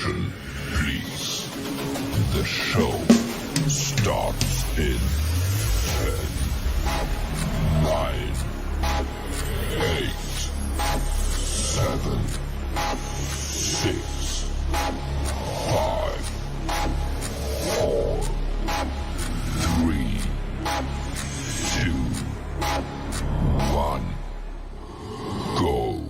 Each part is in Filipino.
Attention, please. The show starts in 10, 9, 8, 7, 6, 5, 4, 3, 2, 1, go.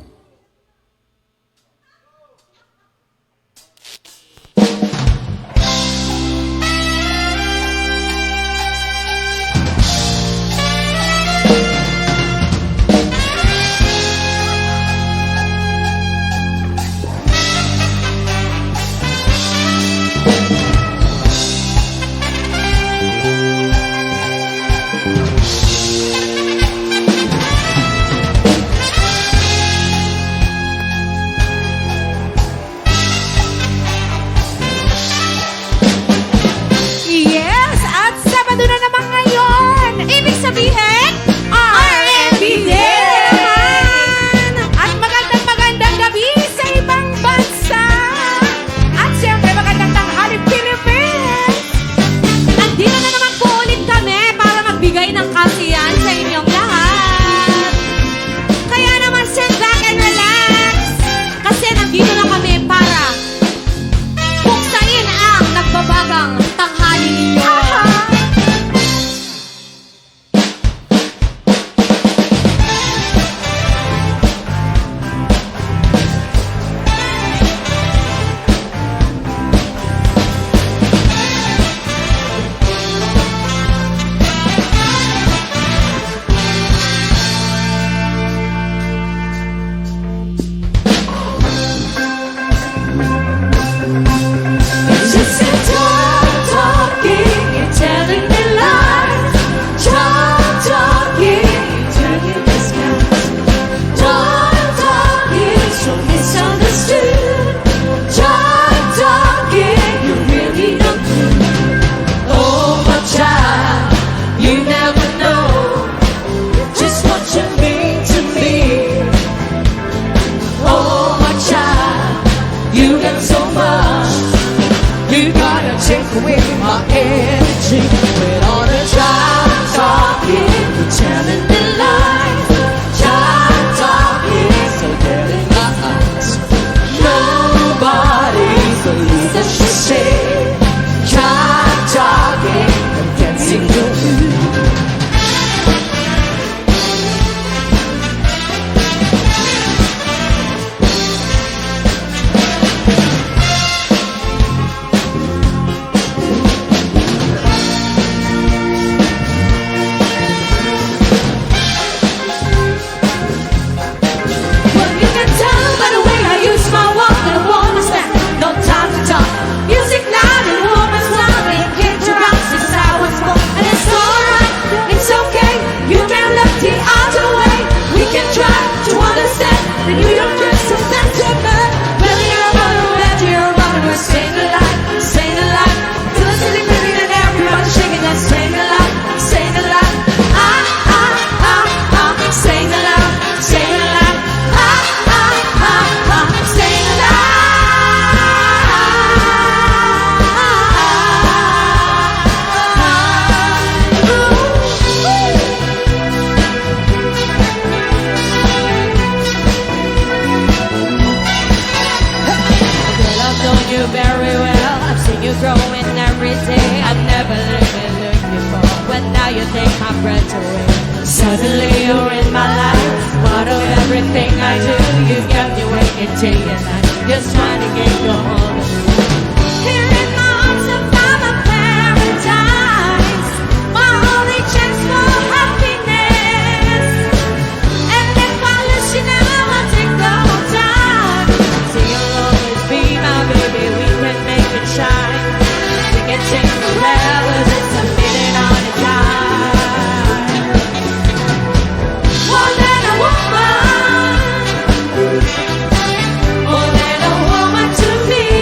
More than a woman to me.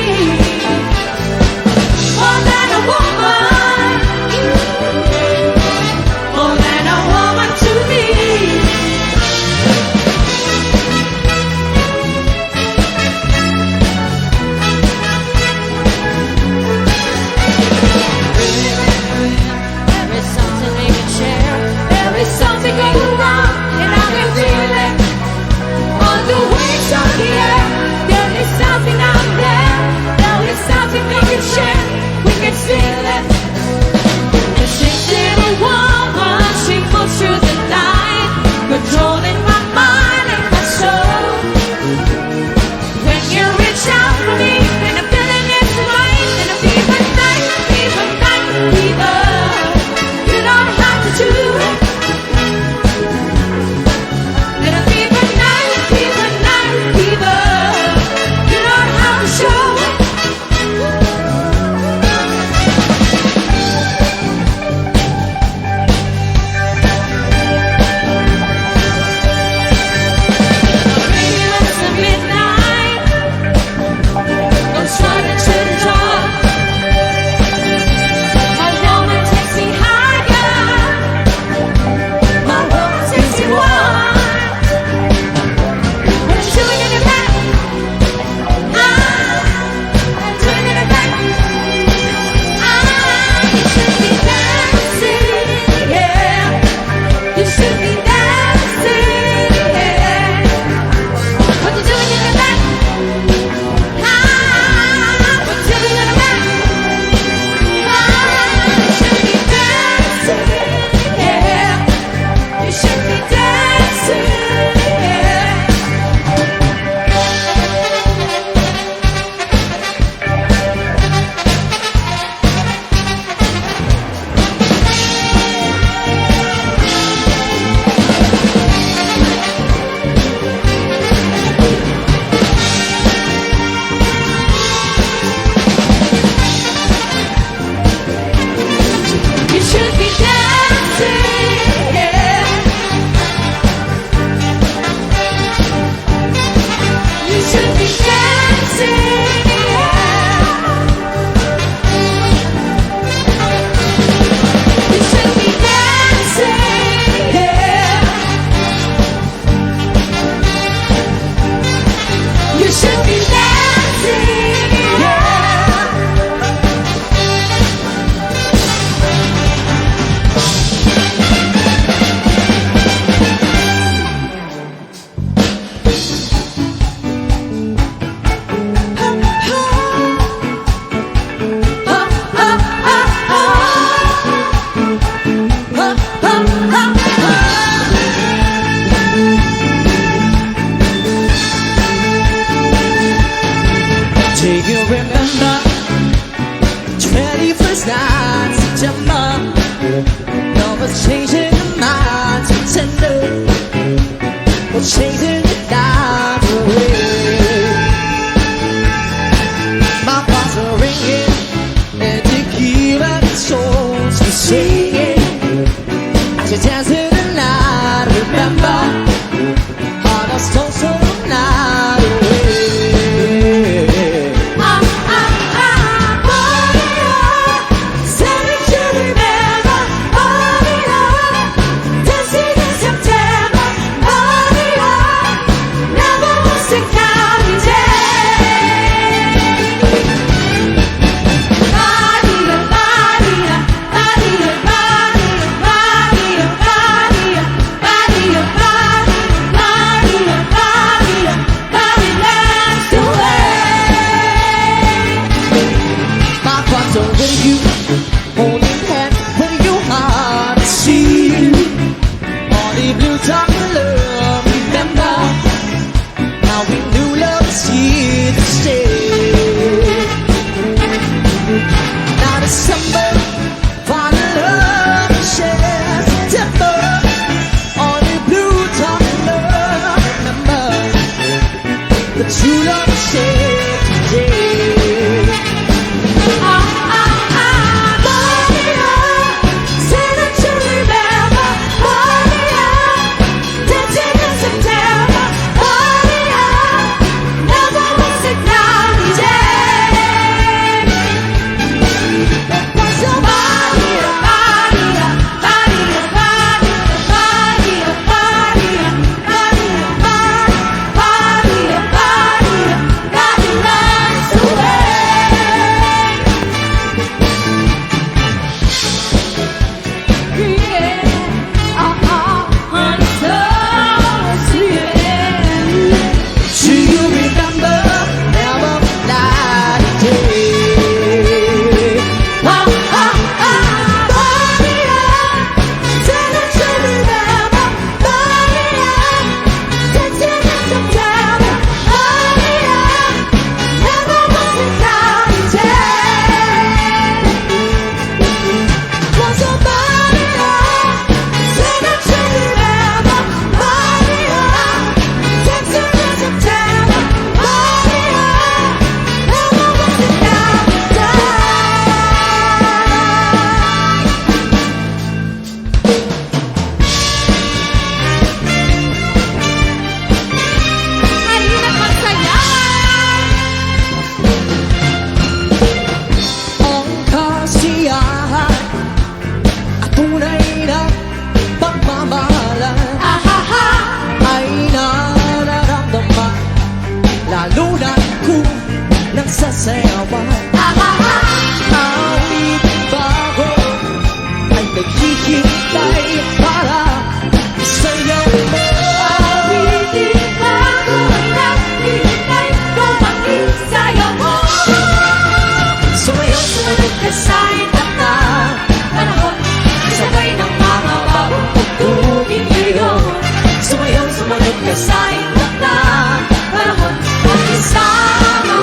Sa ilang panahon, mag-isama,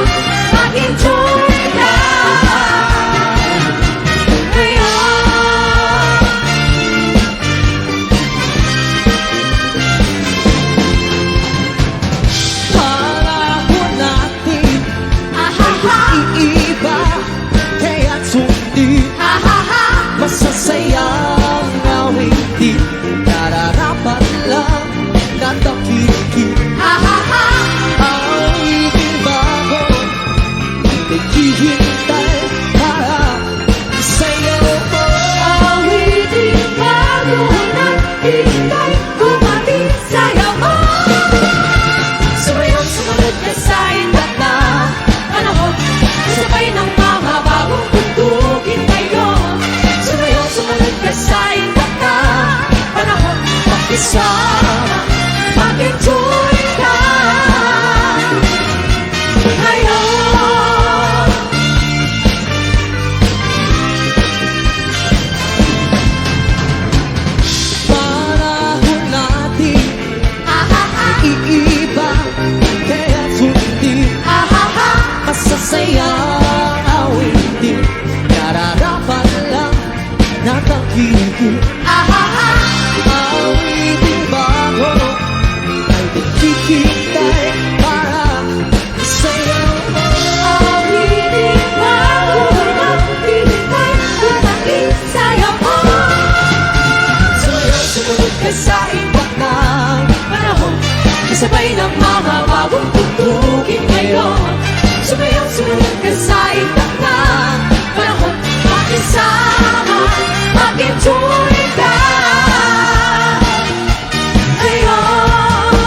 mag-enjoy. Masayang awitin, nararapat lang natangkilikin. Awitin bago ay nagkikitay para sa'yo. Awitin bago nagkikitay para sa'yo. Sumayaw-sumunod ka sa iba't ng panahon, kasabay ng mga bagong tugtugin ngayon. Sumayaw-sumunod ka sa iba't ng panahon, makisama, mag-enjoy ka ngayon.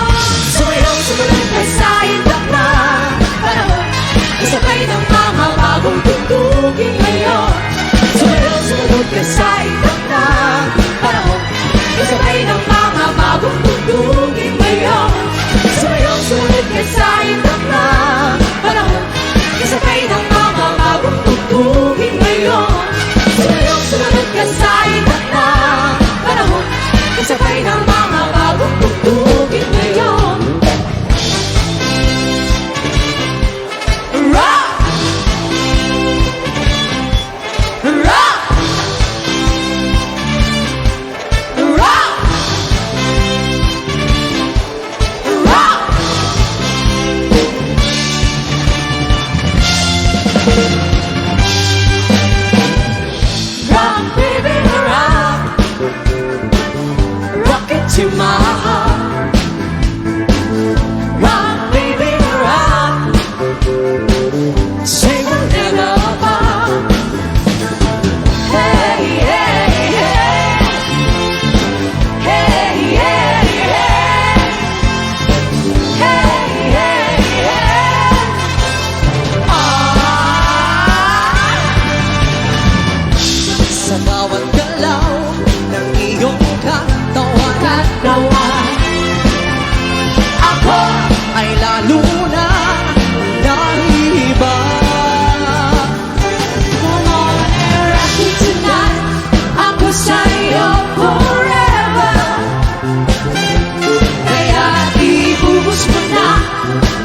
Sumayaw-sumunod ka sa iba't ng panahon, kasabay ng mga bagong tugtugin ngayon. Sumayaw-sumunod ka sa iba't ng panahon, kasabay ng mga bagong tugtugin ngayon. Sumayaw-sumunod ka sa iba't ng panahon, kasabay ng mga bagong tugtugin ngayon. Sumayaw-sumunod ka sa iba't ng panahon, kasabay ng mga bagong tugtugin ngayon. Rock! Rock! Rock! Rock! Rock, baby, rock. Rock it to my heart. Rock, baby, rock. Say we'll never part. Hey, hey, hey. Hey, hey, hey. Hey, hey, hey. Sa bawat galaw ng iyong katawan, ako ay lalo na nahihiba. Come on and rock me tonight, ako sa'yo forever. Kaya ibubus mo na,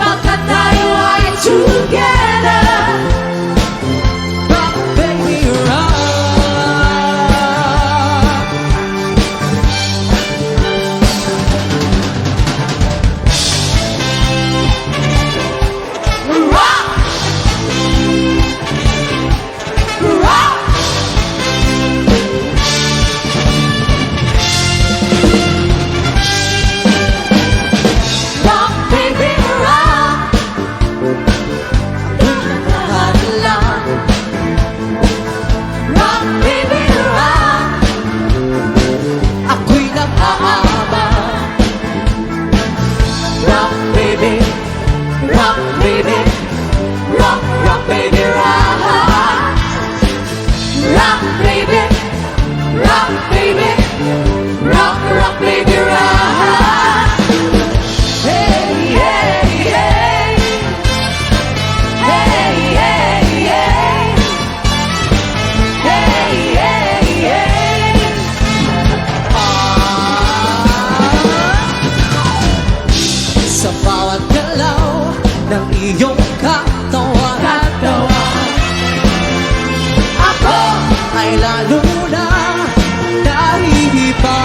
pagkat tayo ay together. Rock, baby, rock. Rock! Rock! Rock, baby, rock. Lahat lang. Rock, baby, rock. Ako'y nag-aabang. Rock, baby. Rock, baby. Rock, rock, baby, rock. Rock, baby. Rock, baby. Rock, rock, baby, rock. Hey, hey, hey. Hey, hey, hey. Hey, hey, hey. Sa bawat galaw ng iyong katawan, ako ay lalo na nahihiba.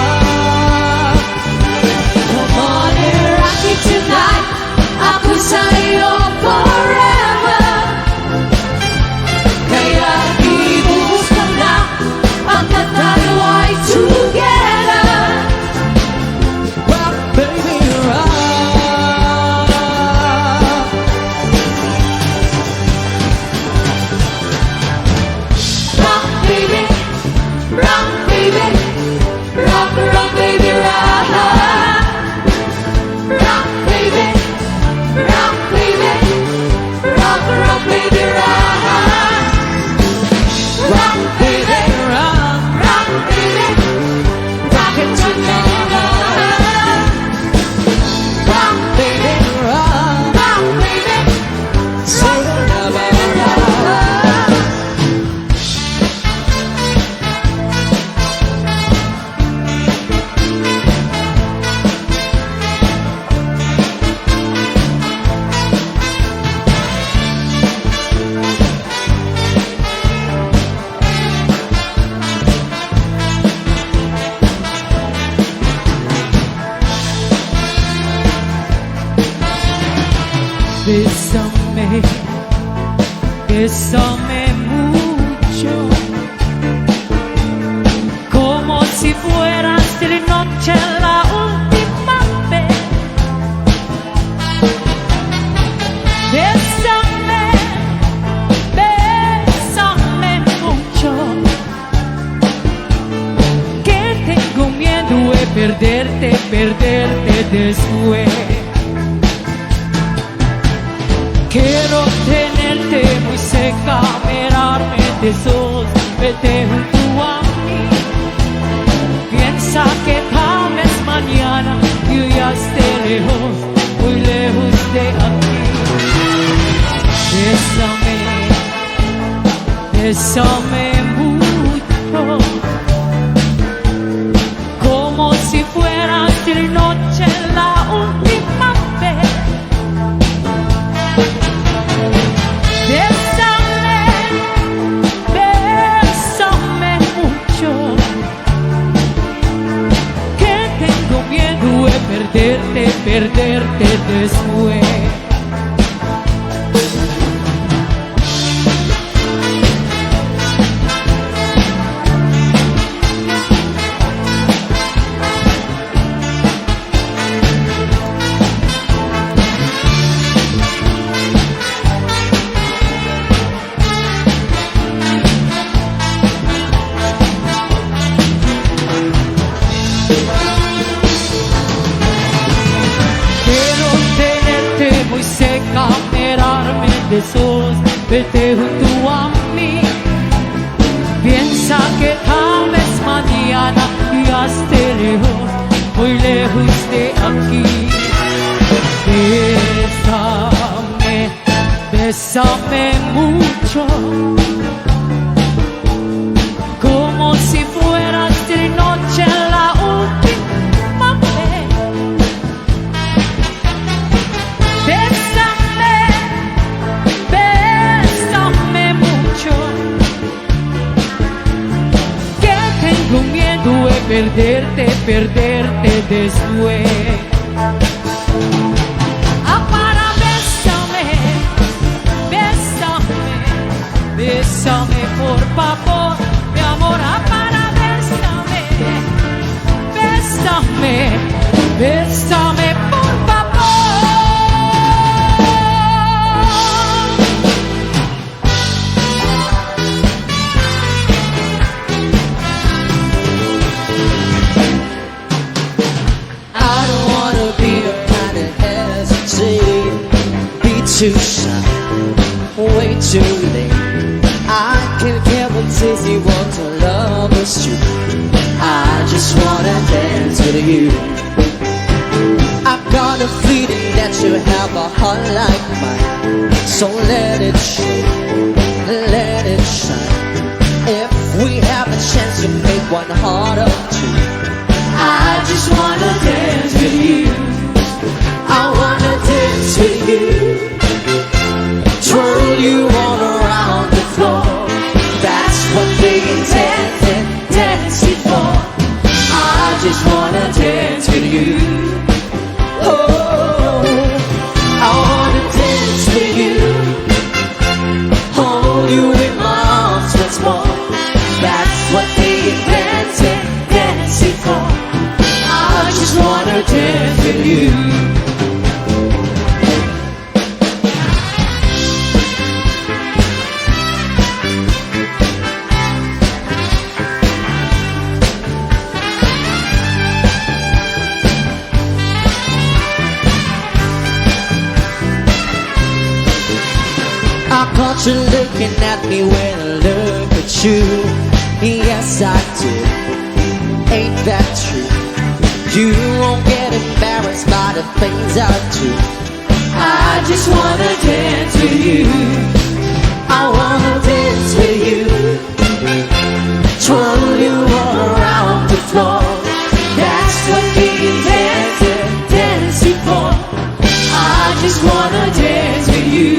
Come on and rock it tonight, ako sa'yo forever. Kaya ibubus ka na, pagkat tayo ay together. Rock, baby, rock. Rock, baby, bésame mucho, como si fueras de noche la última vez. Bésame, bésame mucho, que tengo miedo de perderte, perderte después. Quiero tenerte muy cerca, mirarme de esos, vete junto a mí. Piensa que tal vez mañana yo ya esté lejos, muy lejos de aquí. Bésame, bésame mucho, como si fueras de noche la última vez. Bésame, bésame mucho, que tengo miedo de perderte, perderte después. Besos, vete junto a mí. Piensa que tal vez mañana ya esté lejos, muy lejos de aquí. Bésame, bésame mucho, como si fueras de noche la última vez. Bésame, bésame mucho, que tengo miedo de perderte, perderte después. Ah, para bésame, bésame, bésame por favor, mi amor. Ah, para bésame, bésame, bésame por favor. Too shy, way too late. I can't care what says you want to love us true. I just wanna dance with you. I've got a feeling that you have a heart like mine, so let it show, let it shine. If we have a chance to make one heart of two, I just wanna dance with you. I wanna dance with you. Twirl you all around the floor. That's what they intended dancing for. I just wanna dance with you. Oh, I wanna dance with you. Hold you in my arms once more. That's what they invented dancing for. I just wanna dance with you. I caught you looking at me when I look at you. Yes, I do. Ain't that true? You won't get embarrassed by the things I do. I just wanna dance with you. I wanna dance with you. Twirl you all around the floor. That's what we invented dancing for. I just wanna dance with you.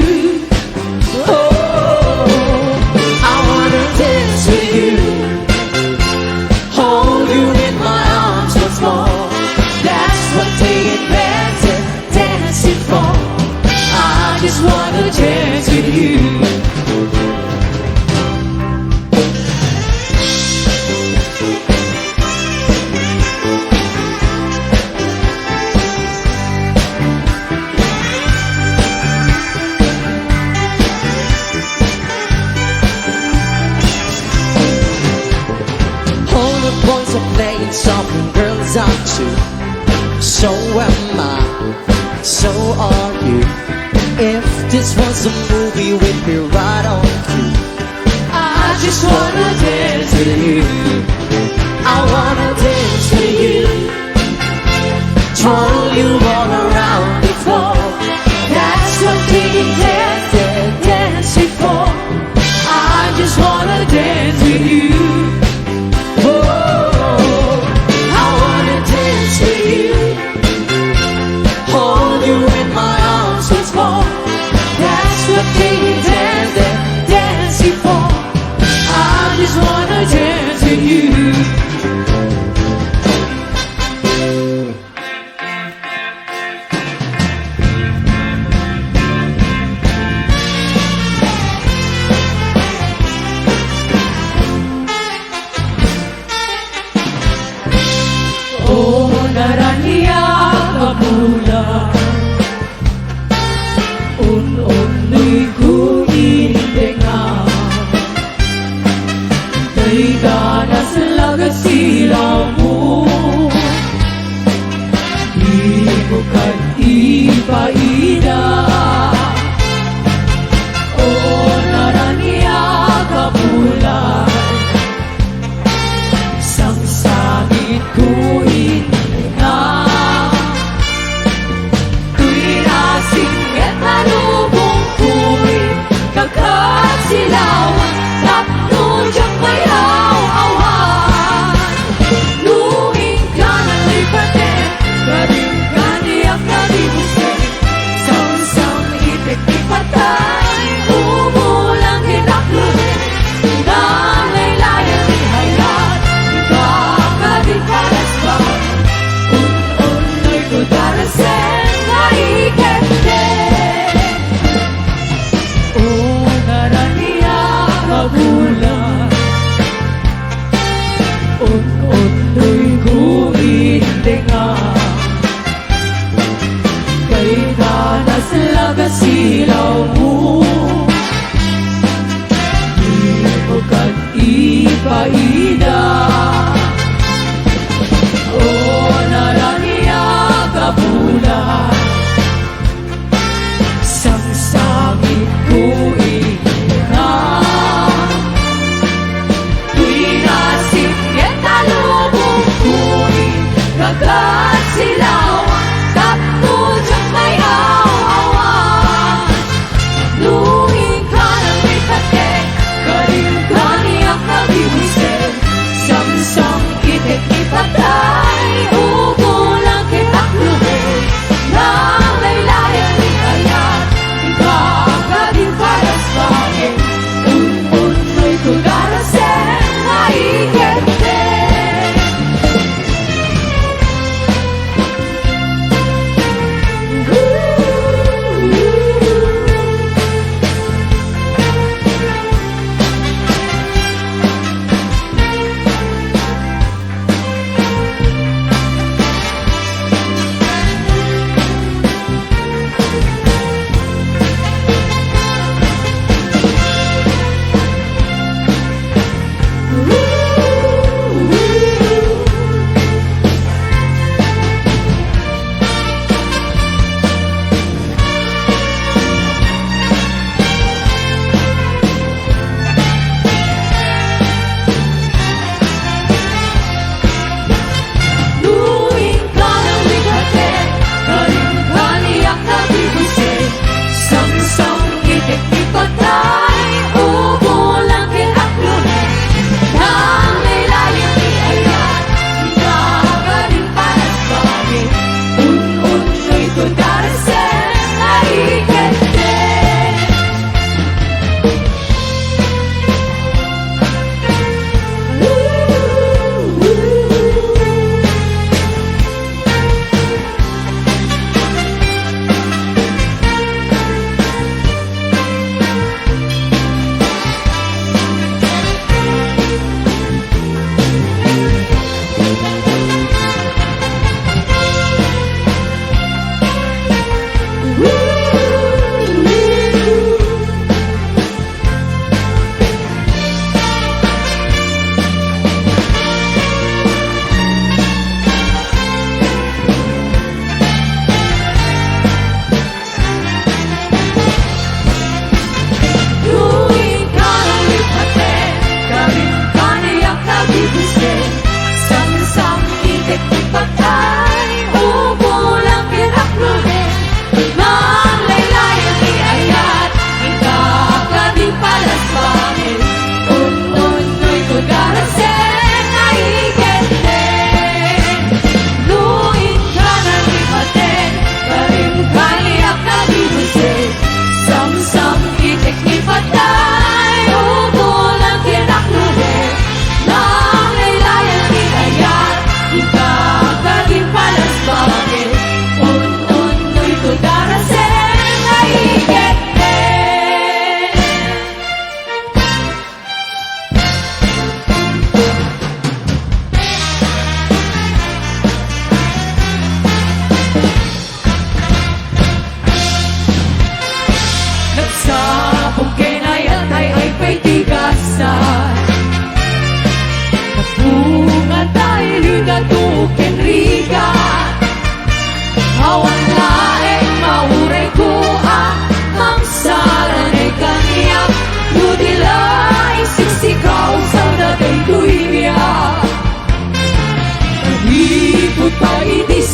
Wanna too. So am I, so are you. If this was a movie, we'd be right on cue. I just wanna dance with you. I wanna dance with you. Twirl you all around the floor. That's what we dancing for. I just wanna dance with you. Oh, I wanna dance with you. Hold you in my arms once more. That's what we dancing for. I just wanna dance with you.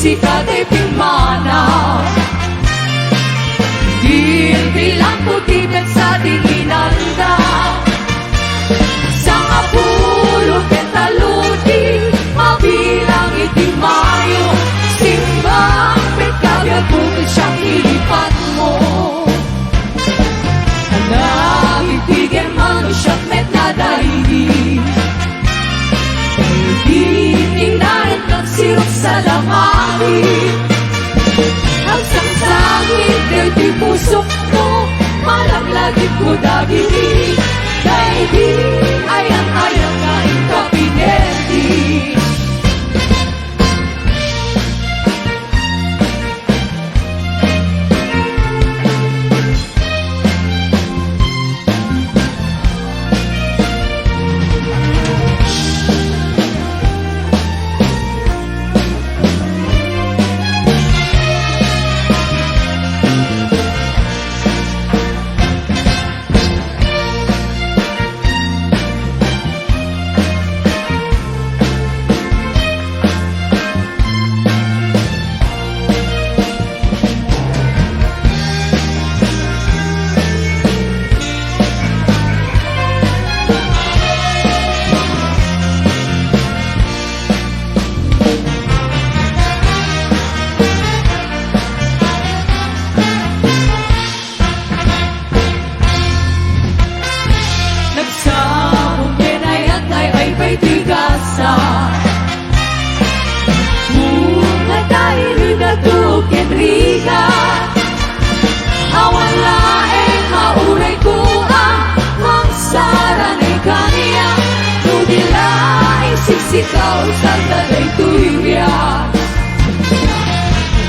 sikat ay pimanaw. Bilang putipin sa tinginan daw. Sa kapulot at taluti, mabilang itimayo. Simbang pagkagad bukid siyang ilipat mo. Nagibigyan man o siyang met na daigig. Tingnan ng sirok sa lamangin. Ang sangsangin kay di pusok mo, malaglagit ko dagiti. Daigi ayang-ayang kain kapineti. Ikaw sa talay tuya.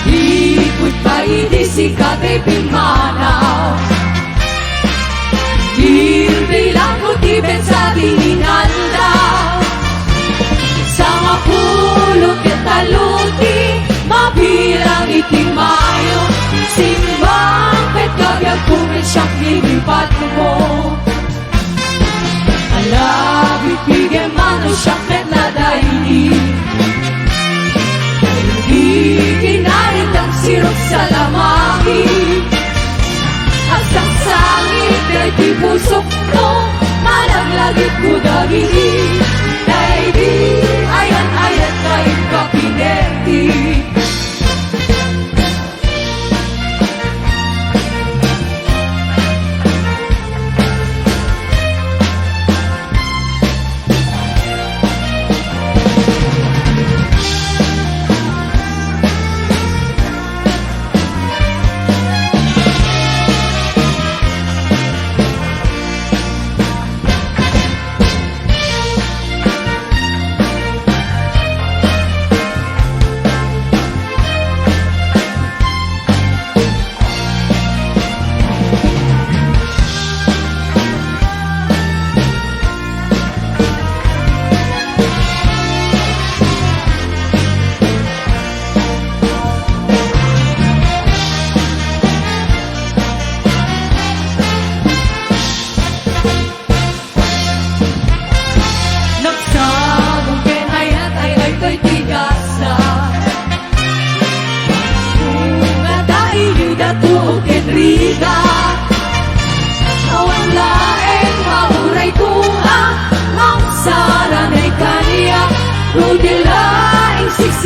Ikot pa sikat ay pimanaw. Bilang putipin sa tinginan daw. Sa mapulot at taluti, mabilang itimayo. Simbang pagkagad bukid siyang ilipat mo. Bigyan man o siyang na daigig. Kinarit ang sirok sa lamangin. Ang sangsangit ay di pusok mo, malaglagit ko dagiti. Daigi ayan-ayan kain kapineti.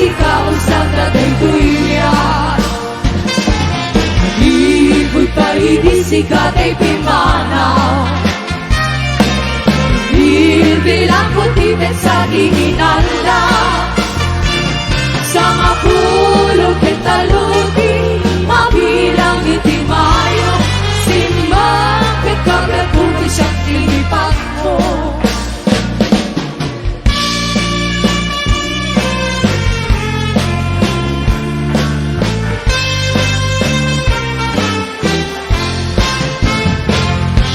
Ikaw sa taday tuya. Ibig pa sikat ay pimanaw. Bilang putipin sa tinginan daw. Sa mapulot at taluti, mabilang itimayo. Simbang pagkagad bukid siyang ilipat mo.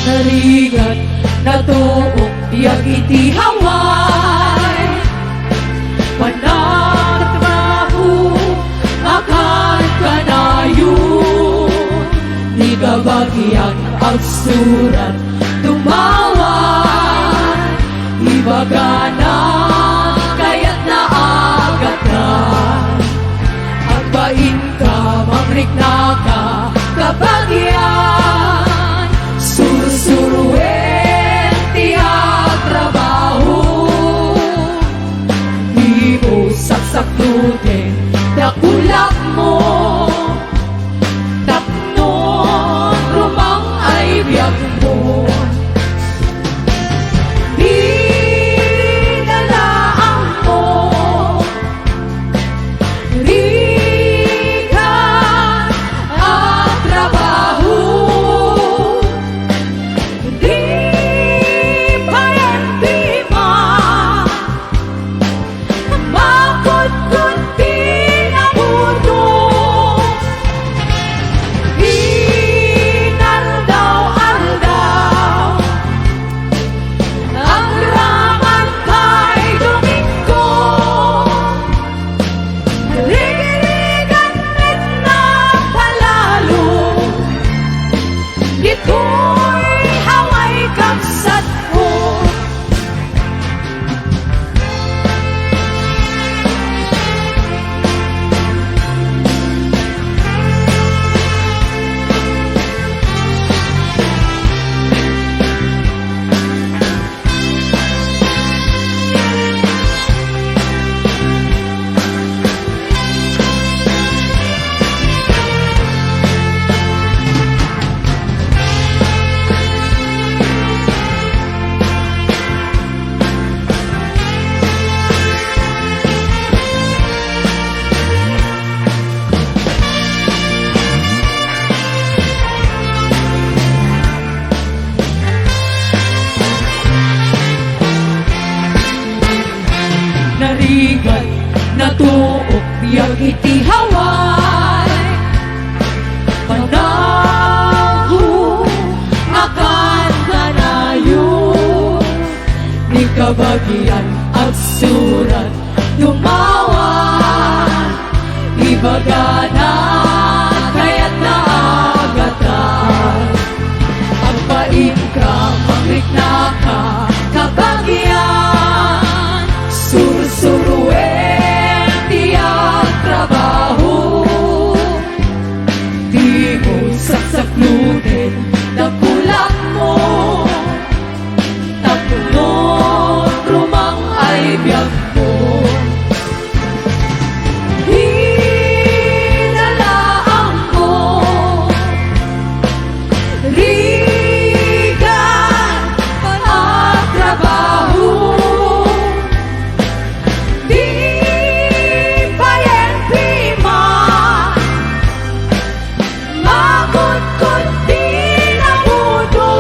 Naligat na tuong iti haway. Panagtrabaho akan kanayon. Di kabagyan ang surat tumawan. Ibaganan kaya't naagatan Riknaka kabagyan Surusuruin tiyak trabaho Di mo saksaklutin Dakulak mo Tapnon rumang ay biyag mo Dinalaan mo Rikan at trabaho Di pa yan di ma Makot-kunti na puno Inaldaw-aldaw Ang raman kay Domingo Rigirigan na palalo Dito'y haway kapsat mo Narigat na tuok biyag iti haway Panaho akan kanayo Ni kabagyan at surat dumawan Ibaga na kaya't naagatan Agpain ka mangriknaka kabagyan Surusuruin tiyak trabaho Di mo saksaklutin Dakulak mo Tapnon rumang ay biyag mo Hinalaang mo Rigan at trabaho Di pa yan prima Makot-kunti na puno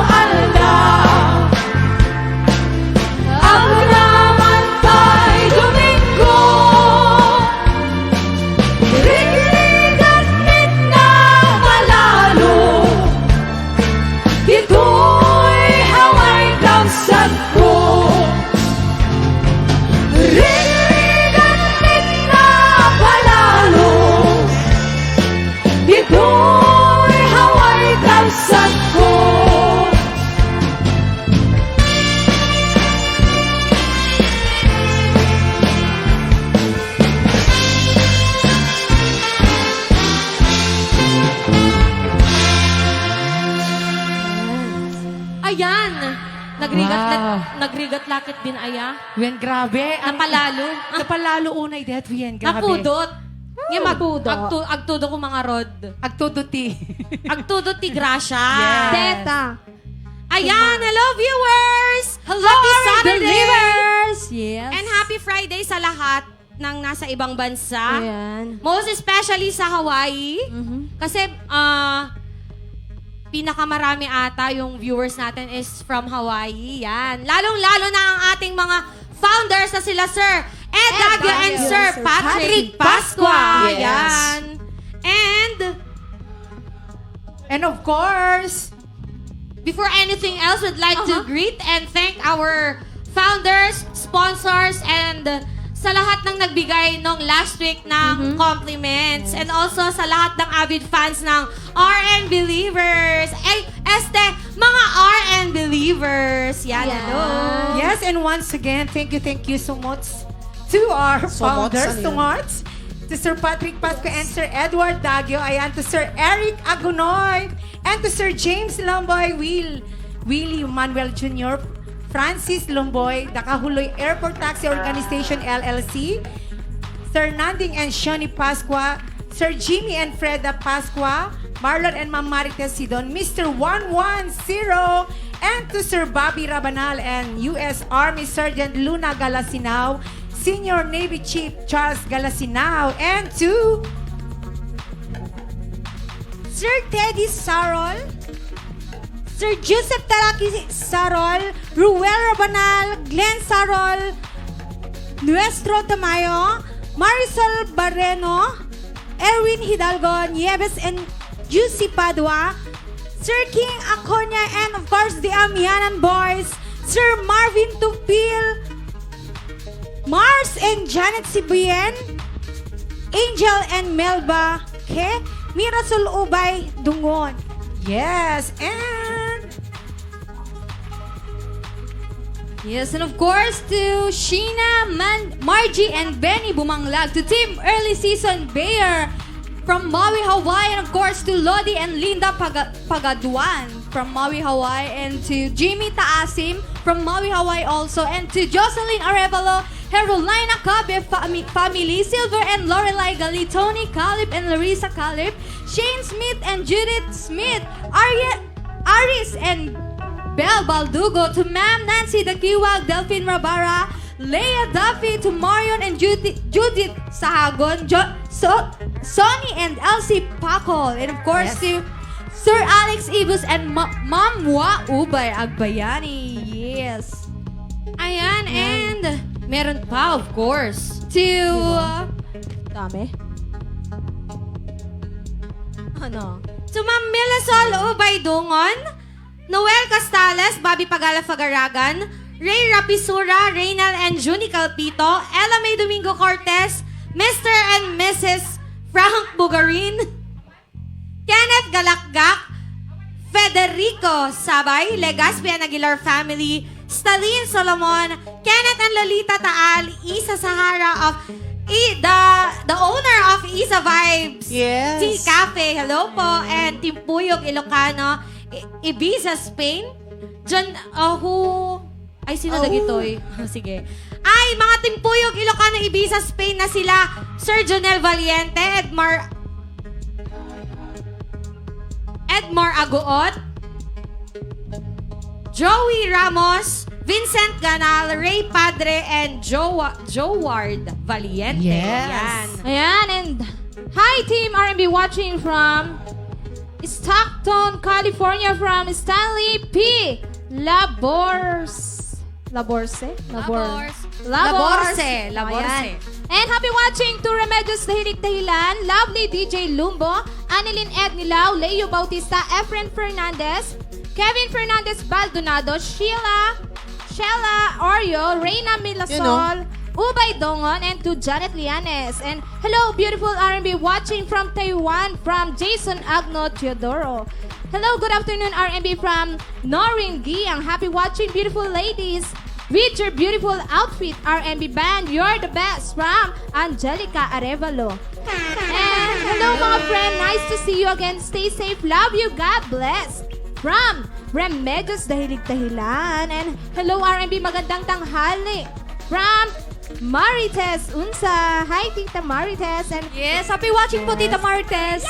Inaldaw-aldaw Ang raman kay Domingo Rigirigan na malalo Dito'y haway kapsat ko Rigirigan na palalo Dito'y haway kapsat ko Ayan! Nagrigat lakit din aya. Wen, grabe. Napalalo. Napalalo unay det, Wen, grabe. Napudot. Nga Napudot. agtudo ko mga rod. Agtuduti. Agtudo ti Gracia. Yes. Teta. Ayan, hello viewers! Hello, Happy our Saturday! believers! Yes. And happy Friday sa lahat ng nasa ibang bansa. Ayan. Most especially sa Hawaii. Kasi pinakamarami ata yung viewers natin is from Hawaii. Yan. Lalong-lalo na ang ating mga founders na sila Sir Ed Dagio and Sir Patrick Pascua. Yes. Yan. And of course, before anything else, we'd like to greet and thank our founders, sponsors, and sa lahat ng nagbigay nung last week ng compliments. And also sa lahat ng avid fans ng RN Believers. Ay, mga RN Believers. Yan, hello. yes, and once again, thank you so much to our Somots, founders, ano yun? Tungots, to Sir Patrick Pasco and Sir Edward Dagio, ayan, to Sir Eric Agunoy, and to Sir James Lomboy, Willie Manuel Jr., Francis Lomboy, the Kahuloy Airport Taxi Organization LLC, Sir Nanding and Shoni Pasqua, Sir Jimmy and Freda Pasqua, Marlon and Ma'am Marites Sidon, Mr. 110, and to Sir Bobby Rabanal and U.S. Army Sergeant Luna Galasinao, Senior Navy Chief Charles Galasinao, and to Sir Teddy Sarol, Sir Joseph Taraki Sarol, Ruel Rabanal, Glenn Sarol, Nuestro Tamayo, Marisol Barreno, Erwin Hidalgo, Nieves and Juicy Padua, Sir King Aconya, and of course the Amianan Boys, Sir Marvin Tupil, Mars and Janet Sibuyen, Angel and Melba Ke, Mirasol Ubay Dungon. yes, and Yes, and of course to Sheena, Margie, and Benny Bumanglag, to Team Early Season Bayer from Maui, Hawaii, and of course to Lodi and Linda Pagaduan from Maui, Hawaii, and to Jimmy Taasim from Maui, Hawaii also, and to Jocelyn Arevalo, Carolina Cabe family, Silver and Lorelai Gali, Tony Calip and Larissa Calip, Shane Smith and Judith Smith, Aris and Belle Baldugo, to Ma'am Nancy Dakiwag, Delphine Rabara, Leia Duffy, to Marion and Judith Sahagon, Sonny and Elsie Pacol, and of course to Sir Alex Ibus and Ma'am Wa Ubay Agbayani. Yes. Ayan, and meron pa, of course, to dami. Ano? To Ma'am Milasol Ubay Dungon, Noel Castales, Bobby Pagala Fagaragan, Ray Rapisura, Reynal and Junie Calpito, Ella May Domingo Cortez, Mr. and Mrs. Frank Bugarin, Kenneth Galakgak, Federico Sabay, Legazpi and Aguilar family, Stalin Solomon, Kenneth and Lolita Taal, Isa Sahara of the owner of Isa Vibes Yes. Tea Cafe, hello po, and Timpuyog Ilocano, Ibiza, Spain. John, ay, sino Dagitoy? Sige. Ay, mga Timpuyog Ilocano, Ibiza, Spain na sila. Sir Jonel Valiente, Edmar Aguot, Joey Ramos, Vincent Ganal, Ray Padre, and Joward Valiente. Yes. Ayan. Ayan, and hi team R&B watching from Stockton, California, from Stanley P. Laborse. Ayan. And happy watching to Remedios Dahilig Dahilan, Lovely DJ Lumbo, Annalyn Ed Nilaw, Leo Bautista, Efren Fernandez, Kevin Fernandez Baldonado, Sheila Oreo, Reina Milasol, Ubay Dongon, and to Janet Lianes. And hello, beautiful R&B watching from Taiwan, from Jason Agno Teodoro. Hello, good afternoon, R&B from Noreen Giang. Happy watching, beautiful ladies. With your beautiful outfit, R&B band, you're the best, from Angelica Arevalo. And hello, mga friend, nice to see you again. Stay safe, love you, God bless. From Remedios Dahilig Dahilan. And hello, R&B, magandang tanghali. From Marites Unsa. Hi, Tita Marites. And yes, happy watching po, Tita Marites.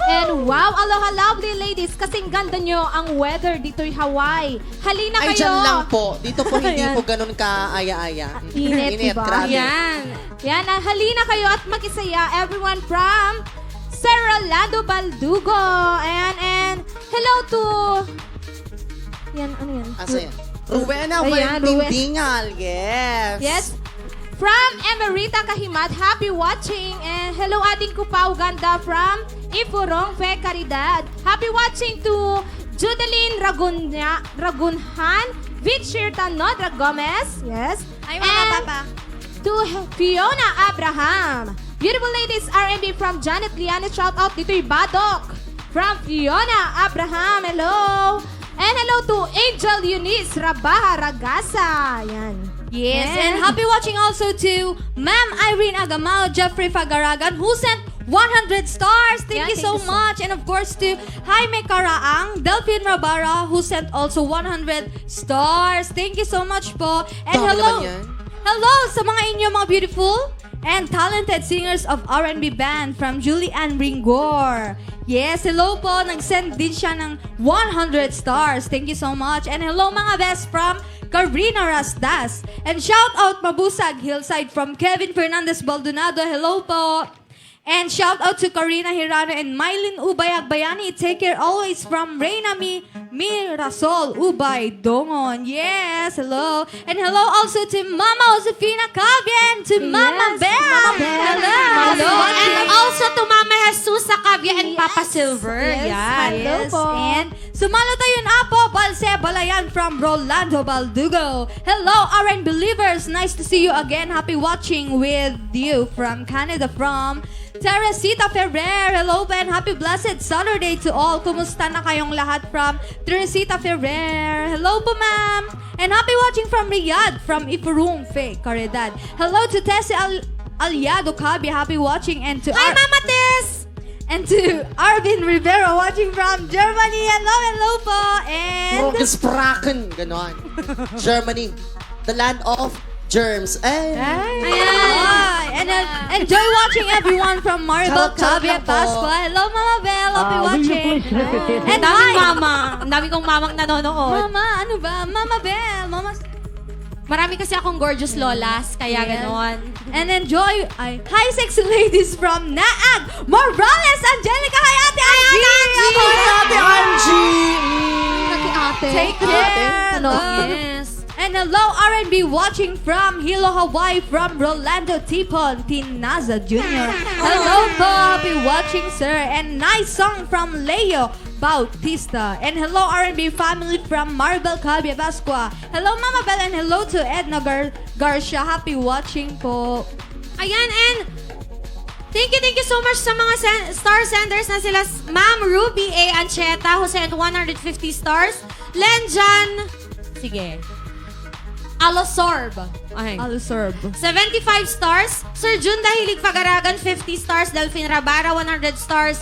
And wow, aloha lovely ladies. Kasing ganda nyo ang weather dito'y Hawaii. Halina Ay, kayo. dyan lang po. Dito po hindi Ayan. po ganun ka-aya-aya. Init, diba? grabe. Yan, halina kayo at mag-isaya. Everyone from Sir Rolando Baldugo. And hello to... Yan, ano yan? Asa yan? Rowena Ayan, Valtintingal. Yes. Yes. From Emerita Kahimat, happy watching. And hello, ating Kupao Ganda from Ifurong Fe Caridad. Happy watching to Judeline Ragunhan, Victor Tanodra Gomez. Yes. Ay, mga papa. To Fiona Abraham. Beautiful ladies, R&B from Janet Liana. Shout out dito'y Badok. From Fiona Abraham. Hello. And hello to Angel Eunice Rabaha Ragasa. Yan. Yes, and happy watching also to Ma'am Irene Agamao, Jeffrey Fagaragan, who sent 100 stars. Thank you so much. And of course to Jaime Caraang, Delphine Rabara, who sent also 100 stars. Thank you so much po. And Dami hello. naman yan. Hello sa mga inyo mga beautiful and talented singers of R&B band from Julian Ringor. Yes, hello po. Nag-send din siya ng 100 stars. Thank you so much. And hello mga best from Karina Rasdas. And shout out Mabusag Hillside from Kevin Fernandez Baldonado. Hello po. And shout out to Karina Hirano and Mylene Ubay Agbayani. Take care always from Reina Mirasol Ubay Dongon. Yes, hello. And hello also to Mama Josefina Cabia and to Mama Bell. Hello. Hello. And also to Mama Jesus Cabia and Papa Silver. Hello po. And sumalo tayo na po, Balse Balayan from Rolando Baldugo. Hello, RN Believers. Nice to see you again. Happy watching with you from Canada from Teresita Ferrer. Hello, and happy blessed Saturday to all. Kumusta na kayong lahat from Teresita Ferrer? Hello po, ma'am. And happy watching from Riyadh, from Ifurung Fe, Caridad. Hello to Tessie Aliado Cabi. Happy watching. And to Hi, Mama Tess! And to Arvin Rivero watching from Germany. Hello po. And Sprachen, ganon. Germany, the land of germs. And enjoy watching everyone from Maribel, Shout out Cabi, na at po. Pascua. Hello, Mama Bell. Happy watching. And Ang daming hi. mama. Ang daming kong mamang nanonood. Mama, ano ba? Mama Bell. Mama. Marami kasi akong gorgeous lolas, kaya Yes. ganon. And enjoy. Hi, sexy ladies from Naag. Morales, Angelica. Hi, Ate Angie. Ate Angie! Ate. Take care. Hello. Love. Yes. And hello, R&B watching from Hilo, Hawaii, from Rolando Tipon, Tinaza Jr. Hello po, happy watching, sir. And nice song from Leo Bautista. And hello, R&B family from Maribel, Cabia, Pascua. Hello, Mama Bell, and hello to Edna Garcia. Happy watching po. Ayan, and thank you so much sa mga star senders na sila Ma'am Ruby A. Ancheta who sent 150 stars. Lenjan, sige, Alosorb. Okay. Alusorb. 75 stars. Sir Jun Dahilig Fagaragan, 50 stars. Delphine Rabara, 100 stars.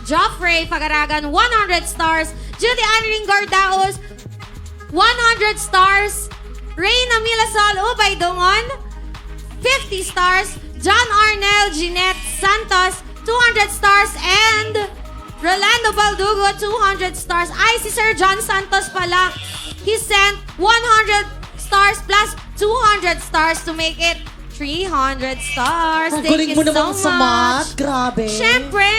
Joffrey Fagaragan, 100 stars. Julian Ringardaos, 100 stars. Reyna Milasol Ubay Dongon, 50 stars. John Arnel Jeanette Santos, 200 stars. And Rolando Baldugo, 200 stars. Ay, si Sir John Santos pala. He sent 100 stars plus 200 stars to make it 300 stars. Ang Thank galing you mo so naman sa much. math. Grabe. Siyempre,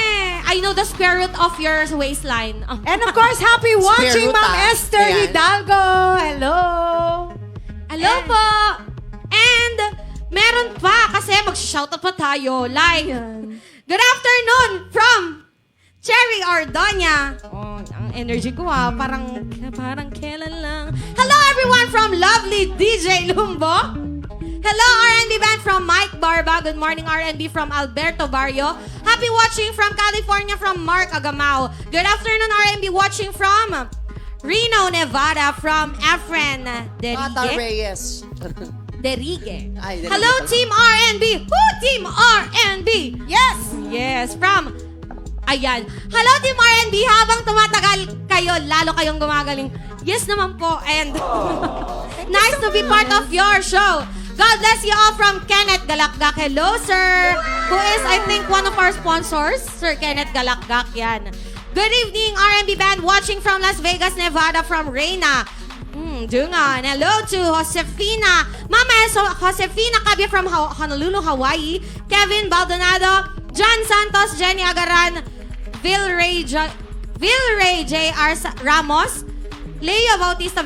I know the square root of your waistline. And of course, happy watching, root, Ma'am ah. Esther Ayan. Hidalgo. Hello. Hello po! And meron pa kasi mag-shoutout pa tayo. Like, good afternoon from Cherry Ordonia. Oh, ang energy ko parang kailan lang. Hello everyone from lovely DJ Lumbo. Hello R&B band from Mike Barba. Good morning R&B from Alberto Barrio. Happy watching from California from Mark Agamao. Good afternoon R&B watching from Reno, Nevada from Efren Mata Derige. Reyes. Derige. Ay, Derige Hello pala. Team R&B. Who Team R&B? Yes! Yes, from ayan. Hello, Team R&B. Habang tumatagal kayo, lalo kayong gumagaling. Yes naman po. And nice to be part of your show. God bless you all from Kenneth Galakgak. Hello, sir. Who is, I think, one of our sponsors. Sir Kenneth Galakgak, yan. Good evening, R&B band watching from Las Vegas, Nevada from Reyna. Dungan. Hello to Josefina. Mama Josefina Cabia from Honolulu, Hawaii. Kevin Baldonado. John Santos, Jenny Agaran. Vilray J.R. Ramos. Leo Bautista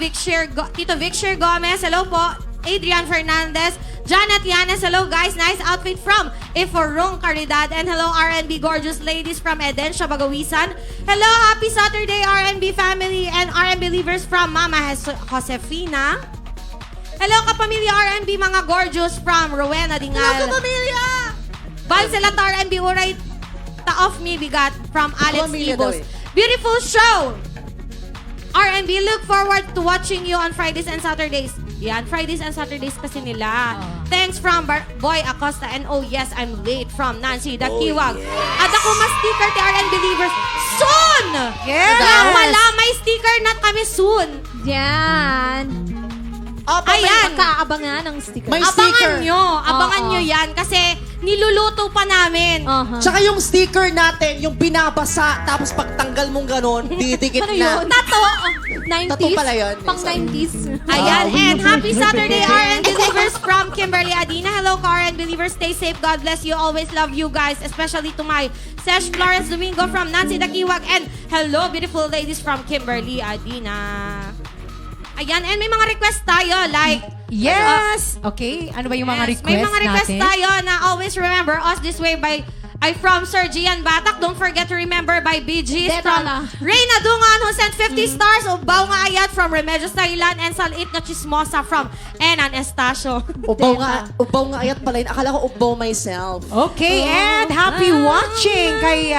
Tito Victor Gomez. Hello po. Adrian Fernandez. Janet Yanes. Hello guys. Nice outfit from Ifurung Caridad. And hello R&B gorgeous ladies from Edensha Bagawisan. Hello. Happy Saturday R&B family and R&B believers from Mama Josefina. Hello kapamilya R&B mga gorgeous from Rowena Dingal. Hello kapamilya! Balselat R&B Uray Taof Me Bigat from Alex Pamilya Ibos. daw eh. Beautiful show! R&B, look forward to watching you on Fridays and Saturdays. Yan, Fridays and Saturdays kasi nila. Thanks from Boy Acosta and oh yes, I'm late from Nancy Dakiwag. At ako mas sticker TRN Believers soon! Yes! Kaya wala, may sticker na kami soon. Yan. Ayan. Magkaabangan ng sticker. May Abangan sticker. Abangan nyo yan kasi niluluto pa namin. Tsaka yung sticker natin, yung binabasa, tapos pagtanggal mong ganon, didikit Ano na. yun? Tato. 90s. Tattoo pala yun. Pang 90s. Ayan, and happy Saturday, RN Believers from Kimberly Adina. Hello, RN Believers. Stay safe. God bless you. Always love you guys, especially to my Sesh Flores Domingo from Nancy Dakiwag. And hello, beautiful ladies from Kimberly Adina. Ayan, and may mga request tayo, like... Yes! Okay, ano ba yung mga request may mga request natin? tayo na always remember us this way by... Ay from Sir Gian Batak. Don't forget to remember by BGs Deta from na. Reyna Dungan who sent 50 stars. Ubaw nga ayat from Remedios Thailand and Salit na Chismosa from Enan Estacio. Ubaw nga ayat pala yun. Akala ko ubaw myself. Okay, and happy watching kay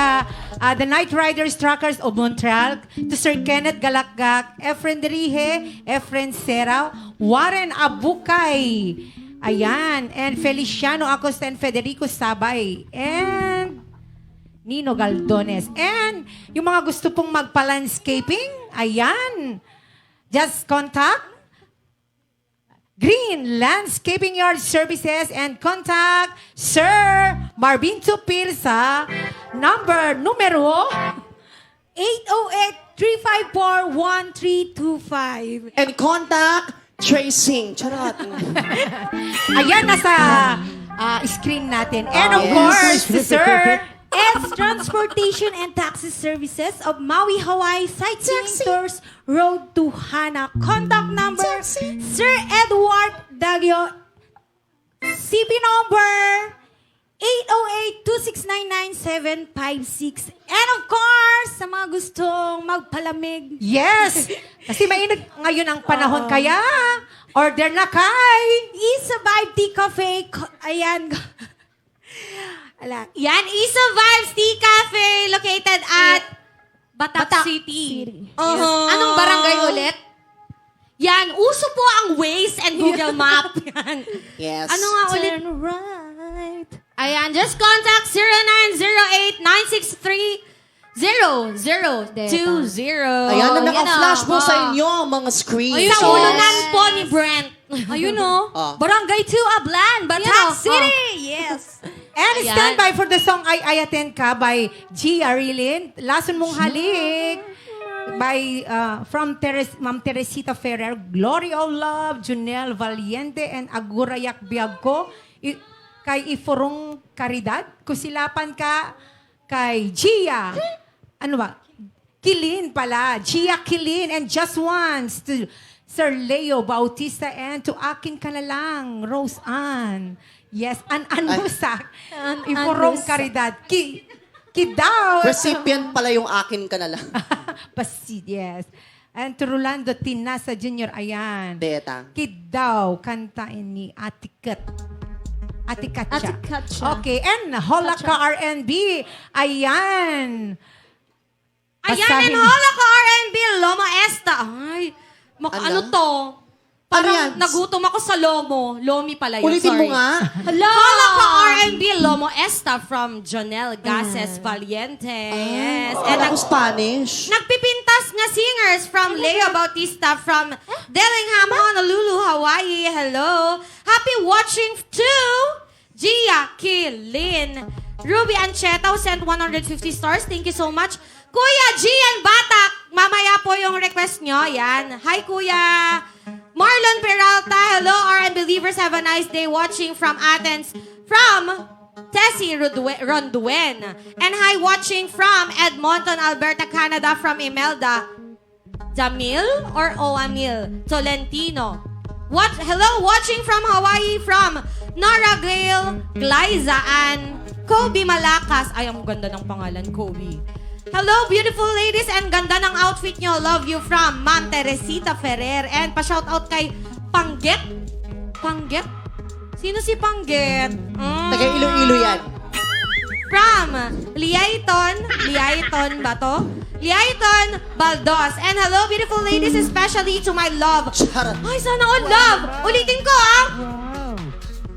the Night Riders Truckers of Montreal, to Sir Kenneth Galakgak, Efren Derihe, Efren Serao, Warren Abukay, ayan, and Feliciano Acosta and Federico Sabay, and Nino Galdones. And yung mga gusto pong magpa-landscaping, ayan, just contact Green Landscaping Yard Services and contact Sir Marvin Tupir sa numero 808-354-1325. And contact tracing. Charot. Ayan, nasa screen natin. And of Yes. course, Sir Ed's Transportation and Taxi Services of Maui, Hawaii Sightseeing Tours Road to Hana. Contact number Sir Edward Dagio. CP number 808-269-9756. And of course, sa mga gustong magpalamig. Yes! Kasi mainit ngayon ang panahon, kaya order na kay Isa Vibe Tea Cafe. Ayan. Yan, Isa Vibes Tea Cafe located at Batak City. Anong barangay ulit? Yan, uso po ang Waze and Google Map. Yan. Yes. Ano nga ulit? Turn right. Ayan, just contact 0908-963-0020. Ayan na naka-flash Yan po na. sa inyo, mga screens. Ayun, sa ulunan po ni Brent. Ayun o. Barangay 2 Ablan, Batak Yan o. City. Yes. And Ayan. stand by for the song I Attend Ka by G. Arilin. Lason mong halik. By from Ma'am Teresita Ferrer, Glory of Love, Junel Valiente, and Agurayak Biagko. Kay Iforong Caridad, Kusilapan Ka, kay Gia. Ano ba? Kilin pala. Gia Kilin, and Just Once to Sir Leo Bautista, and to Akin Ka na lang, Rose Ann. Yes, An-Anusak. Iforong Caridad. Kidaw. Recipient pala yung akin ka na lang. Basid, yes. And to Rolando Tinasa Jr., ayan. Deta. Kidaw, kantain ni Atikat. Atikatcha. Atikatcha. Okay, and Holaka RNB. Ayan. Ayan, Basahin. and hola ka R&B, Loma Esta. Ay, ano to? Parang yan? nagutom ako sa Lomo. Lomi pala yun, Ulitin sorry. mo nga. Hola ka R&B, Lomo Esta from Jonel Gases Valiente. Yes. And Alam ko Spanish. nagpipintas nga singers from Leo Bautista from Dillingham, Honolulu, Hawaii. Hello. Happy watching to Gia Kilin. Ruby Ancheta who sent 150 stars. Thank you so much. Kuya Gian Batak. Mamaya po yung request nyo. Yan. Hi, Kuya. Marlon Peralta. Hello, RN Believers. Have a nice day watching from Athens. From Tessie Ronduen. And hi, watching from Edmonton, Alberta, Canada. From Imelda Jamil or Oamil Tolentino. Hello, watching from Hawaii from Nora Gale, Glyza, and Kobe Malakas. Ay, ang ganda ng pangalan, Kobe. Hello, beautiful ladies, and ganda ng outfit nyo. Love you from Ma'am Teresita Ferrer. And pa-shoutout kay Pangget. Pangget? Sino si Pangget? Taga Iloilo yan. From Liaiton ba to? Liaiton Baldos. And hello, beautiful ladies, especially to my love. Charot. Ay, sana all love. Ulitin ko, ah.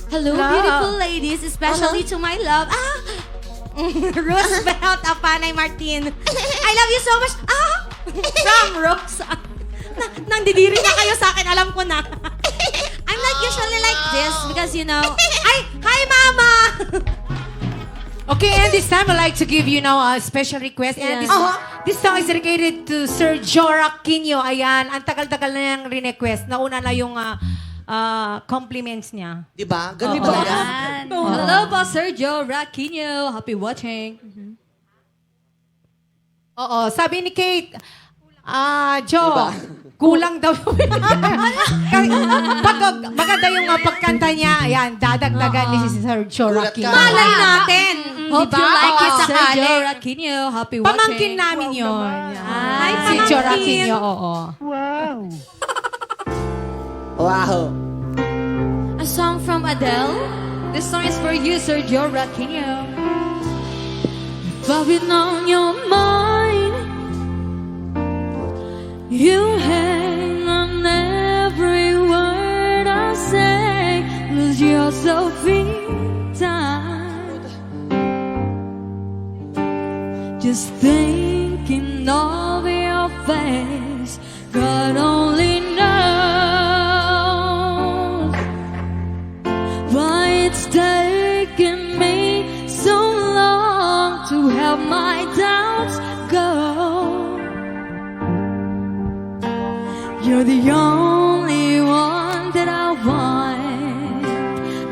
Hello, Love. beautiful ladies, especially to my love. Roosevelt Apanay Martin. I love you so much. From Rose. Nandidiri na kayo sa akin, alam ko na. I'm not usually like this because, you know, hi, Mama! Okay, and this time I'd like to give you now a special request. And this song is dedicated to Sir Jorak Quino. Ayan, ang tagal-tagal na niyang request. Nauna na yung compliments niya. Diba? Ganun Oo. talaga. Hello po, Sir Joe Raquino. Happy watching. Oo, sabi ni Kate, Joe, Diba? kulang daw. Maganda yung pagkanta niya. Ayan, dadagdagan ni si Sir Jorak Gulat Quino. ka. Malay natin. Hope Diba? you like it, Sir sakali. Joe Raquino. Happy watching. Pamangkin namin yun. Hi, Si pamangkin. Jorak Quino, oo. Wow. A song from Adele. This song is for you, Sir Joe Raquino. If I've been on your mind, you hang on every word I say. Lose yourself in time. Just thinking of your face, God only knows why it's taken me so long to have my doubts go. You're the only one that I want.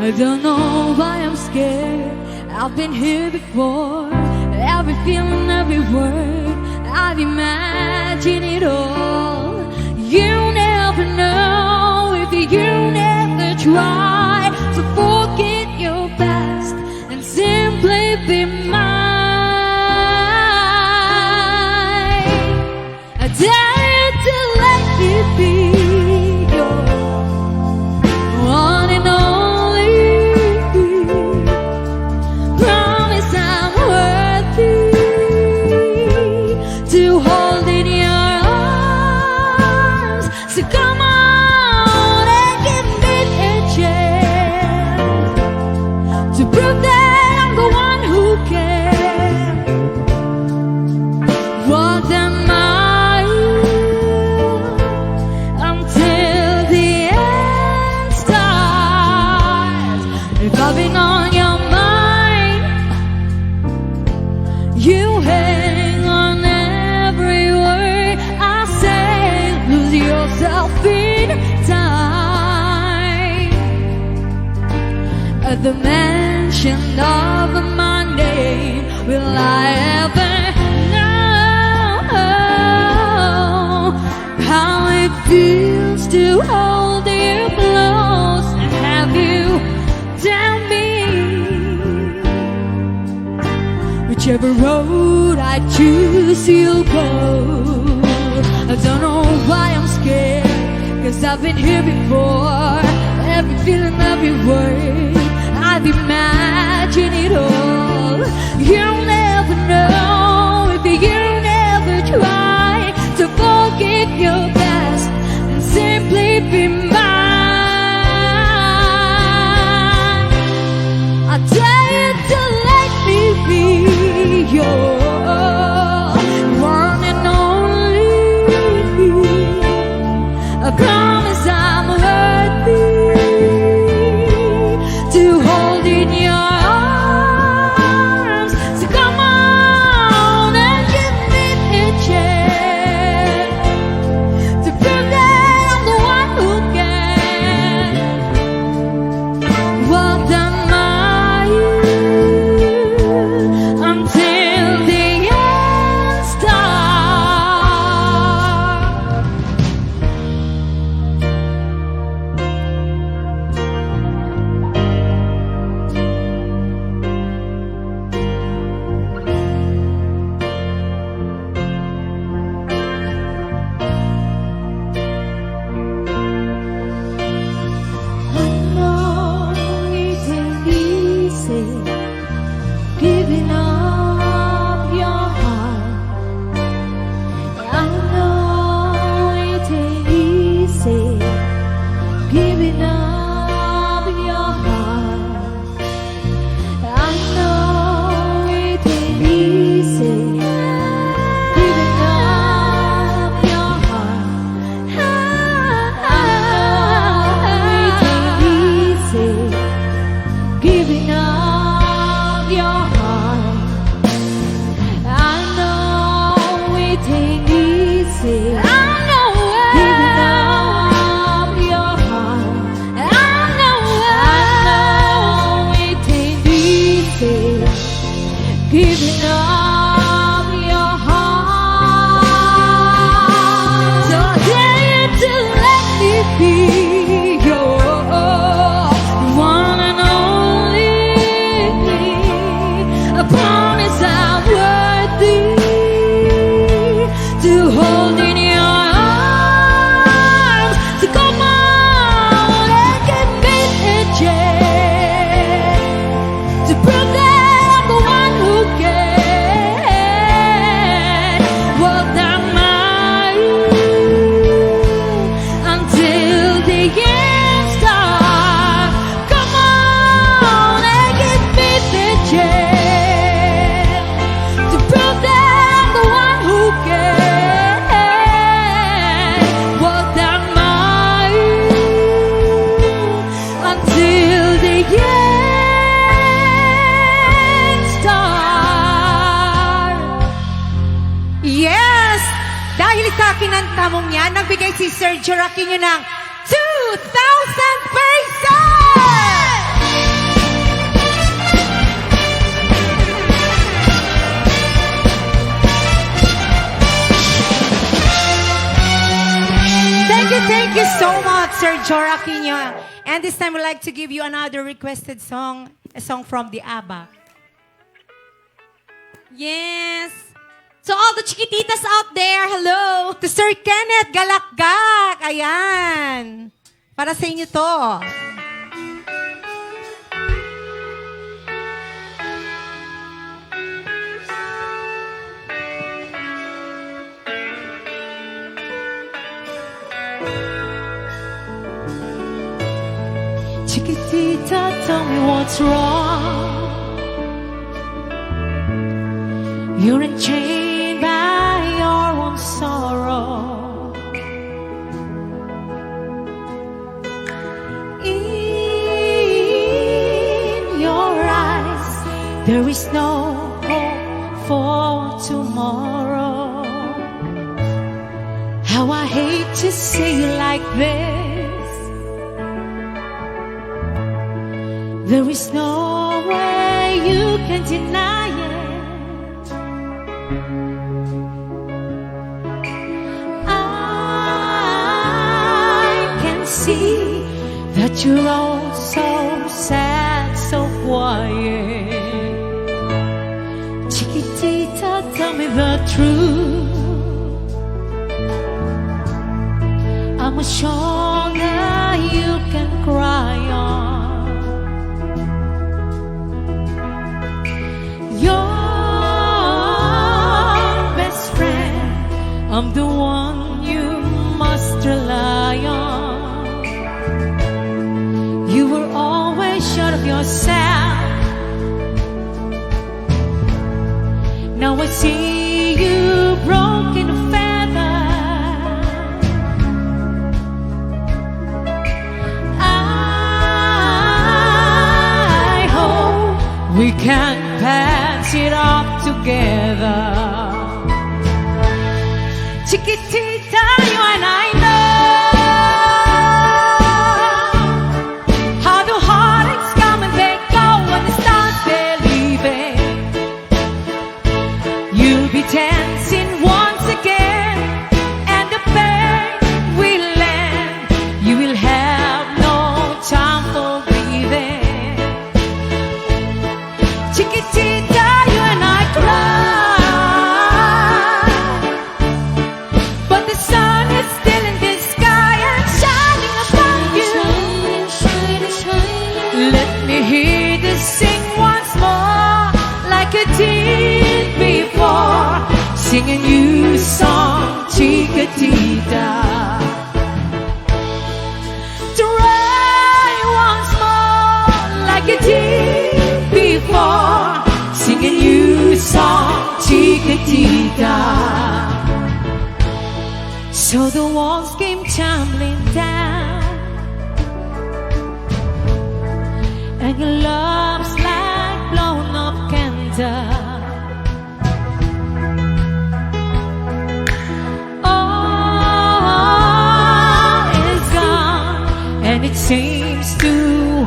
I don't know why I'm scared. I've been here before. Every feeling, every word, I've imagined it all. You never know if you never try to forget your past and simply be mine. I dare to let it be your one and only. Promise I'm worthy to hold in your arms. So come on and give me a chance to prove that I'm the one who cares. What am I until the end starts? If I've been on your mind, you hang on every word I say. Lose yourself in time. At the mention of my name, will I ever know how it feels to hold you close and have you tell me? Whichever road I choose, you'll go. I don't know why I'm scared, 'cause I've been here before. Every feeling, every word, I've imagined it all. You'll never know if you never try to forget your past and simply be mine. I dare you to let me be your one and only. I promise I'm worthy to hold in your arms. So come easy. I know Giving up your heart. I know it ain't easy. Giving up your heart. So dare to let me be your one and only. I promise I'm worthy to hold in your arms. So come on and give me a chance to prove that I'm the one who can walk down my until the end start. Come on and give me the chance to prove that I'm the one who can walk down my until the end start. Yes! Dahil sa kinanta mong yan, nagbigay si Sergio Raquinho ng 2,000 pesos! Thank you so much, Sergio Raquinho. And this time we'd like to give you another requested song, a song from the ABBA. Yes. So all the chiquititas out there, hello. To Sir Kenneth Galakgak. Ayan. Para sa inyo to. Chiquitita, tell me what's wrong. You're enchained by your own sorrow. In your eyes, there is no hope for tomorrow. How I hate to say it like this. There is no way you can deny it. I can see that you're all so sad, so quiet. Chiquitita, tell me the truth. I'm a shoulder you can cry on. I'm the one you must rely on. You were always sure of yourself. Now I see you broken feather. I hope we can pass it off together. Chiquitita, you and I know how the heartaches come and they go when they start believing. You'll be dancing once again, and the pain will end. You will have no time for breathing. Chiquitita, you and I cry. Did before, sing a new song, Chiquitita. Try once more, like you did before, sing a new song, Chiquitita. So the walls came tumbling down, and your love's like blown up candle. Oh,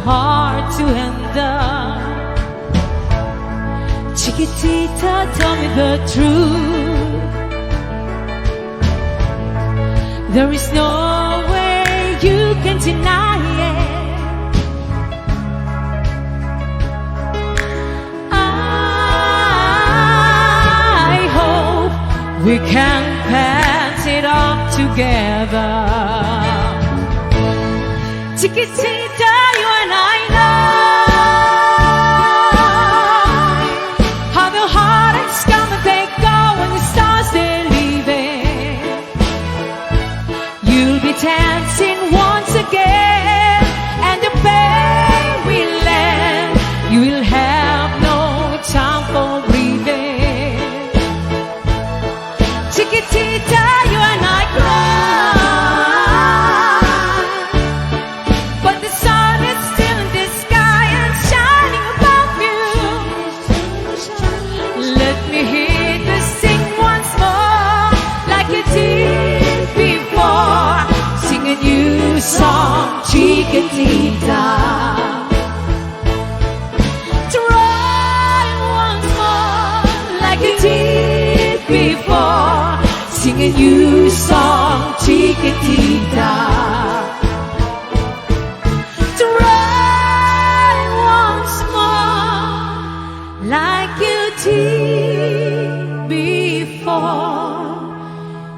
hard to handle. Chiquitita, tell me the truth. There is no way you can deny it. I hope we can pass it off together. Chiquitita, you and I know how the heartaches come and they go when the stars they're leaving. You'll be dancing once again, and the pain will end. You will have no time for breathing. Chiquitita, you and I cry, but the sun is still in the sky and shining above you. Let me hear you sing once more, like you did before. Sing a new song, Chiquitita. Try once more, like you did before. Sing a new song, Chiquitita. Try once more, like you did before.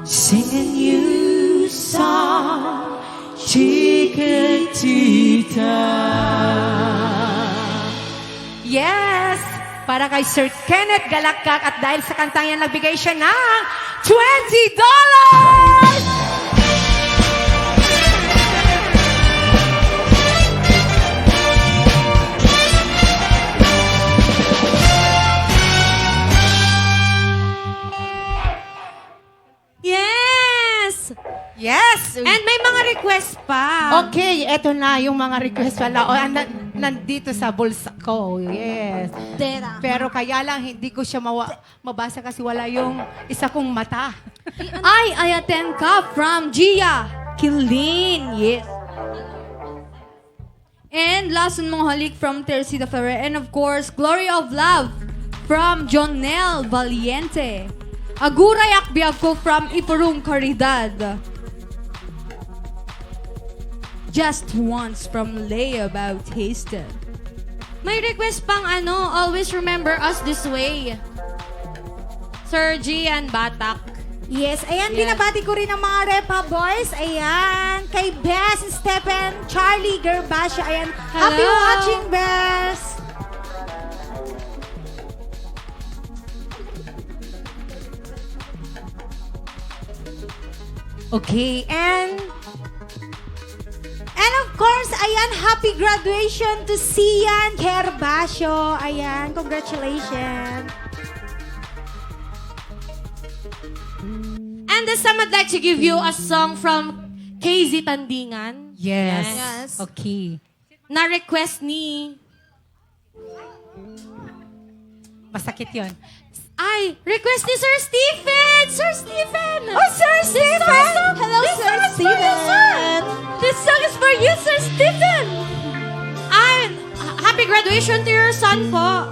Sing a new song, Chiquitita. Yes! Para kay Sir Kenneth Galakak at dahil sa kantang yan, nagbigay siya ng $20! Yes! Yes! And may mga request pa. Okay, eto na yung mga request pala. O, nandito sa bulsa ko. Yes. Pero kaya lang hindi ko siya mabasa kasi wala yung isa kong mata. I attend ka from Gia Kilin. Yes. And last mong halik from Teresita Ferrer. And of course, Glory of Love from Jonel Valiente. Aguray Akbiag ko from Ipurong Caridad. Just Once from Leia Bautista. May request pang always remember us this way. Sir G and Batak. Yes, ayan, Yes. binabati ko rin ang mga Repa Boys. Ayan, kay Bess, Stephen, Charlie, Gervasio. Ayan, happy Hello. watching, Bess. Okay, and of course, ayan, happy graduation to Sian Gervasio. Ayan, congratulations. And this time I'd like to give you a song from KZ Tandingan. Yes. Okay. Na-request ni... Masakit yun. Ay, request ni Sir Stephen! Sir Stephen! Oh, Sir Stephen! Hello, Sir Stephen! This song is for you, Sir Stephen! Ay, happy graduation to your son po.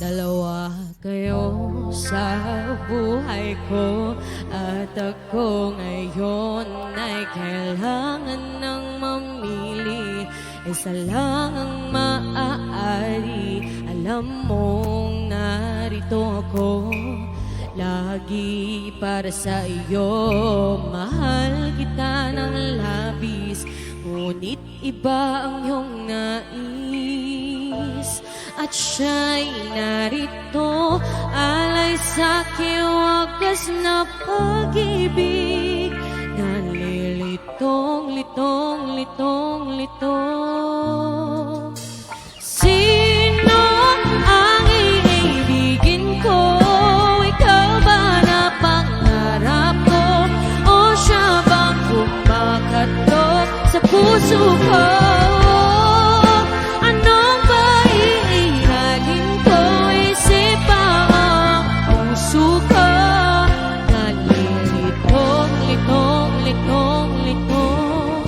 Dalawa kayo sa buhay ko at ako ngayon ay kailangan ng mamili. Isa lang ang maaari, alam mong narito ako lagi para sa iyo. Mahal kita ng labis, ngunit iba ang iyong nais. At siya'y narito, alay sa'king wagas na pag-ibig. Nalilitong, litong, litong, litong. Sino ang iibigin ko? Ikaw ba na pangarap ko? O siya bang kumakatok sa puso ko? Anong ba iihalin ko? Isip ba ang puso ko? Nalilitong, litong, litong, litong.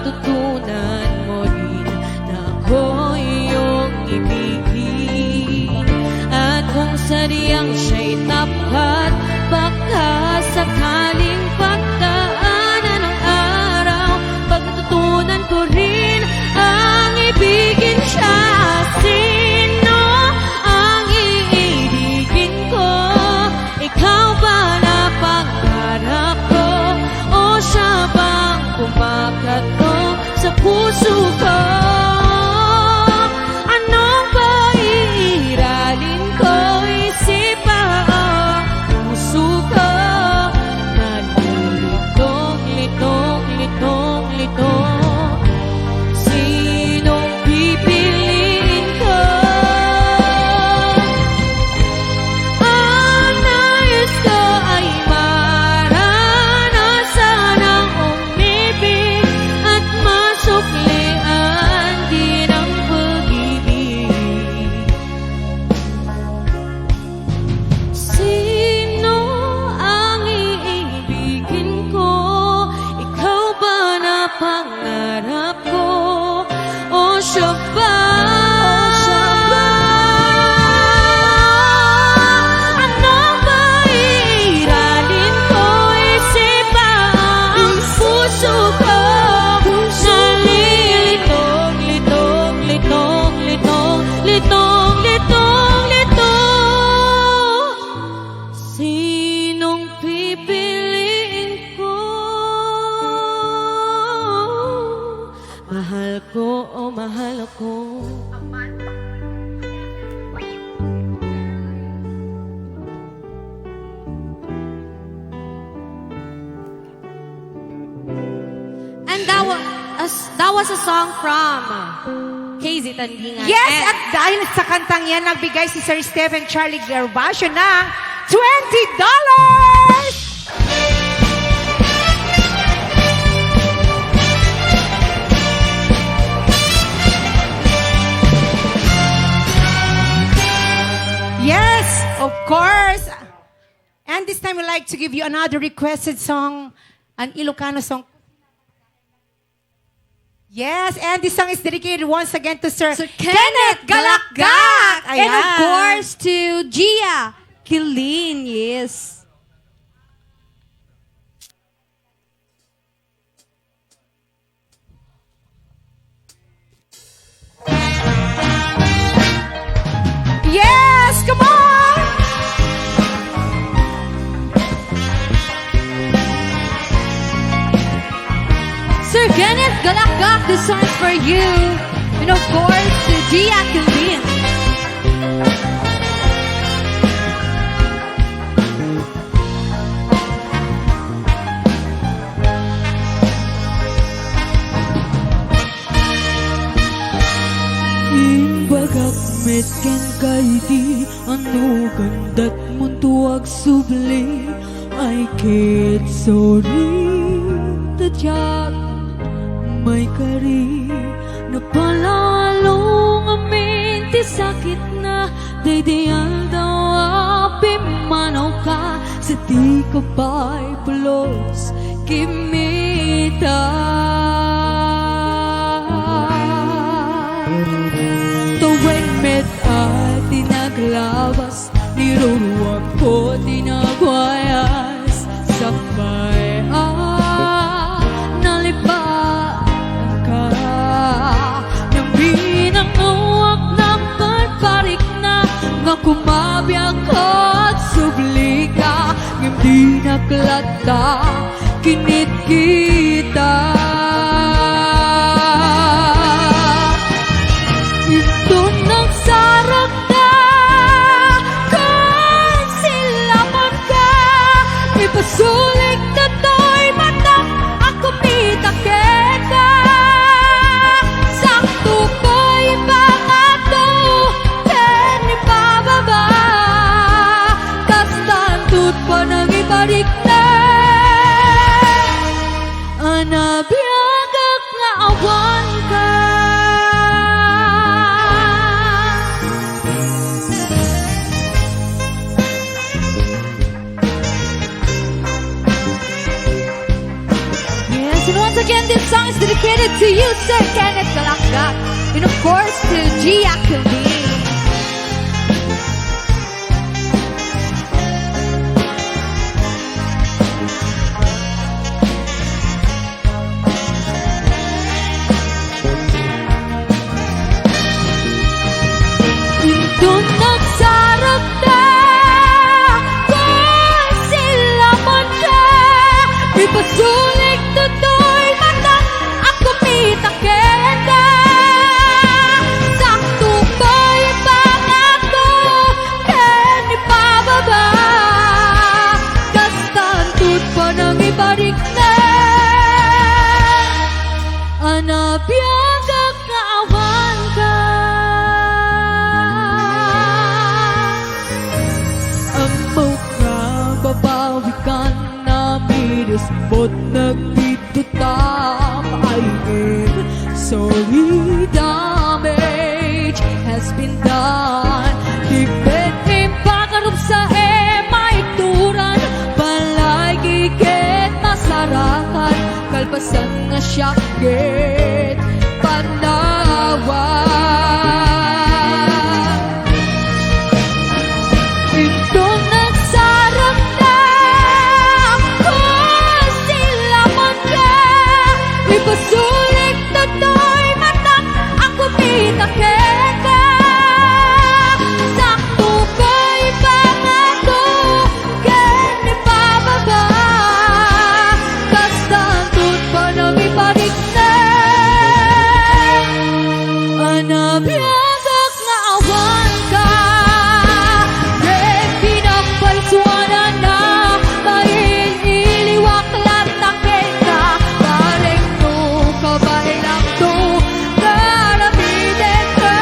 matutunan mo rin na ako iyong ibigin. At kung sadyang siya'y tapat, baka sakaling pagdaanan ng araw, pag natutunan ko rin ang ibigin siya. Sino ang iibigin ko? Ikaw ba na pangarap ko? O siya bang kumakato sa puso ko? Anong ba iiralin ko? Isip ba ang puso ko? Nalulitong, litong, litong, litong. Sinong pipiliin ko? Ang nais ko ay maranasan ang umibig at masuklian din ang pag-ibig. Sino ang iibigin ko? Ikaw ba na pangarap ko? O siya ba? Ano ba iiralin ko? Isip ba ang puso ko? Nalilitong, litong, litong, litong, litong, litong, litong. Sinong pipiliin ko? Mahal ko o mahal ako? And that was a song from Casey Tandingan. Yes, And at dahil sa kantang yan, nagbigay si Sir Stephen Charlie Gervasio ng $20! Yes, of course. And this time we'd like to give you another requested song, an Ilocano song. Yes, and this song is dedicated once again to Sir Kenneth Galakgak. And of Ayan. course, to Gia Kilin, yes. Yes, come on! Sir Kenneth Galakgak, this song is for you. And of course, to Gia Kilin. Imbagak met ken kaiti anu gandat mun tuwag subli ay ket sorry tadyak may kari napalalong amin ti sakit na daydayan daw api manaw ka sa di kabay pulos kimita. Tuwing met at tinaglabas, niruruwag ko tinagwayas. Sabay nalipaan ka ng binanguwag ng kalparik na nga kumabiyag ka at subli ka ng di naklata kinit kita. to you, Sir Kenneth Galakgak. And of course, to Gia Kildin. Doon nagsarap na kung sila man ka ipasulik tutoy mata ako mitakin ka sakto ba'y bang ako kan ipababa kastantod pa ng ibalik na anapyang kakaawan ka babawi ka na miris mo't nagtitutam ayun. Sorry, damage has been done. Tipid impakarap sa maituran balay gigit masarakan kalpasan nga syakit panawan. Ito nagsarap na kung sila man ka ipasulik tutoy mata ako mitakin ka sakto ba'y bang ako kan ipababa kastantod pa nang ibalik na anabiyagak nga awan ka pinagpaisuanan na maililiwak lang takin ka pareng to kabay lang to karamitin ka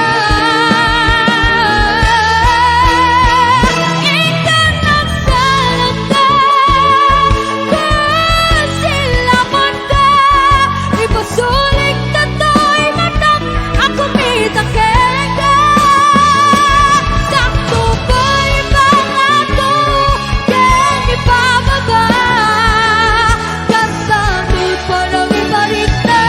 ikan nagsalata kung sila man ka ipasulik tato'y mata ako mitakin ka sakto ba'y bang ako kan ipababa kastantod pa nang ibalik na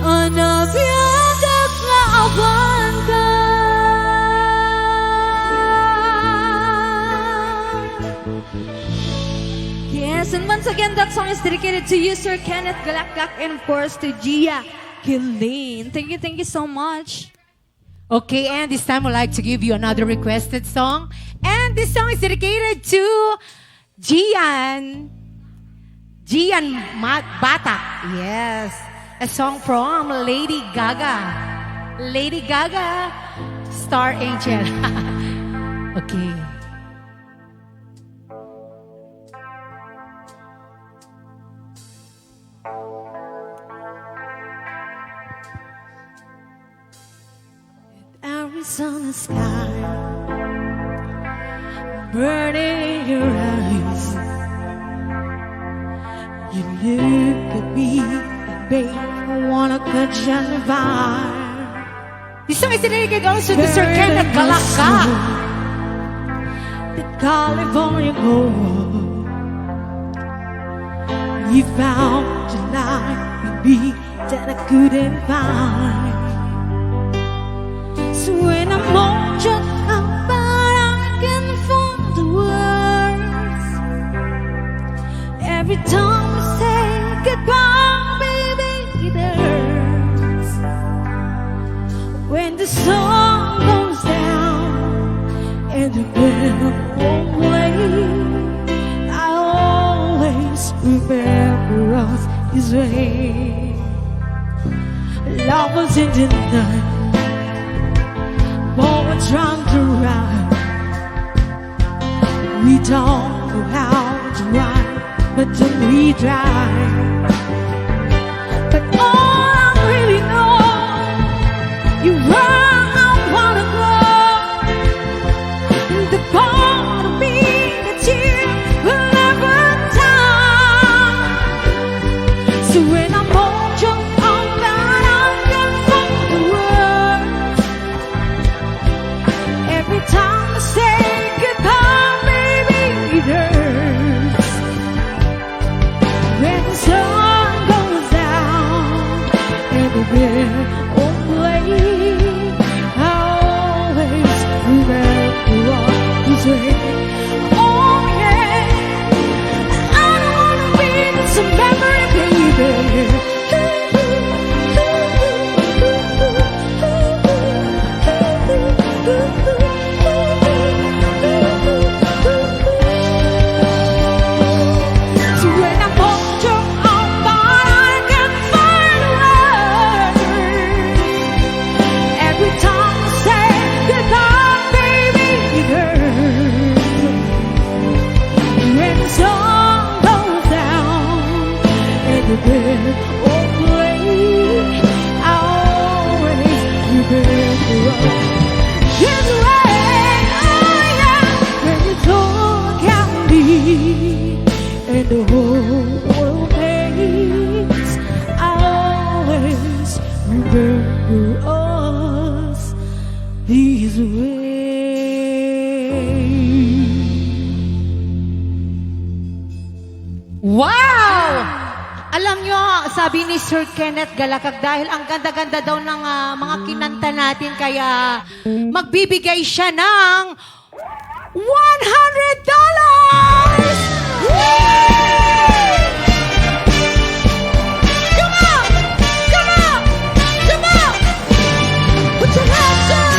anabiyagak nga awan ka. Yes, and once again, that song is dedicated to you, Sir Kenneth Galakgak, and of course to Gia Kildin. Thank you so much. Okay, and this time I'd like to give you another requested song. And this song is dedicated to Gian Bata. Yes, a song from Lady Gaga. Lady Gaga, Star Angel. Okay. Arizona sky burning in your eyes. You look at me and babe, I wanna catch your vibe. This song is dedicated also to Sir Kenneth Galakgak. The California gold. You found your life in me that I couldn't find. So when I'm all just about, I can find the words. Every time we say goodbye, baby, it hurts. When the sun goes down and the bell won't play, I always remember us this way. Love was in the night. Moments run to ride. We don't know how to ride, but then we try. But all I really know, you where I wanna go. The part of me that you will never die. So when I'm all jumped on that, I can find the words. Every time I say goodbye, baby, it hurts. When the sun us His way. Wow! Alam nyo, sabi ni Sir Kenneth Galakag, dahil ang ganda-ganda daw ng mga kinanta natin, kaya magbibigay siya ng $100! Come on! Come on! Come on! Put your hands up!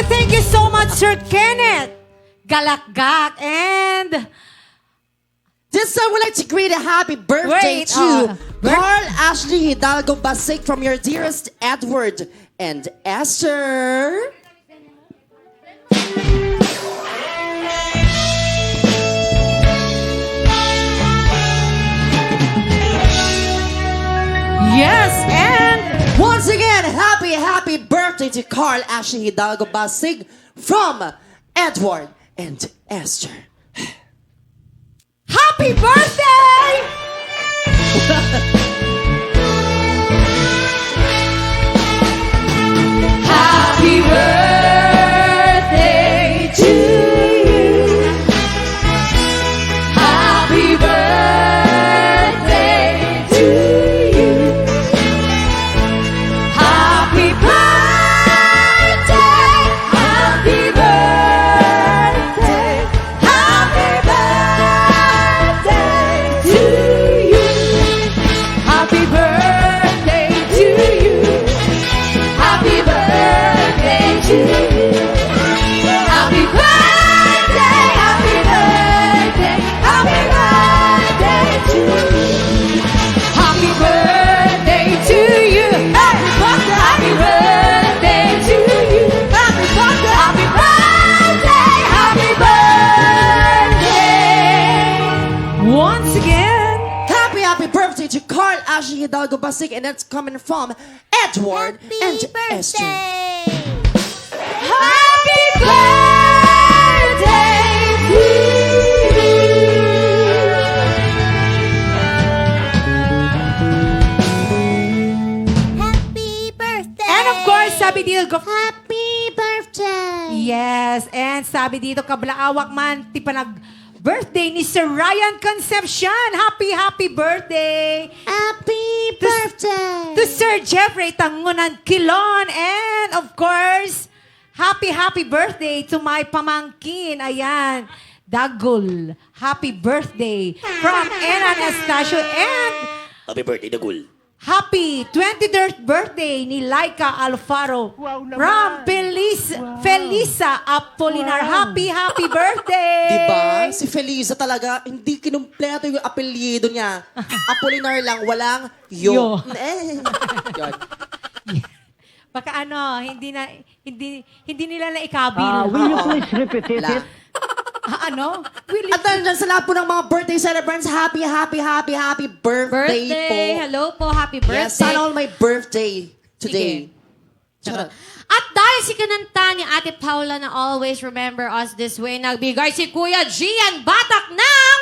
Thank you so much, Sir Kenneth Galakgak. And This time, we'd like to greet a happy birthday Wait, to Carl Ashley Hidalgo Basik from your dearest Edward and Esther. yes, and Once again, happy birthday to Carl Ashley Hidalgo Basig from Edward and Esther. happy birthday! Happy birthday to you. Happy birthday to you. Happy birthday. Happy birthday. Happy birthday to you. Happy birthday to you. Happy birthday to you. Happy birthday, happy birthday, happy birthday to you. Happy birthday to you. Happy birthday to you. Happy birthday, happy birthday. Once again. Happy birthday to Carl Ashley Hidalgo Basik, and that's coming from Edward and Esther. Happy birthday to Happy birthday! And of course, sabi dito, Happy birthday! yes, and sabi dito, kablaawak man, ti pa nag-birthday ni Sir Ryan Concepcion. Happy birthday! Happy birthday! To Sir Jeffrey Tangunan Kilon. And of course, happy birthday to my pamangkin. Ayan, Dagul. Happy birthday from Enan Estacio. And Happy birthday, Dagul. happy 23rd birthday ni Laika Alfaro from Felisa Apolinar. Happy birthday! Diba? Si Feliza talaga, hindi kinumpleto yung apelyido niya. Apolinar lang, walang yo. Yo. Yan. Baka hindi nila na ikabil. Will you please repeat it? Ano? Will At dahil dyan sa lahat po ng mga birthday celebrants, happy birthday po. Hello po, happy birthday. Yes, sana all my birthday today. Charot. At dahil si kinanta ni Ate Paula na always remember us this way, nagbigay si Kuya Gian Batak ng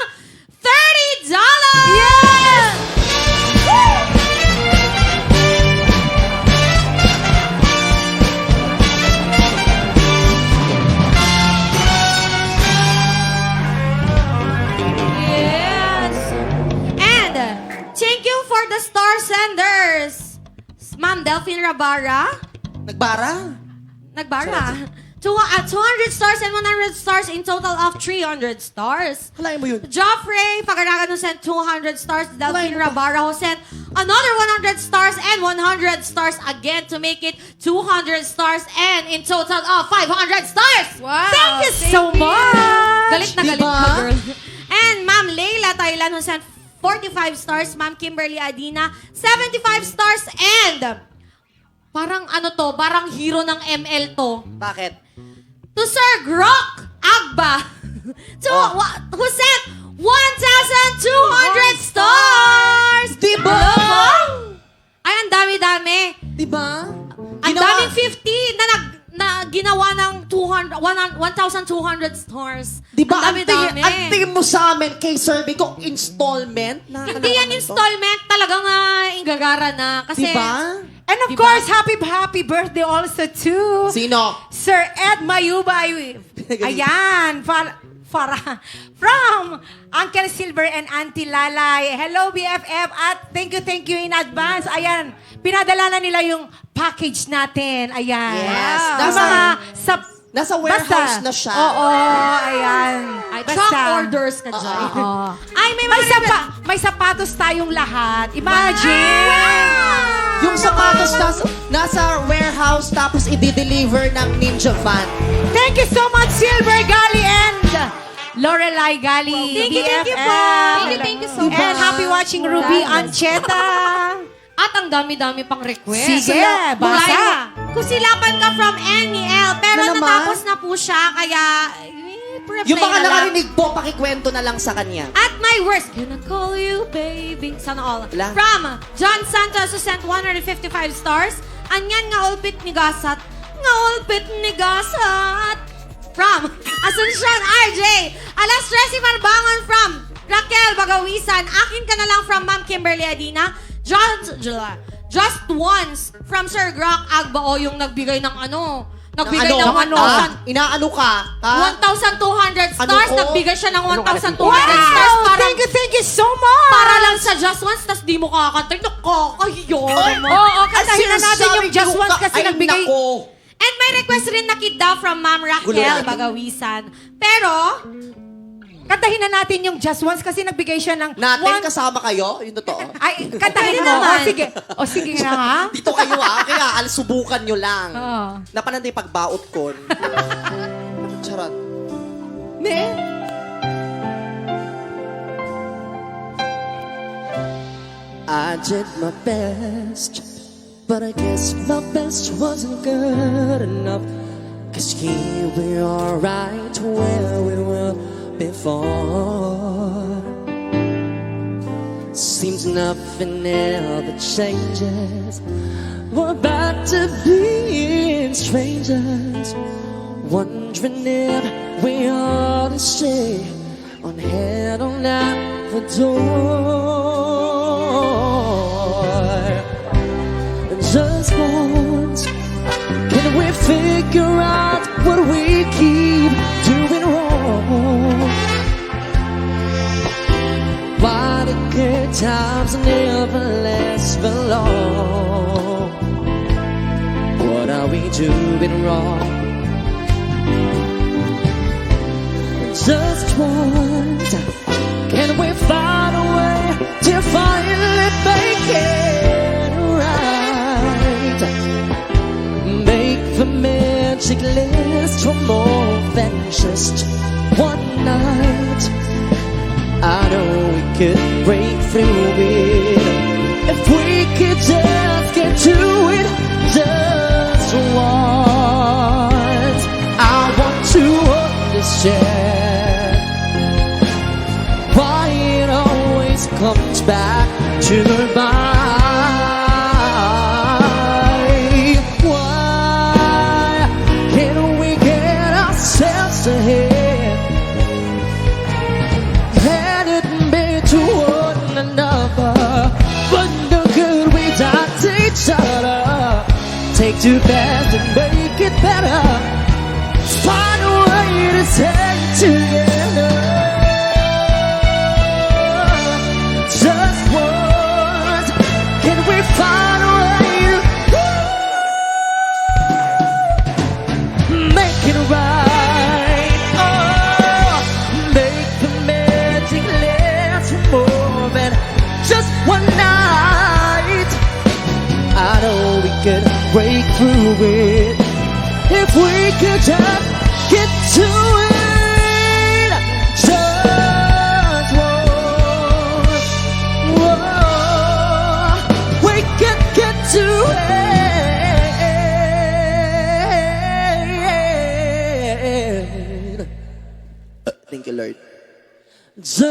$30! Yes! Yes! And thank you for the star senders. Ma'am Delphine Rabara. Nagbara. 200 stars and 100 stars in total of 300 stars. Halayin mo yun. Joffrey Pagaragan who sent 200 stars. Delphine Rabara who sent another 100 stars and 100 stars again to make it 200 stars and in total of 500 stars. Wow! Thank you so much! Galit na galit Diba? ka, girl. And Ma'am Leila Thailand who sent 45 stars. Ma'am Kimberly Adina, 75 stars. And parang parang hero ng ML to. Bakit? To Sir Grok Agba, who sent 1,200 stars! Diba? Hello po? Ay, ang dami-dami. Diba? Ang daming 50 na na ginawa ng 1,200 stars. Di ba, Ang dami-dami. ang tingin mo sa amin kay survey ko, installment? Hindi yan installment. Talagang ingagara na. Kasi, Diba? And of course, happy birthday also to Sino? Sir Ed Mayubay. Ayan, from Uncle Silver and Auntie Lalay. Hello, BFF. At thank you in advance. Ayan, pinadala na nila yung package natin. Ayan. Yes. Yung mga Nasa warehouse basta. na siya. Oo, ayan. ay, truck orders ka dyan. Oo. Ay, may May, mga may sapatos tayong lahat. Imagine! Yung sapatos nasa warehouse tapos i-deliver ng Ninja Van. Thank you so much, Silver Gali and Lorelai Gali. Thank you BFF. po. Thank you so much. And happy watching Ruby Ancheta. At ang dami-dami pang request. Sige, basa. Kusilapan ka from NEL. Pero Na naman? natapos na po siya, kaya replay Yung mga na lang. nakarinig po, pakikwento na lang sa kanya. At my worst, gonna call you baby. Sana all. Wala. From John Santos who sent 155 stars. Anyan nga ulpit ni Gasat. Nga ulpit ni Gasat. From Asuncion RJ. Alas Tracy Marbangon from Raquel Bagawisan. Akin ka na lang from Ma'am Kimberly Adina. Just Once from Sir Grock Agbao yung nagbigay ng ano. Nagbigay ng 1,000. Inaano ka? 1,200 stars. Ano ko? Nagbigay siya ng 1,200 Wow! stars. Thank you so much! Para lang sa Just Once, tas di mo kakantay. Nakakahiyo naman. Oo, kantahin na natin yung Just Once kasi nagbigay. Nako. And may request rin na kid daw from Ma'am Gulo Raquel natin. Bagawisan. Pero, Kantahin na natin yung Just Once kasi nagbigay siya ng... Natin kasama kayo? Yung totoo. Ay, kantahin Pwede mo. naman. Sige nga ha. Dito kayo kaya subukan nyo lang. Oo. Napananday pagbaot ko. Charot. Ne? I did my best, but I guess my best wasn't good enough. 'Cause here we are right where we were before. Seems nothing ever changes. We're back to being strangers, wondering if we ought to stay on head on out the door. And just once, can we figure out what we keep doing wrong? Why the good times never last for long? What are we doing wrong? Just once, can we find a way to finally make it right? Make the magic last for more than just one night. I know we could break through it if we could just get to it just once. I want to understand why it always comes back to mind. Why can't we get ourselves ahead? Headed to one another, but no good without each other. Take two paths and make it better. Find a way to stay together. Just once, can we find a way to make it right? Oh, make the magic last more than just one night. I know we could break through it if we could just get to it just once. Whoa, we could get to it. Thank you, Lord. Just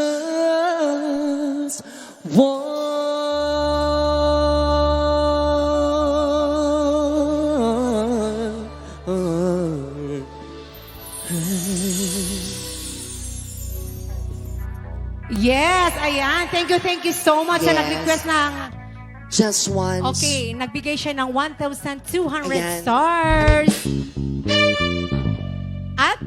one. ayan. Thank you so much sa Yes. nag-request ng... Just once. Okay, nagbigay siya ng 1,200 Ayan. stars. At...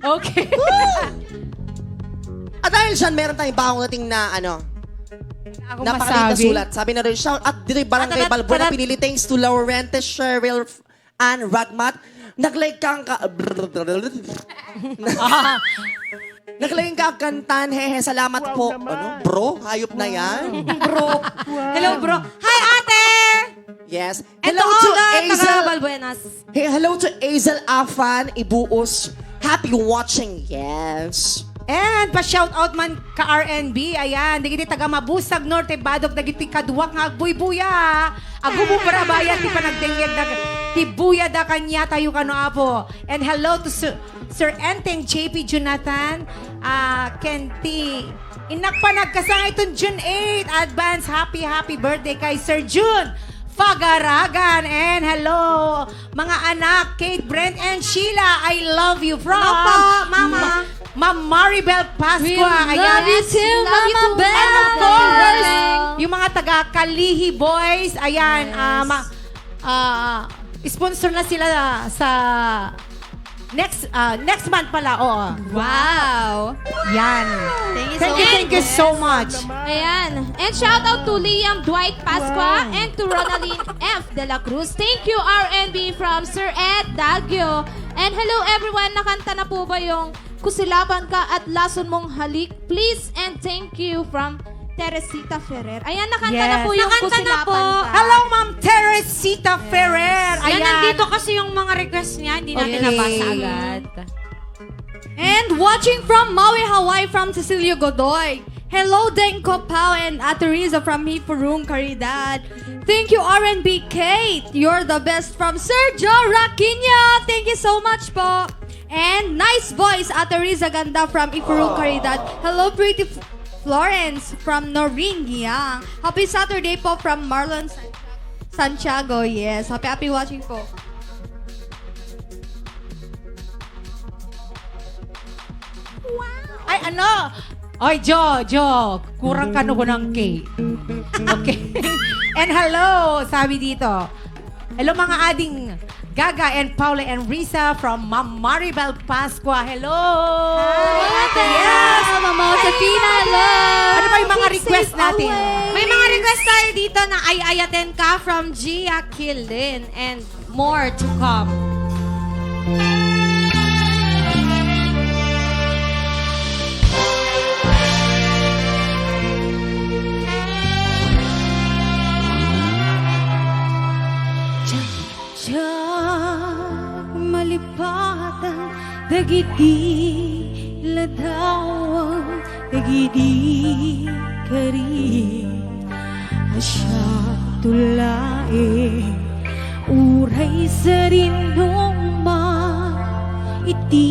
Okay. At dahil dyan, meron tayong bagong dating na Ako napakaliit na masabi. sulat. Sabi na rin, shout at dito Barangay Balbuena, pinili thanks to Laurente, Cheryl, and Ragmat. Nag-like kang Nag-like ka kantan, hehe, salamat po. Ano, bro? Hayop na yan? Bro. Hello, bro. Hi, ate! Yes. And Hello to to all the Azel. taga-Balbuenas. Hey, hello to Azel Afan, Ibuos. Happy watching. Yes. And pa-shout out man ka RNB. Ayan, digiti taga Mabusag Norte Badok dagiti kaduwak nga agbuy-buya. Agubo barabaya ti panagdengyag ti buya da kanya tayo kano apo. And hello to Sir Enteng JP Jonathan. Kenti inak pa nagkasangay itong June 8. Advance happy birthday kay Sir June Fagaragan. And hello mga anak Kate, Brent, and Sheila. I love you from Mama. Ma'am Maribel Pascua. Love you too, Mama Bell. And of course, yung mga taga Kalihi Boys. Ayan, sponsor na sila sa next month pala. Oo. Wow. Yan. Thank you so much. Ayan. And shout out to Liam Dwight Pasqua and to Ronaline F. De La Cruz. Thank you, RNB from Sir Ed Dagio. And hello everyone. Nakanta na po ba yung Kusilaban Ka at Lason Mong Halik? Please and thank you from Teresita Ferrer. Ayan, nakanta Yes. na po yung Nakanta na Kusilaban po. Ka. Hello, Ma'am Teresita Ferrer. Yan, Ayan. nandito kasi yung mga request niya. Hindi natin Okay. nabasa agad. And watching from Maui, Hawaii from Cecilio Godoy. Hello, Denko Pao and Ate Riza from Hipurung, Caridad. Thank you, R&B Kate. You're the best from Sergio Raquinha. Thank you so much po. And nice voice, Ate Riza Ganda from Hipurung, Caridad. Hello, pretty Florence from Noringyang. Happy Saturday po from Marlon Santiago. Yes, happy watching po. Ay, ano? Oy, Jo, kurang ka no ng K. Okay. And hello, sabi dito. Hello mga ading Gaga and Paula and Risa from Ma'am Maribel Pascua. Hello! Yes! Mama Josefina, hello! Ano ba yung mga request natin? May mga request tayo dito na ay-ayaten ka from Gia Kilin and more to come. Malipatan dagiti ladawang dagiti kari asya tulae uray sa rinong ma iti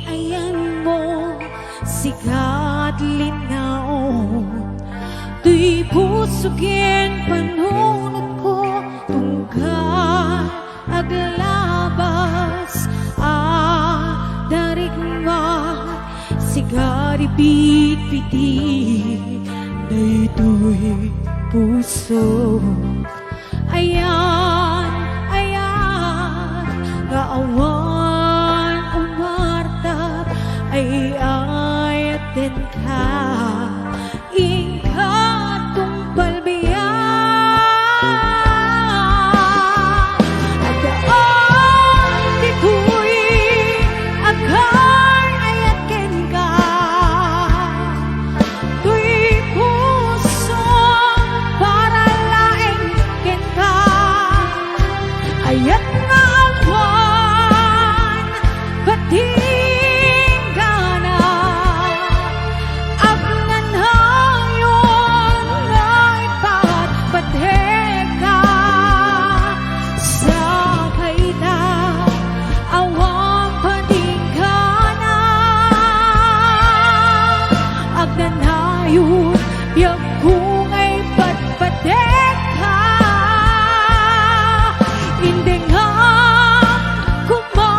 ayan mo sigat linaon tuy pusugin panunod ko tungkal aglabas darigma sigari bitbiti daytoy puso ayan gaawan umartap ay ayaten ka ikatong palbiyan Kumar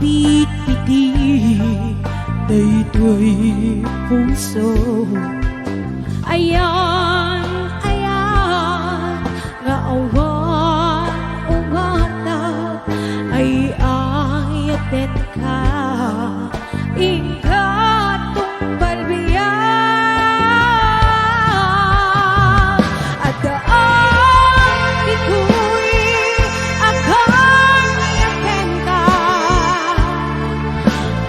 piti daytoy puso. Ayan, ayan, nga awan umatag ay ayaten ka. Ikatong balbiyang at daan ito'y agayaten ka.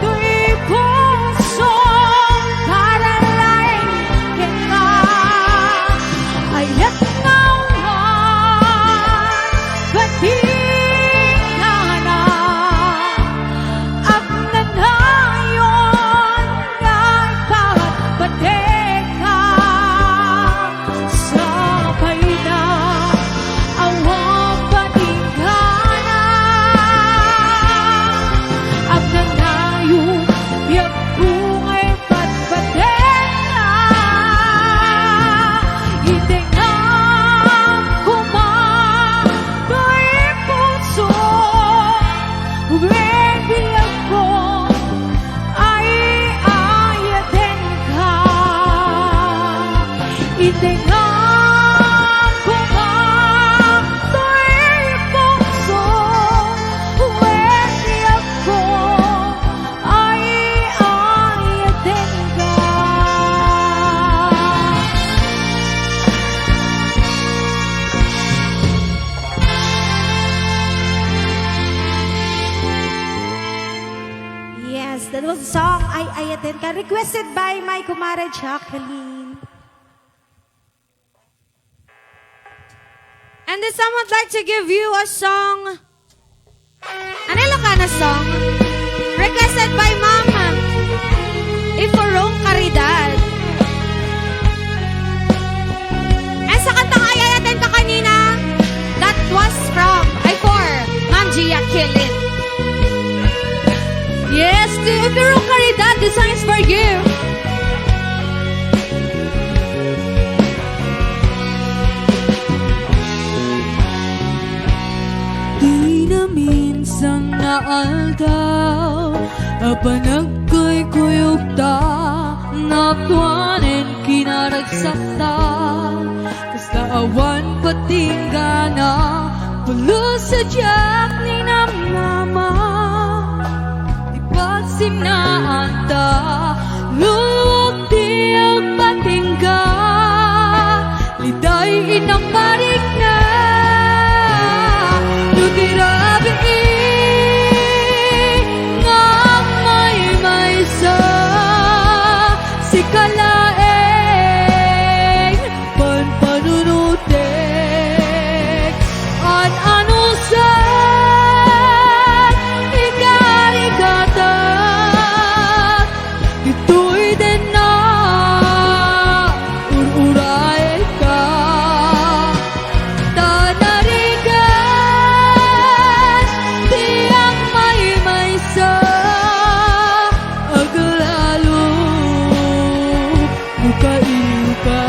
To'y pusong karalain kita. Ayat ngawan bating na na at nanayon nga'y pagpateka. Sabay na awang bating ka na at nanayon biyak kung'y pagpateka. Hindi nga kumato'y puso, biyak ko ay ayaten ka. Hindi nga kumato'y puso, biyak ko ay ayaten ka. Yes, that was the song Ay Ayaten Ka, requested by my kumare Jacqueline. And then someone would like to give you a song. An Ilocana song. Requested by Mama. Iforong Caridad. And sa kantang Ay Ayaten Ka kanina, that was from, for Ma'am Gia Kilin. Yes, to Iforong Caridad, this song is for you. Di na minsan naaldaw apanag ko'y kuyog ta naptuanen kinaragsakta kasla awan patinggana pulo sa diyak ni namnama ipagsinaan luwag di ang patingga liday inang marig na Dutirabi nga may sa si kalaeng panpanunutek an ano sa ikarigata ito'y din na ururay ka tanarigan tiyang may sa agalalo mukaiuka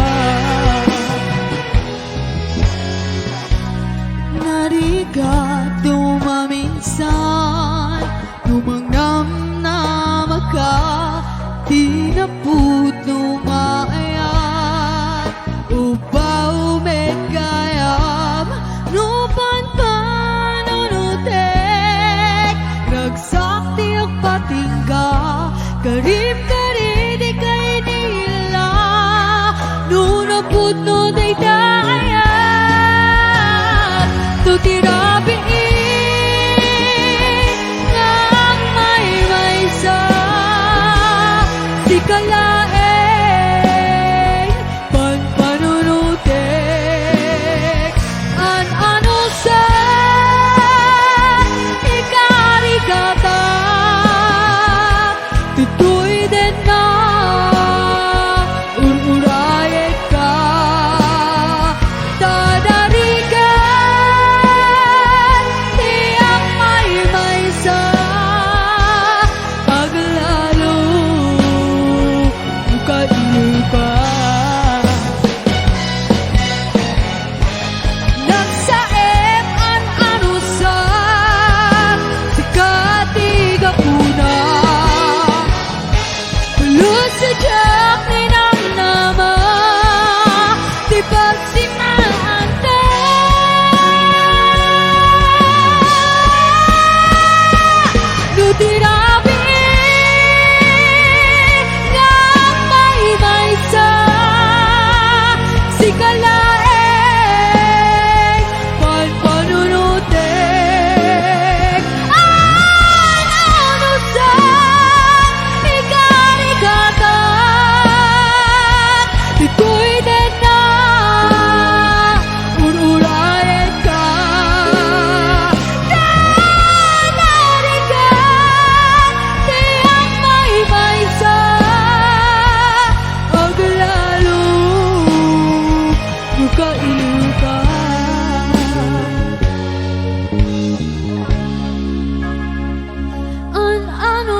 narigat dumaminsan dumangnam na maka tinaput numayan ubaw medgayam nupan panunutek nagsakti ang patingga karib karidi kay nila nunaput no daydayan tutirabi ngang may sa si kalaeng panpanunutek an ano sa ikarigata tutoy din na ururayet ka tadarigan tiyang may sa paglalo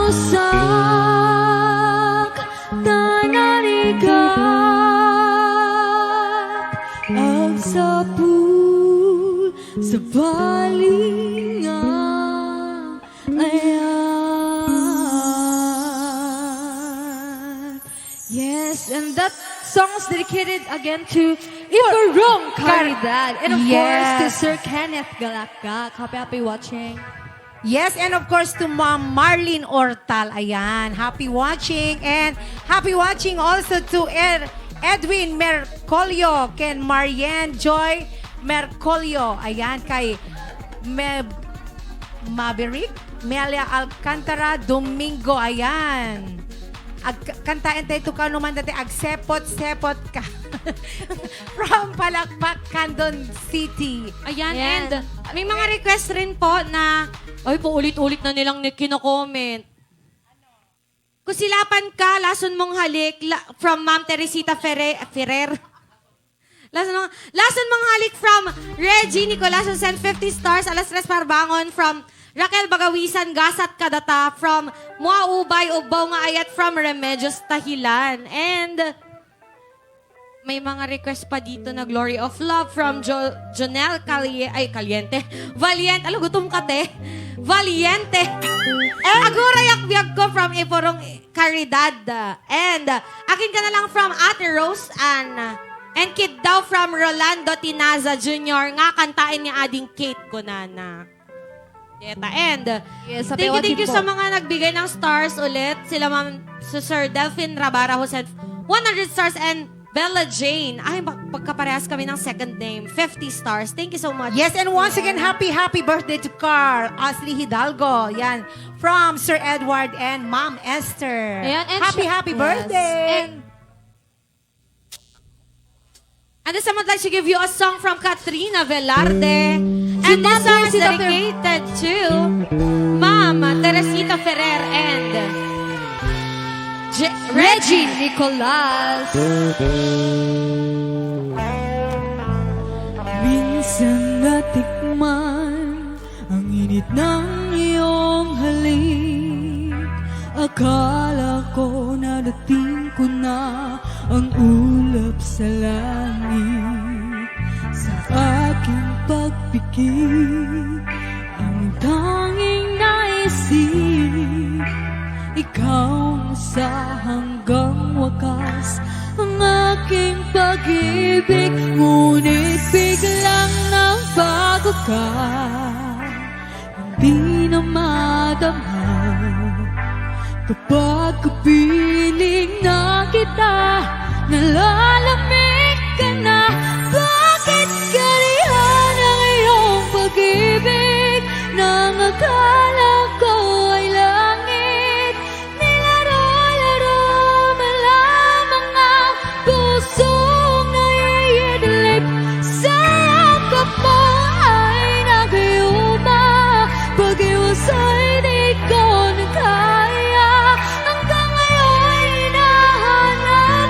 usak tanarigat ang sapul sa balingang ayan. Yes, and that song is dedicated again to Ibarong Caridad. And of course, to Sir Kenneth Galakak. Happy watching. Yes, and of course to Ma'am Marlene Ortal. Ayan, happy watching. And happy watching also to Edwin Mercolio, ken Marianne Joy Mercolio. Ayan, kay Maverick, Melia Alcantara Domingo. Ayan. Kantaan tayo ka naman dati, agsepot-sepot ka. From Palakpak, Candon City. Ayan, Ayan. and may mga request rin po na, ay, paulit-ulit na nilang kino-comment. Kusilapan ka, lason mong halik, from Ma'am Teresita Ferrer. Lason mong halik from Reggie Nicolason, send 50 stars, alas 3 parbangon, from Raquel Bagawisan, Gasat Kadata, from Mua Ubay, Ubaw nga ayat, from Remedios Tahilan. And may mga request pa dito na Glory of Love from Jonel Caliente. Valiente. Alam, gutom ka, te. Valiente. Agurayak biyag ko from Iporong Caridad. And akin ka na lang from Ate Rose Ann. And kid daw from Rolando Tinaza Jr. Nga kantain ni Ading Kate Gonana. And Yes, thank you sa mga nagbigay ng stars ulit. Sila Ma'am Sir Delphine Rabara who said 100 stars and Bella Jane. Ay, pagkaparehas kami ng second name. 50 stars. Thank you so much. Yes, and once again, happy birthday to Carl Ashley Hidalgo. Yan, from Sir Edward and Ma'am Esther. Ayan, and happy birthday. And this time I'd like to give you a song from Katrina Velarde. And this song is dedicated to Ma'am Teresita Ferrer and Reggie Nicolas. Minsan natikman ang init ng iyong halik. Akala ko narating ko na ang ulap sa langit. Sa aking pagpikit, ang tanging naisip, ikaw sa hanggang wakas ang aking pag-ibig. Ngunit biglang nabago ka, hindi na madama. Kapag kapiling na kita, nalalamig ka na. Bakit ganyan ang iyong pag-ibig? Nang akala ko ay langit, nilaro-laro mo lamang ang pusong naiidlip. Sa yakap mo ay nagayuma, pag-iwas ay di ko na kaya. Hanggang ngayon hinahanap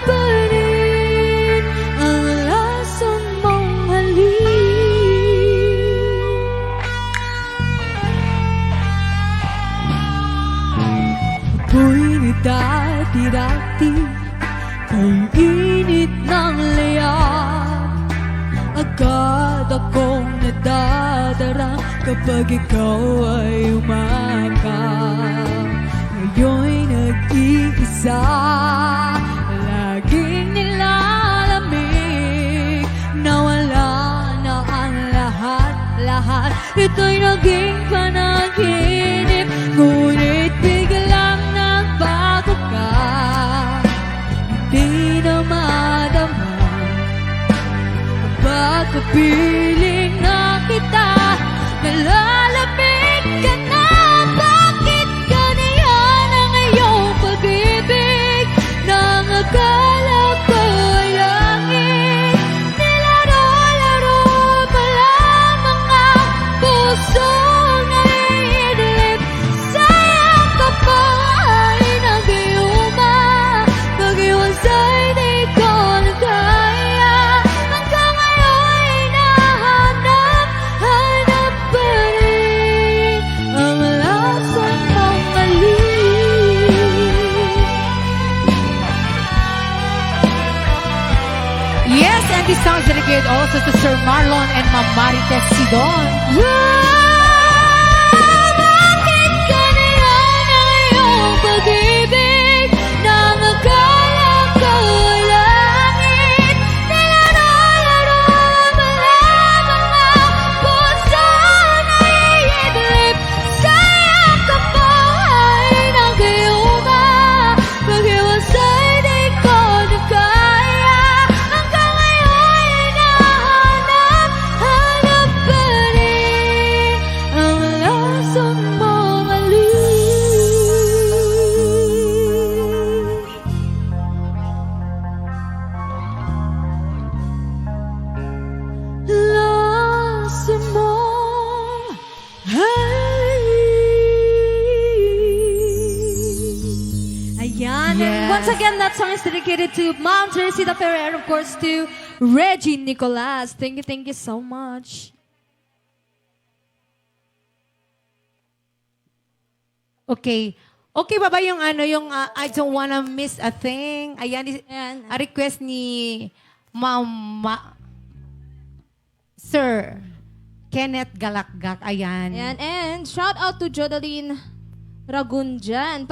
pa rin ang lason mong halik. Apoy ni dati-dati, kay init ng layap. Agad akong nadadara kapag ikaw ay umakap. Ngayon'y nag-iisa, laging nilalamig. Nawala na ang lahat-lahat, ito'y naging panaginip. Ngunit biglang nagbago ka, hindi na madama. Kapag kapiling na kita, nalalamig ka na. Bakit ganyan ang iyong pag-ibig? Nang akala ko ay langit, nilaro-laro mo lamang ang pusong naiidlip. Sa yakap mo ay nag-iuma, pag-iwas ay di ko na kaya. Hanggang ngayon hinahanap also to Sir Marlon and Ma'am Marites Sidon. Bakit ganyan ang iyong pag-ibig na magkalakalangit? Nilalaro mo lang mga puso na iidlip sa yakap mo ay nag-iuba. Pag-iwasay di ko na kaya, hanggang ngayon hinahanap, hanap pa rin ang lasang mga lasa mo Ayan. And Yes. once again, that song is dedicated to Mom Teresita Ferrer, of course, to Reggie Nicolas. Thank you so much. Okay. Okay ba yung yung I don't wanna miss a thing? Ayan, Ayan. a request ni Mama Sir Kenneth Galakgak. Ayan. Ayan. And shout out to Jodeline Ragunjan.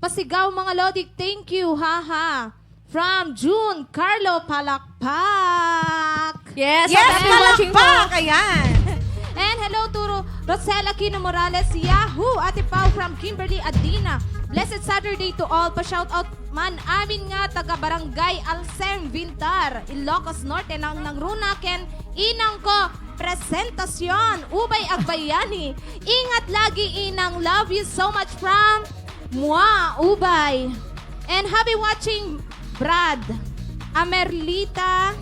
Pasigaw mga Lodi, thank you, haha. From June, Carlo Palakpak. Yes, Yes, happy watching po. palakpak! Ayan. And hello to Rosella Kino Morales, Yahoo! Ate Pau from Kimberly Adina. Blessed Saturday to all. Pa-shout out man amin nga taga Barangay Alcem Vintar, Ilocos Norte ng Runaken. Inang ko, presentasyon, Ubay Agbayani. Ingat lagi inang, love you so much from Mua Ubay. And happy watching Brad Amerlita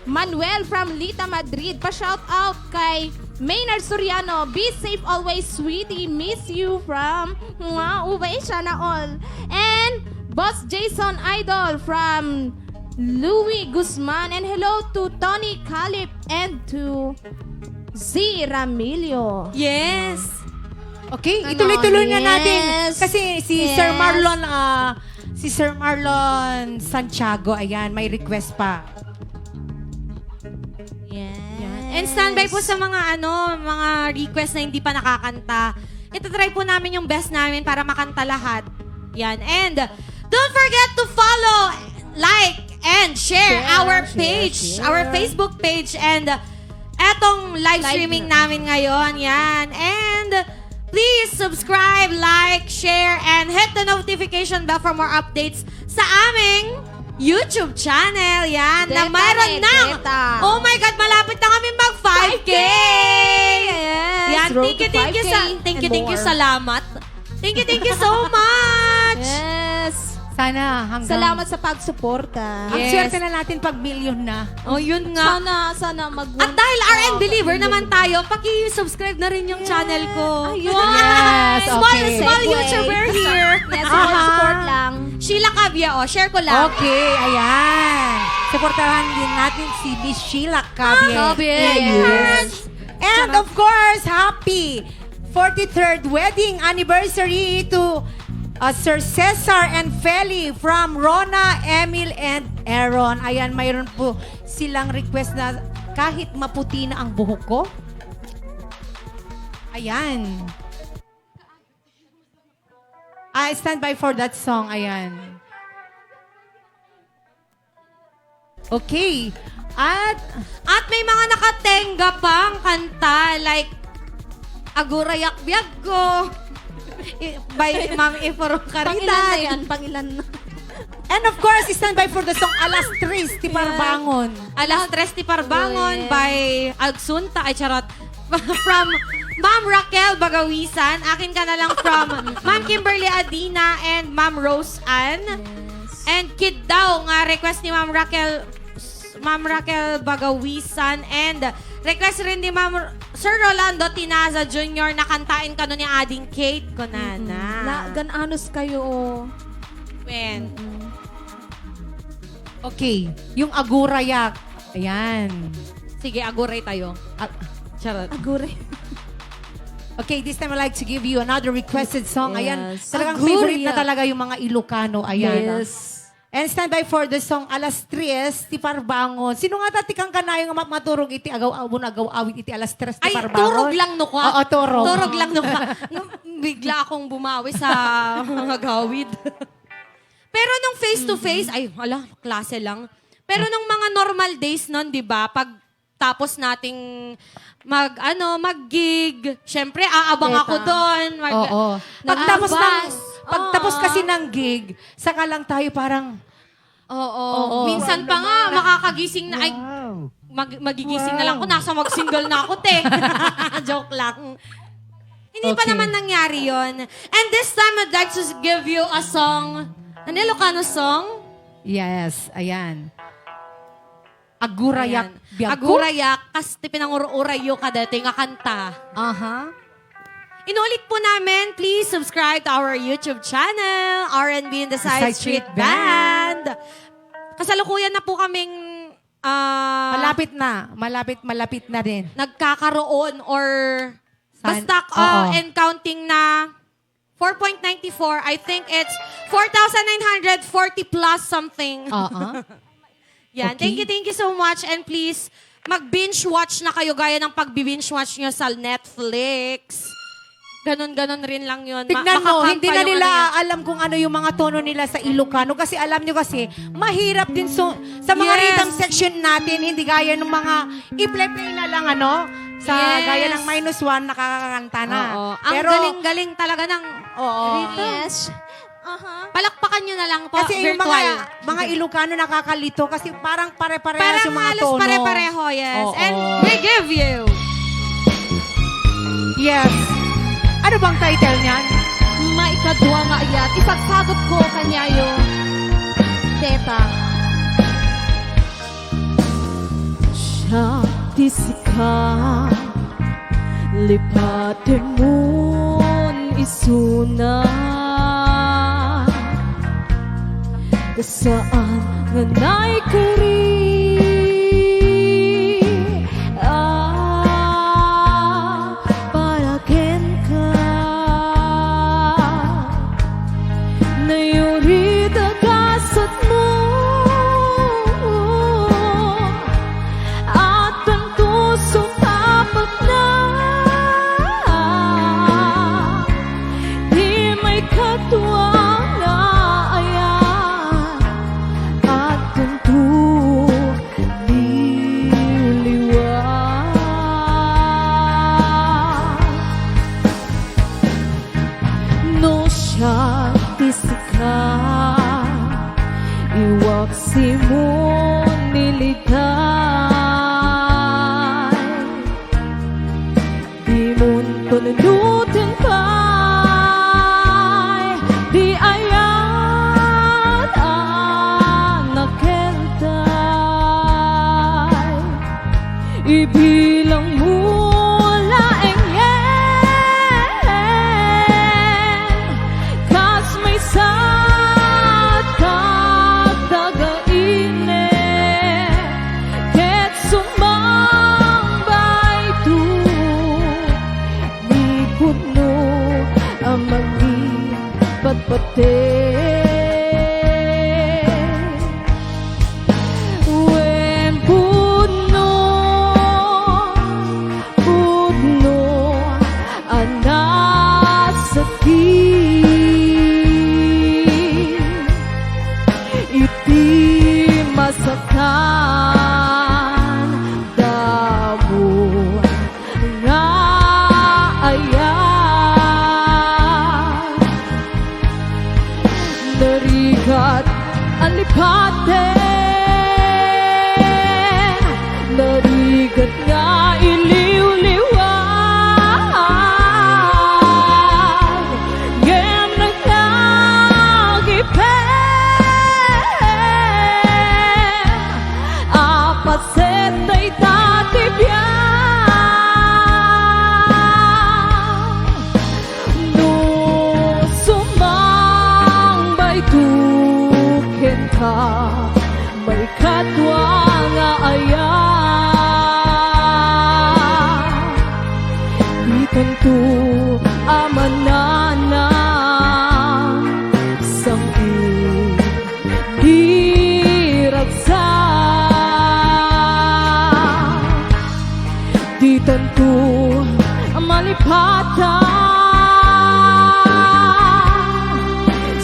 Manuel from Lita Madrid. Pa-shout out kay Maynard Soriano. Be safe always, sweetie. Miss you from Ubay, sana all. And Boss Jason Idol from Louis Guzman. And hello to Tony Calip and to Z Ramilio. Yes. Okay, Ano? ituloy-tuloy na natin. Yes. Kasi si Yes. Sir Marlon Santiago, ayan, may request pa. Yes. And standby po sa mga mga request na hindi pa nakakanta. Ito-try po namin yung best namin para makanta lahat. Yan. And don't forget to follow, like, and share our page, our Facebook page, and etong live streaming namin ngayon. Yan. And please subscribe, like, share, and hit the notification bell for more updates sa aming YouTube channel. Yan. Na Deta, mayroon ng, deta. oh my God, malapit na kami mag 5K! Yes. Yan. Road to Thank you 5K thank and you, more. salamat. Thank you so much! Yes. Sana hanggang... Salamat sa pagsuporta. Ang Yes. swerte na natin pag million na. Oh, yun nga. Sana mag At dahil RN Believer naman tayo, paki-subscribe na rin yung channel ko. Ayun. Yes, Small okay. YouTuber here. Yes, small support lang. Sheila Cavia, share ko lang. Okay, ayan. Supportahan din natin si Miss Sheila Cabie. Yes. And of course, happy 43rd wedding anniversary to Sir Cesar and Feli from Rona, Emil, and Aaron. Ayan, mayroon po silang request na kahit maputi na ang buhok ko. Ayan. I stand by for that song. Ayan. Okay. At may mga nakatenga pang kanta like Agurayak Biag Ko by Ma'am Iforong Pangilan na Caridad. yan, pangilan na. And of course, stand by for the song Alas Tris, Tiparbangon. Alas Tres ti Parbangon Yes. by Agsunta. Ay, charot. From Ma'am Raquel Bagawisan. Akin ka na lang from Ma'am Kimberly Adina and Ma'am Rose Ann. And Kid daw nga request ni Ma'am Raquel Bagawisan. And request rin ni Ma'am Sir Rolando Tinaza Jr. na kantain ka nun ni Ading Kate Konana. Gananos kayo. When? Okay, yung Agurayak. Ayan. Sige, aguray tayo. Charot. Agure. Okay, this time I'd like to give you another requested song. Ayan, Yes. talagang Agurayak. favorite na talaga yung mga Ilocano. Ayan. Yes. And stand by for the song Alas Tres ti Parbangon. Sino nga dati kang kanayong maturog iti agaw-awon awit iti Alas Tres ti Ay, Parbangon? turog lang no ka? Oo, turog. Turog lang no ka. Bigla akong bumawi sa mga gawid. Pero nung face-to-face, ay, wala, klase lang. Pero nung mga normal days nun, di ba, pag tapos nating mag-gig, syempre, aabang ako doon. Oo. Pagtapos kasi ng gig, saka lang tayo parang, Oo. Minsan pa nga, makakagising na, ay, magigising na lang ako, nasa mag-single na ako, te. Joke lang. Hindi pa Okay. naman nangyari yon. And this time, I'd like to give you a song, an Ilocano song. yes, ayan. Agurayak Ayan. biyago? Agurayak, kas ti pinanguro-urayo ka dati nga kanta. Aha. Inulit po namin, please subscribe to our YouTube channel, R&B in the Side Street Band. Kasalukuyan na po kaming Malapit na din. nagkakaroon or basta Oo. and counting na 4.94. I think it's 4,940 plus something. Oo. Yan. Okay. Thank you so much. And please, mag-binge watch na kayo gaya ng pag-binge watch nyo sa Netflix. Ganon rin lang yun. Tignan mo, Makakanta hindi na yung nila ano yan. alam kung ano yung mga tono nila sa Ilocano. Kasi alam nyo kasi, mahirap din sa mga Yes. rhythm section natin, hindi gaya ng mga i-play na lang sa Yes. gaya ng -1 nakakakanta na. Oo. Ang Pero, galing-galing talaga ng oo. Yes. palakpakan nyo na lang po. Kasi yung virtual. mga Ilocano nakakalito kasi parang pare-parehas Parang yung mga halos tono. pare-pareho, yes. Oo. And we give you. Yes. Ano bang title niyan? Maikadwa nga ayat. Isagsagot ko kanyayo. Teta. Siya tisika lipatin mo'n isuna dasaan nga na'y kari paragen ka na yuri dagasat mo at ang tusong tapat na di may katwa na ayan at tuntu no siya tisika iwak si mo nilitay di mo panunutin kay di ayat nakentay ibilang mula kas may sad kagdagaine ket sumambay tu ni puno amagi patpate when puno anasaki iti masakan damo nga ayan narigat alipaten narigat nga iliw-liwan ngem nagnagipen apat setay tatibyan no sumangbay tuken ka may katwa nga ayan di tanto amanana sang di malipatan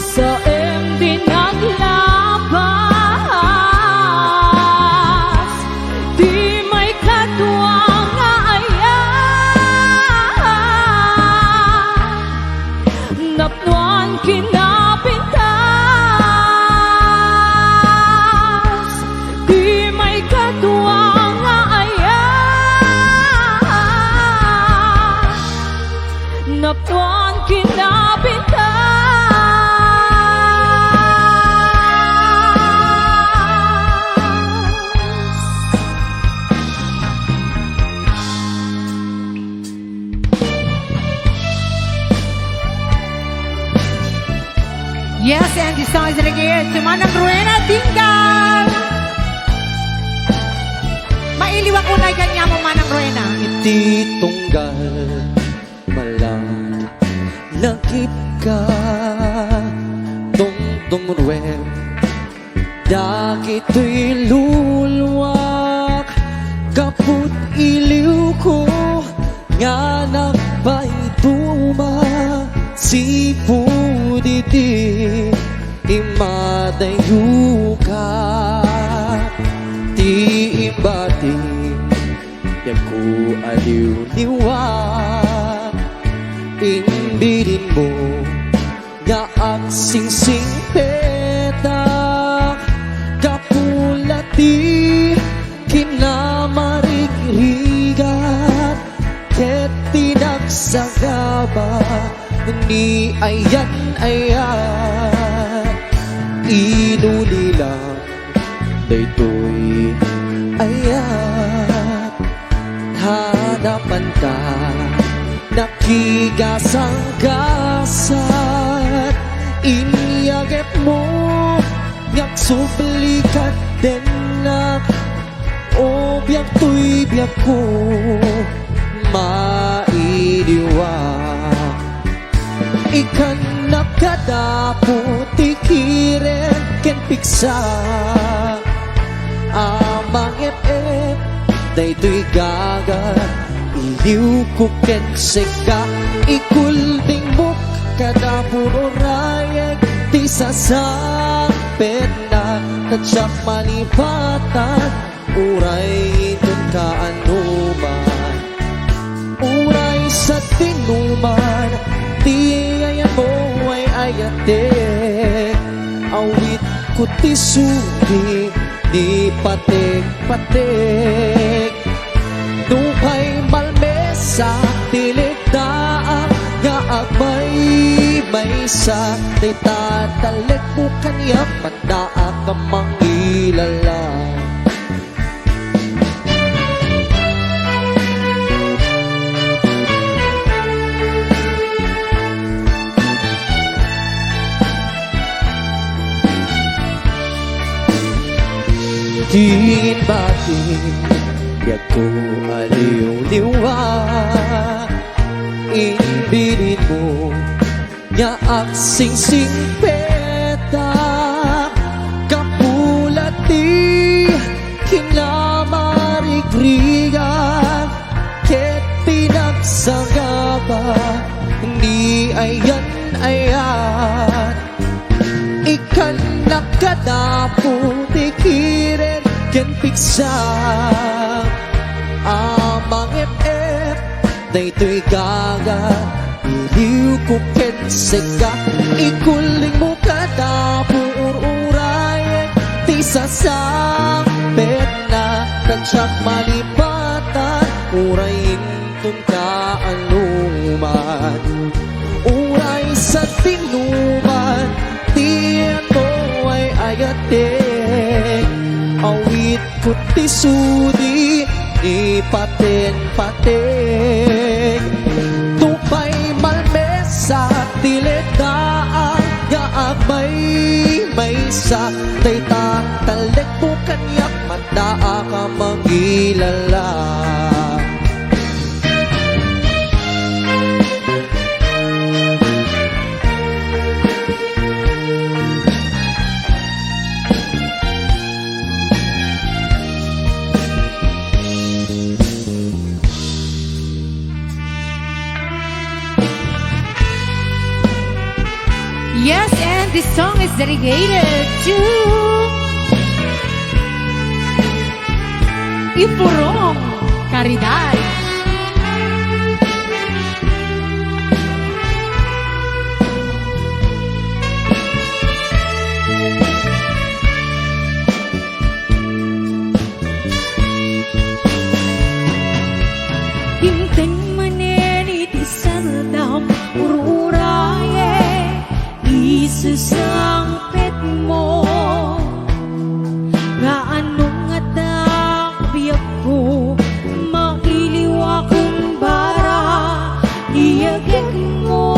sa MD naglabas, di may katuwang nga ayan, napnuan kinapintas, di may katuwang nga ayan, napnuan kinapintas. Yes, and this song is dedicated to Manang Rowena Tinggal. Mailiwang unay kanya mo, Manang Rowena. Iti tunggal malang nakip ka tumurwem dagito'y lulwak kaput iliw ko nga nagpaituma si puditi imadayo ka ti imbati yaku aliw-liwa imbirin mo nga agsing-sing petak kapulati kinamarigligat ket tinagsagaba ni ayan-ayan inulilang daytoy ayan hanapan ka nakigasang-gasat inyagep mo ngak sublikat denak o biyak to'y biyak ko mailiwa ikan nakadapo tikiren ken piksa amang ep-ep daytoy gagat iliw ko ken seka ikulding buk kada puro rayek ti sasampet na tatsak malipatan uray dun ka anuman uray sa tinuman ti ayan mo ay ayatek awit ko ti sugi di patek-patek Nupay malmesa tiligdaan nga agmay maysa ti tatalek bukan yak pandaa ka mangilala Kinbating yaku aliw-liwa inbirin mo nya aksing-sing peta kapulati kinamarigrigan ket pinagsagaba ni ayan-ayan ikan nakadapo tikiren ken piksa amang ep-ep daytoy gaga iliw ko ken seka ikuling mo kadapo uray ti sasampet na tatsak malipatan urayin tun ka anuman uray sa tinuman tiyan mo ay ayatek awit ko ti sudi di paten-paten tupay malmesa tiledaan nga agmay maysa tay tatalek bukan yak madaa ka mangilala Yes, and this song is dedicated to Ipurong Caridad. Hinteng maneni di sardam ururaye isusangpet mo nga anong nga takbiyak ko mailiwakong bara iyagek mo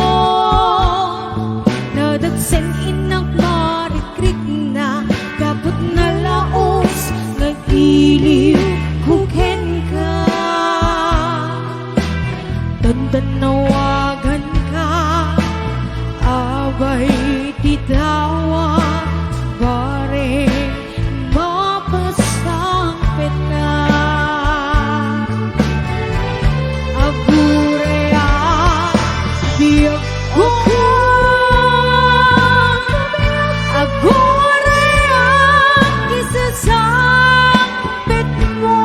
nadagsen inak marikrik na kaput na laos nag-iliw kuken ka tanawagan ka abay titawa bare mapasangpet na agurea biyak ko agurea kisasangpet mo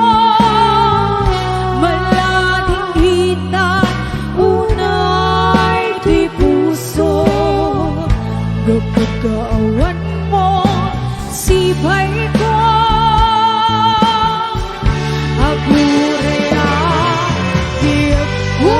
malading hita unay di puso gapagkaawan mo sibay ko agurea di ako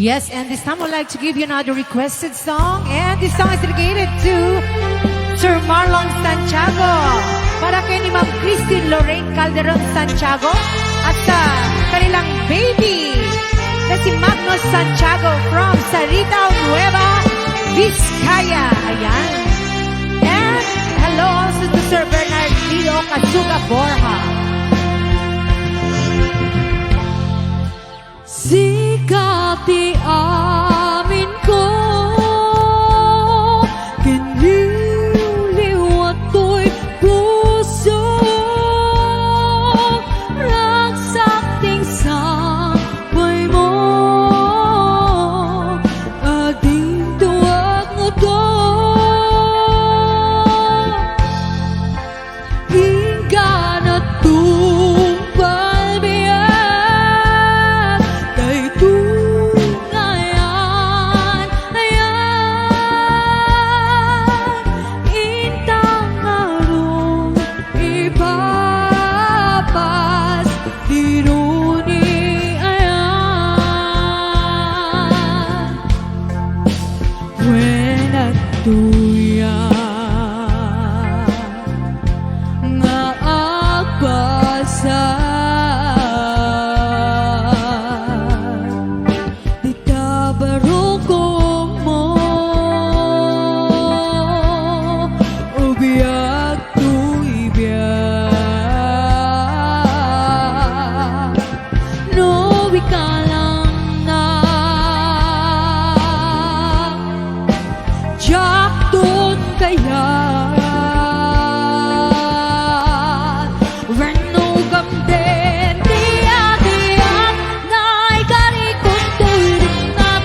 Yes, and this time I'd like to give you another requested song. And this song is dedicated to Sir Marlon Santiago. Para kay ni Ma'am Christine Lorraine Calderon Santiago at sa kanilang baby na si Magnus Santiago from Sarita Nueva, Vizcaya. Ayan. And hello also to Sir Bernardino Katsuga Borja. Sikati amin ko, kiniliw at to'y puso, ragsakting sabay mo, ating tuwag mo to, hingga na tumpal biyak, kay tungayan, ayan, intang araw, ipapas, diruni, ayan, when at tuyan, nga agpasan, di tabarukong mo, ubiyag tu ibiyag, no ikalang na, jaktun kaya, renugam din, diya-diyan, na'y karikot to'y rinat,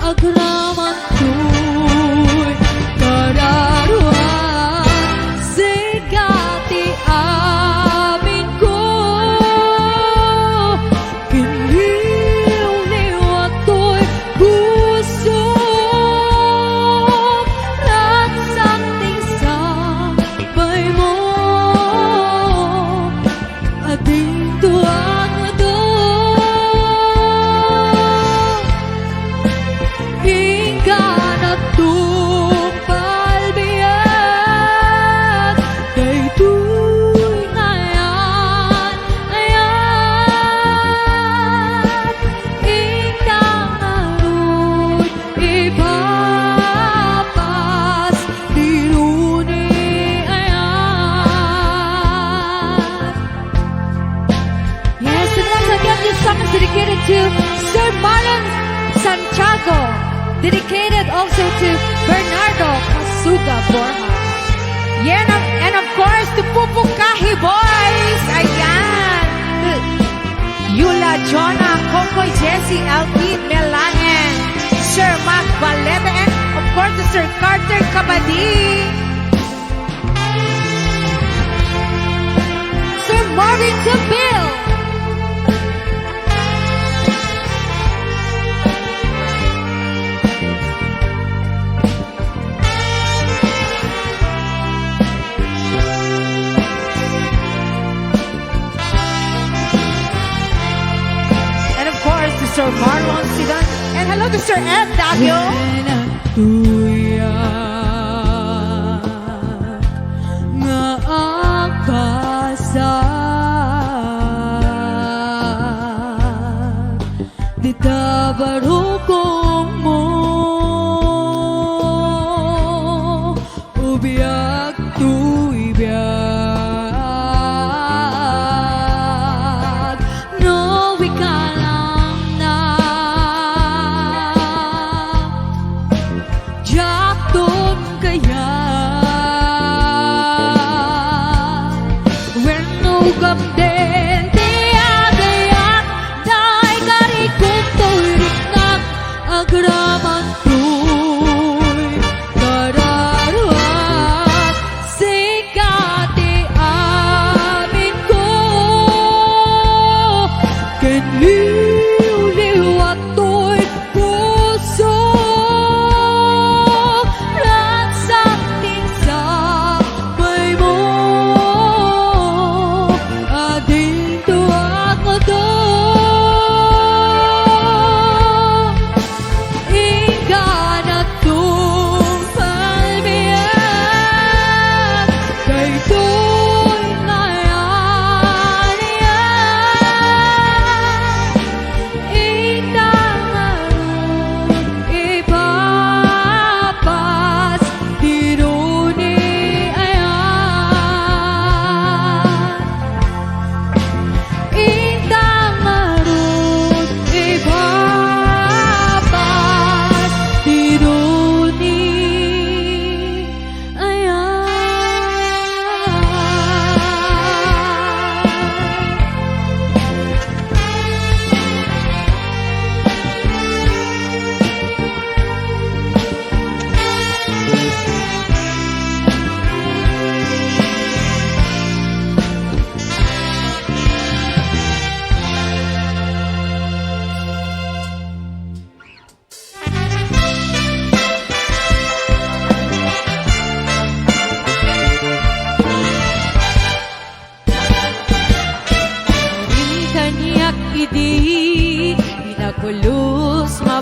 agraman to'y kararuan, sigati amin ko, kiniliw at to'y puso, ragsakting sabay mo, ating tuwag mo to, hingga na tumpal biyak, kay tungayan, ayan, intang aroy, ipapas, diruni, ayan. Yes, and once again, this song is dedicated to Sir Marlon Santiago, dedicated also to Bernardo Kasuga Borja. Yeah, and of course, to Pupukahi Boys. Ayan. Yula, Jonah, Kokoy, Jessie, Alvin, Melanen, Sir Mac Valeta, and of course, to Sir Carter Kabadi. Sir Marvin Tabil, And of course, to Sir Marlon Sidan. And hello to Sir Ed Dagio. when at tuyan, nga agpasan, di tabarukong mo, ubiyag tu ibiyag, no ikalang na, jaktun kaya, renugam din, diya-diyan, na'y karikot to'y rinat, agraman to'y kararuan, sikati amin ko, kiniliw at to'y puso, ragsakting sabay mo, ating tuwag mo to,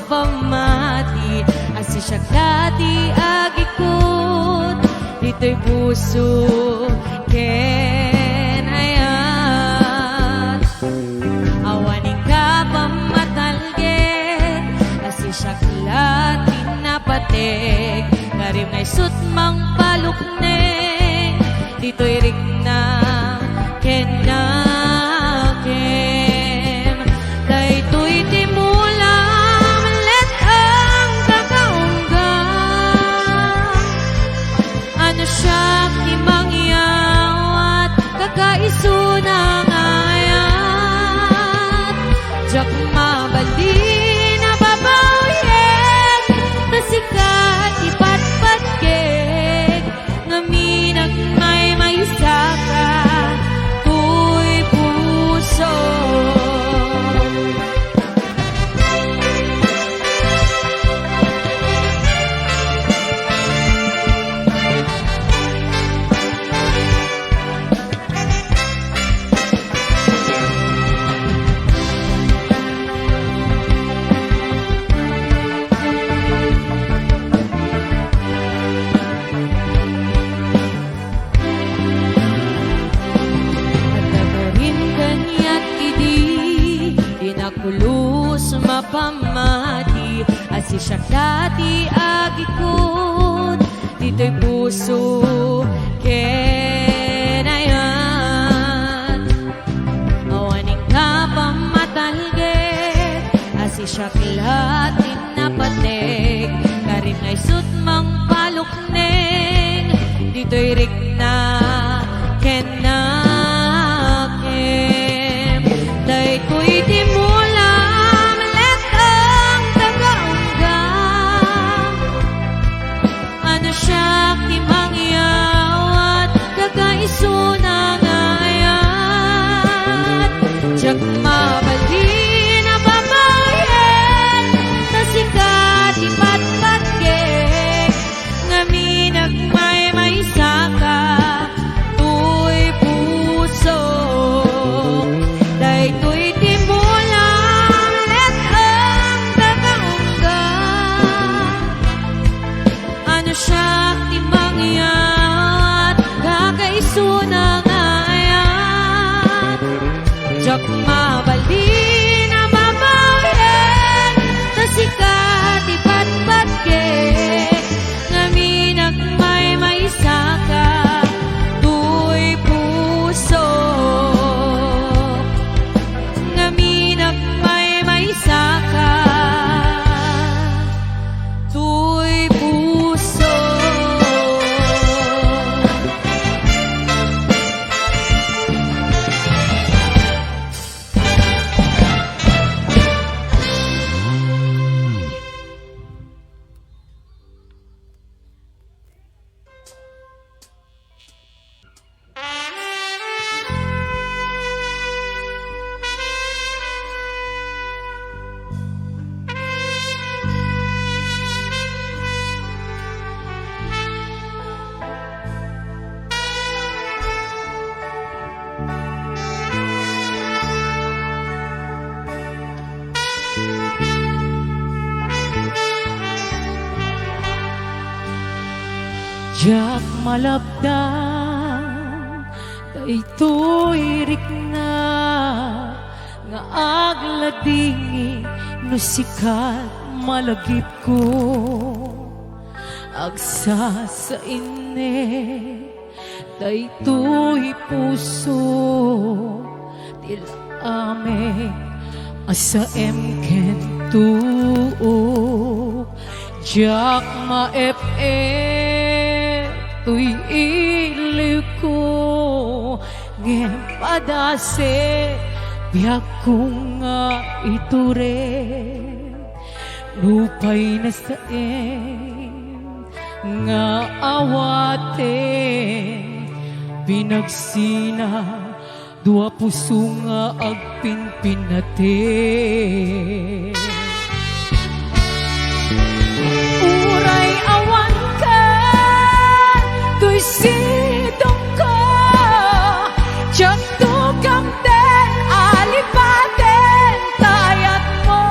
mapamati asi siya dati agikot dito'y puso ken ayan awaning ka pamatalget asi siya dati napatek karim ngay sutmang palukneng dito'y rikna ken nakem daytoy timulam let ang kakaunggang ano siya kimangyawat kakaisunang ayat jak mabali na babawyen tasikat ipatpatgeg ngaminag may maisaka tuy puso Nagkakarin kanya't idi Dinakulus mapamati Asi siya dati agikot Dito'y puso kenayan Awaning ka pamatalget Asi siya kilatin napatek Karin ngay sutmang palukneng Dito'y rikna kenakem daytoy timulam let ang tagaunggang ano siya kimangyawat kakaisunang ayat jak mabali na babayen tasikat ipatpatgeg ngaminag may saka tuy puso daytoy timulam let ang tagaunggang ano siya timangyat kakaisunang ayat jak mabali na babayen tasikat ipatpatgeg ngaminag may saka tuy puso ngaminag may saka tuy puso Jak malabdang daytoy rikna nga agladingi no sikat malagip ko agsa sa ine daytoy puso til ame asa emken tuo jak tuy iliw ko ngem padase biyak ko nga iture lupay na sa nga awaten pinagsina dua puso nga agpinpinaten uray awan ka tuy sidong ko jak tukam den alipaten tayat mo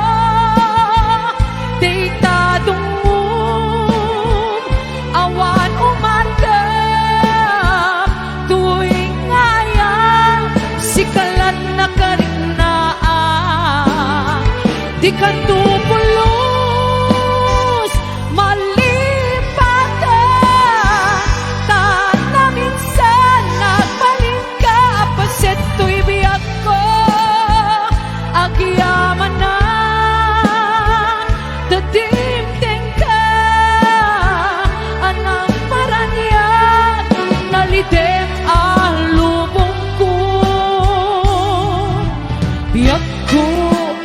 ka tupulos malipatan tan na minsan nagbalin ka paset to'y biyak ko agyaman na dadimting ka anang paranyan nalidem ang lubong ko biyak ko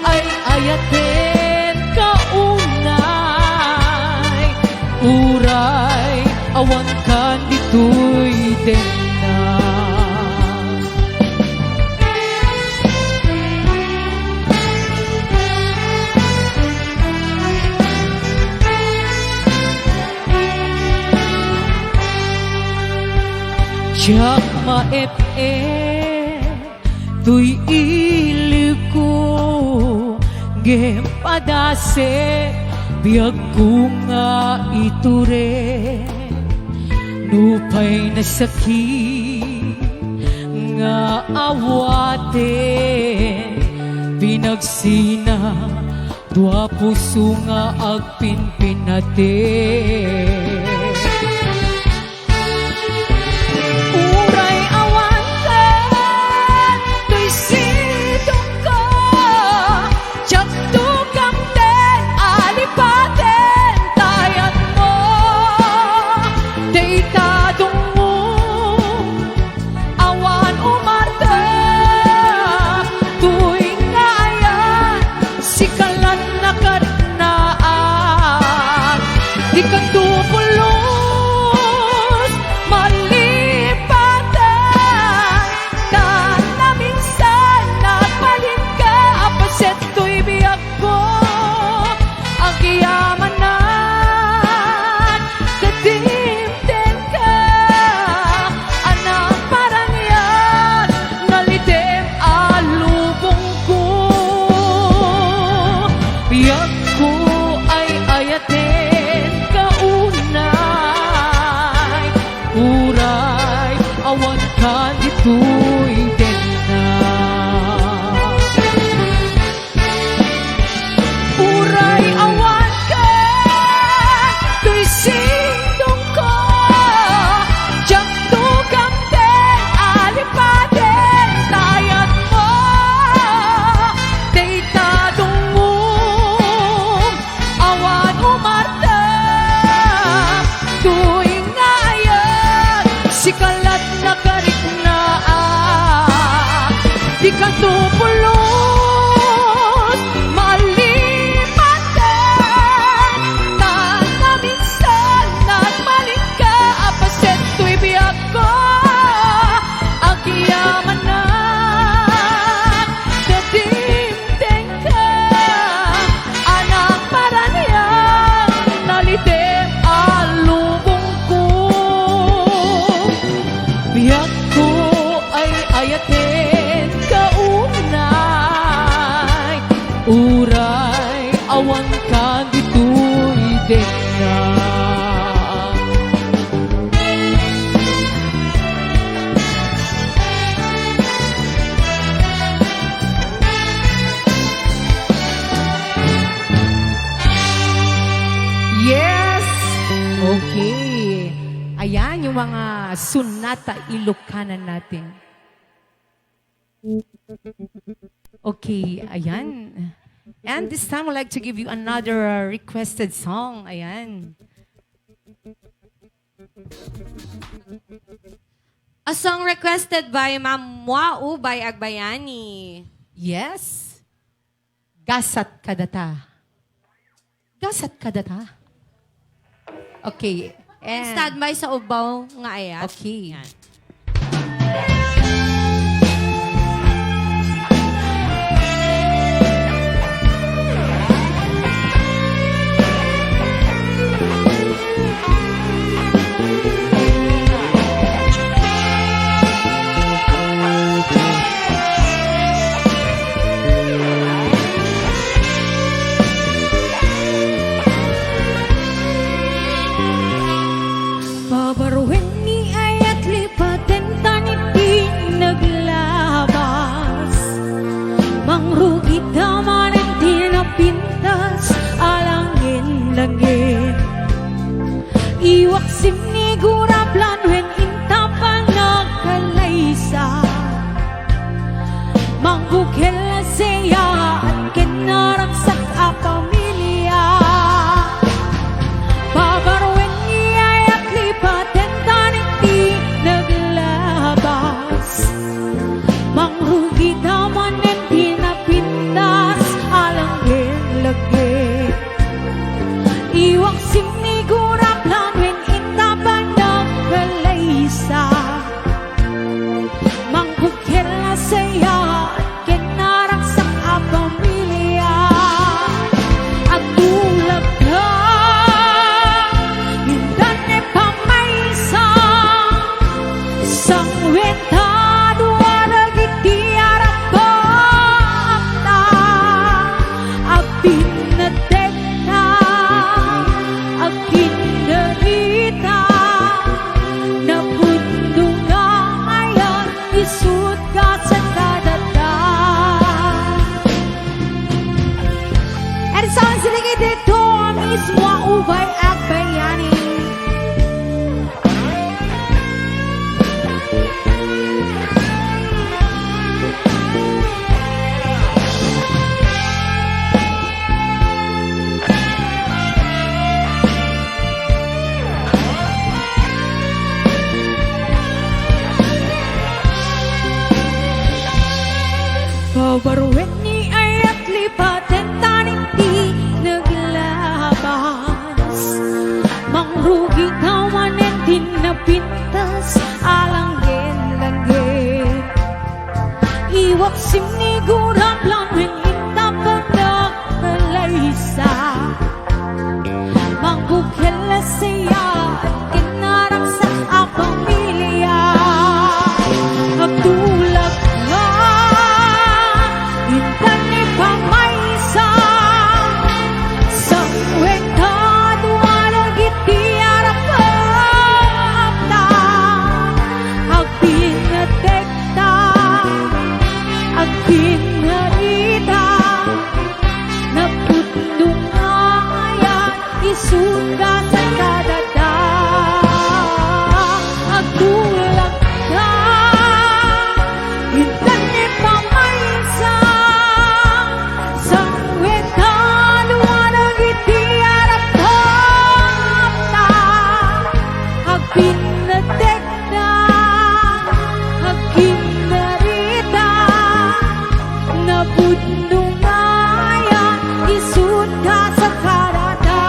ay ayatin kaunay uray awan kan dito'y denna Siyak maep-ep tuy ilig ko gem padase biag ko nga iture nupay na sakit nga awaten pinagsina dua puso nga agpinpinaten uray awan ka tuy sidong ko tiyak tukamten alipaten tayan mo deitadong mo awan umarta tuwing ngayan sikalan na karnaan di ka tupulos malipatan tan na minsan nagbalin ka apaset to'y biyak ko agyaman na dadimden ka anak paranyan nalitem alubong ko biyak ko ay ayaten kaunay uray awan ka dito'y denna uray awan ka tuy sindong ko tiyak tukamten alipaten tayan mo deitadong mo awan umarta tuwing ngayon sikalat na kariknaan di ka tupulos malipatan tan na minsan nagbalin ka apaset to'y biyak ko agyaman na dadimdeng ka anak paranyan nalitem alubong ko biyak ko ay ayatin kaunay uray awan ka dito'y denna Yes! Okay. Ayan yung mga sunata Ilocanan natin. Okay, ayan. And this time, I'd like to give you another requested song. Ayan. A song requested by Ma'am Wau by Agbayani. Yes. Gasat kadata. Gasat kadata. Okay. And, Standby sa ubaw nga ayat. okay. Yan. Babaruin ni ayat lip Iwak sinigura planwen intapan nagkalaysa Manggugel seya at kinaragsak a pamilya Pagarwen niya at lipaten taning di naglabas Mangrugi daman at di napintas alang lagi Iwak sinigura planwen intapan nagkalaysa Manggugel seya kinaragsak a pamilya At tulad ka Hindan e pamaysa Sang wentado aragit di arap ko apta Abin na dekta Akin narita Na pundo nga ngayon Isut ka sa kadata And it sounds like dito mismo ubay agbayani Pawarwen ni ay at lipaten taning di naglabas Mangrugi tawan at di napintas alang langit Iwak sinigura planwen intapan nagkalaysa Manggugel siya at kinaragsak a pamilya Agtulak ka Hindan ni pamaysa Sang wentado aragit di arap apta Agpinatekta Agpinarita Naputdong ayan Isuga sa kadada Agtulak ka Hindan ni pamaysa Sang wentado aragit di arap apta Agpinatekta Agpinarita Naputdong ayan Isut ka sa karata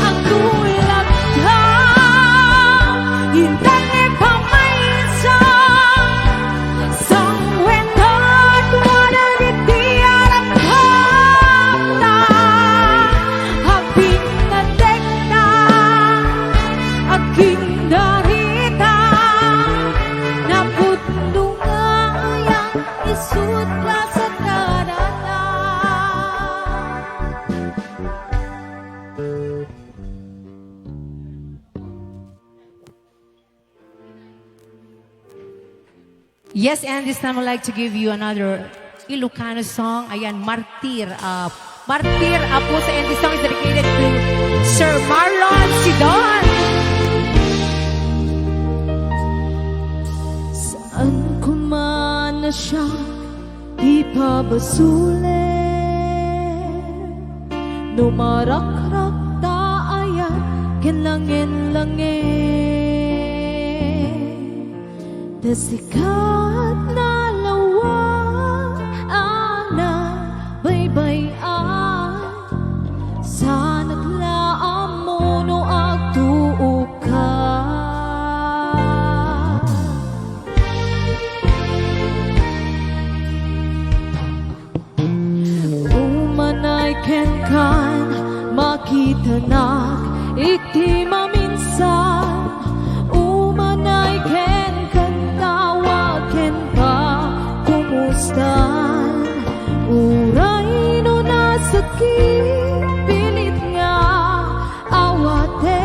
Agtulak ka Hindan ni pamaysa Sang wentado aragit di arap apta Agpinatekta Agkindarita Naputdong ayan Isut ka sa karata Yes, and this time I'd like to give you another Ilocano song. Ayan, Martir. Martir po sa and this song is dedicated to Sir Marlon Sidon. Saan ko man na siya ipabasuli Numarakrak taayan kinlangin-langin Tasikat na lawa ana baybayan Sa naglaam mo no agtuo ka Umanay ken kan makita nak iti maminsan Umanay ken kan tawaken pa kumustan Uray no nasakit pilit nga awate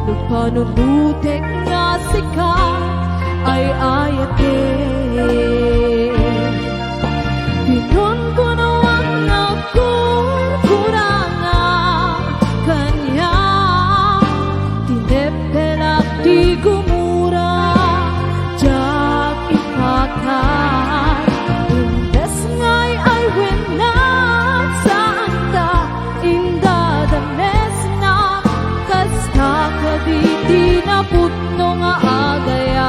Nagpanunutek nga sikat ay ayate Pinon ko na wag na kurangan kanya putno nga agaya.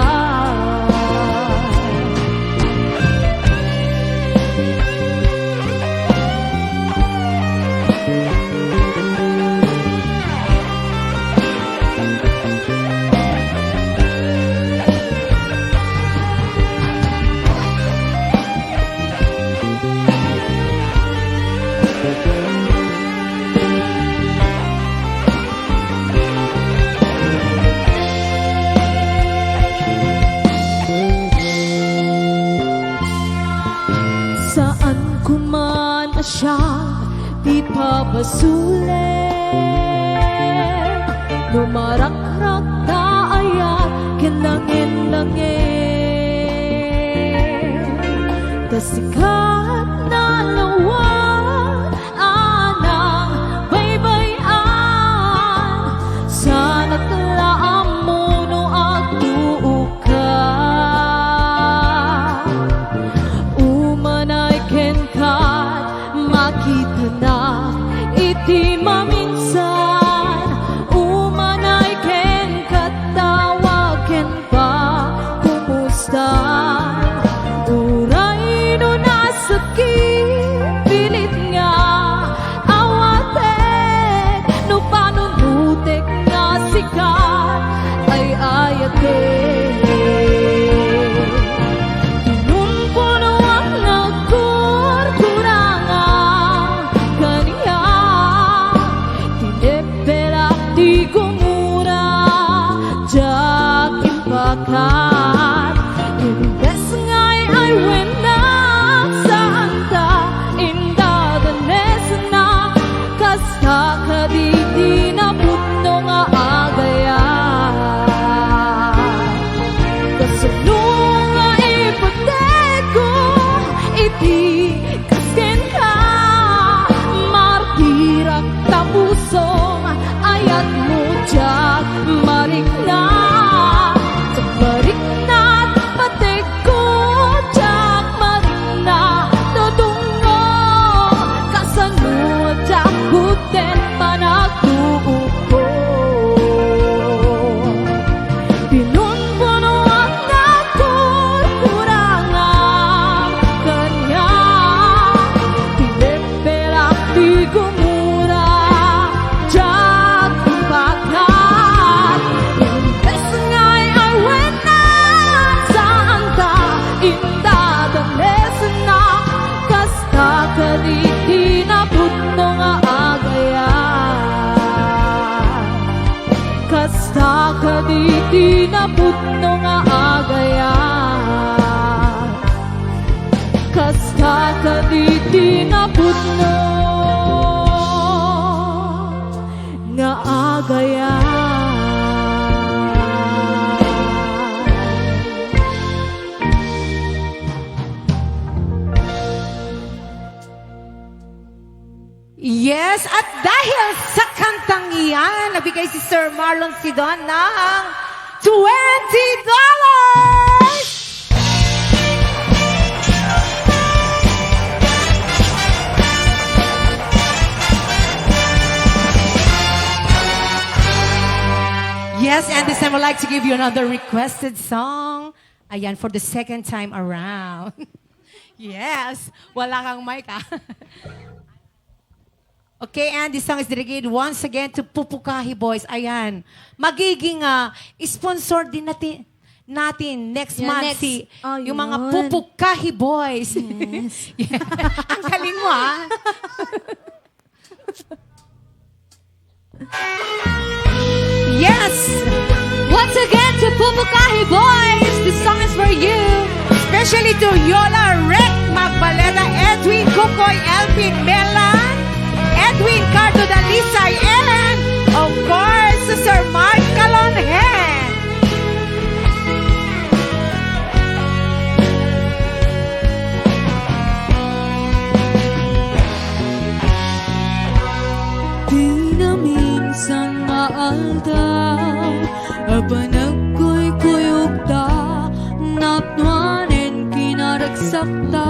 Saan ko man siya di papasulit, lumarakrak taaya kinangin-langin, tasikat na lawan anang baybayan, sana't laam mo no agtuo ka. Makita na iti maminsan, umanay ken katawaken pa kumusta, uray no nasakit pilit nga awatek, no panunutek nga sikat ay ayatek. Imbes nga'y ay wenak saan ta indadanes na, kasta kaditi na putno nga agaya. Kasunong nga ipateko iti kasken ka, martirak tapusong ayat mo diyag marikna. Mariknat pateko jak marikna todungo, kasano jak huten panagtuo ko. Pinunpuno ang nakurkurangan kanya, pineperak di gumura jak bakat. Imbes nga'y ay wenak saan ta indadanes na, kasta kaditi na putno nga agaya. Kasta kaditi na putno nga agaya. Kasta kaditi na putno nga agaya. Yes, at dahil sa kantang iyan, nabigay si Sir Marlon Sidon ng $20! Yes, and this time I'd like to give you another requested song. Ayan, for the second time around. Yes, wala kang mic ah. Okay, and this song is dedicated once again to Pupukahi Boys. Ayan, magiging sponsor din natin next month next. yung mga Yun. Pupukahi Boys. Yes. Yeah. Ang galing mo Yes! Once again to Pupukahi Boys, this song is for you. Especially to Yola, Rick, Magbaleta, Edwin, Kukoy, Elvin, Melan, Edwin, Cardo, Dalisay, and of course, to Sir Mark Calonhen. Di na minsan maaldaw, abanagkoy-kuyog ta, napnuanen kinaragsakta,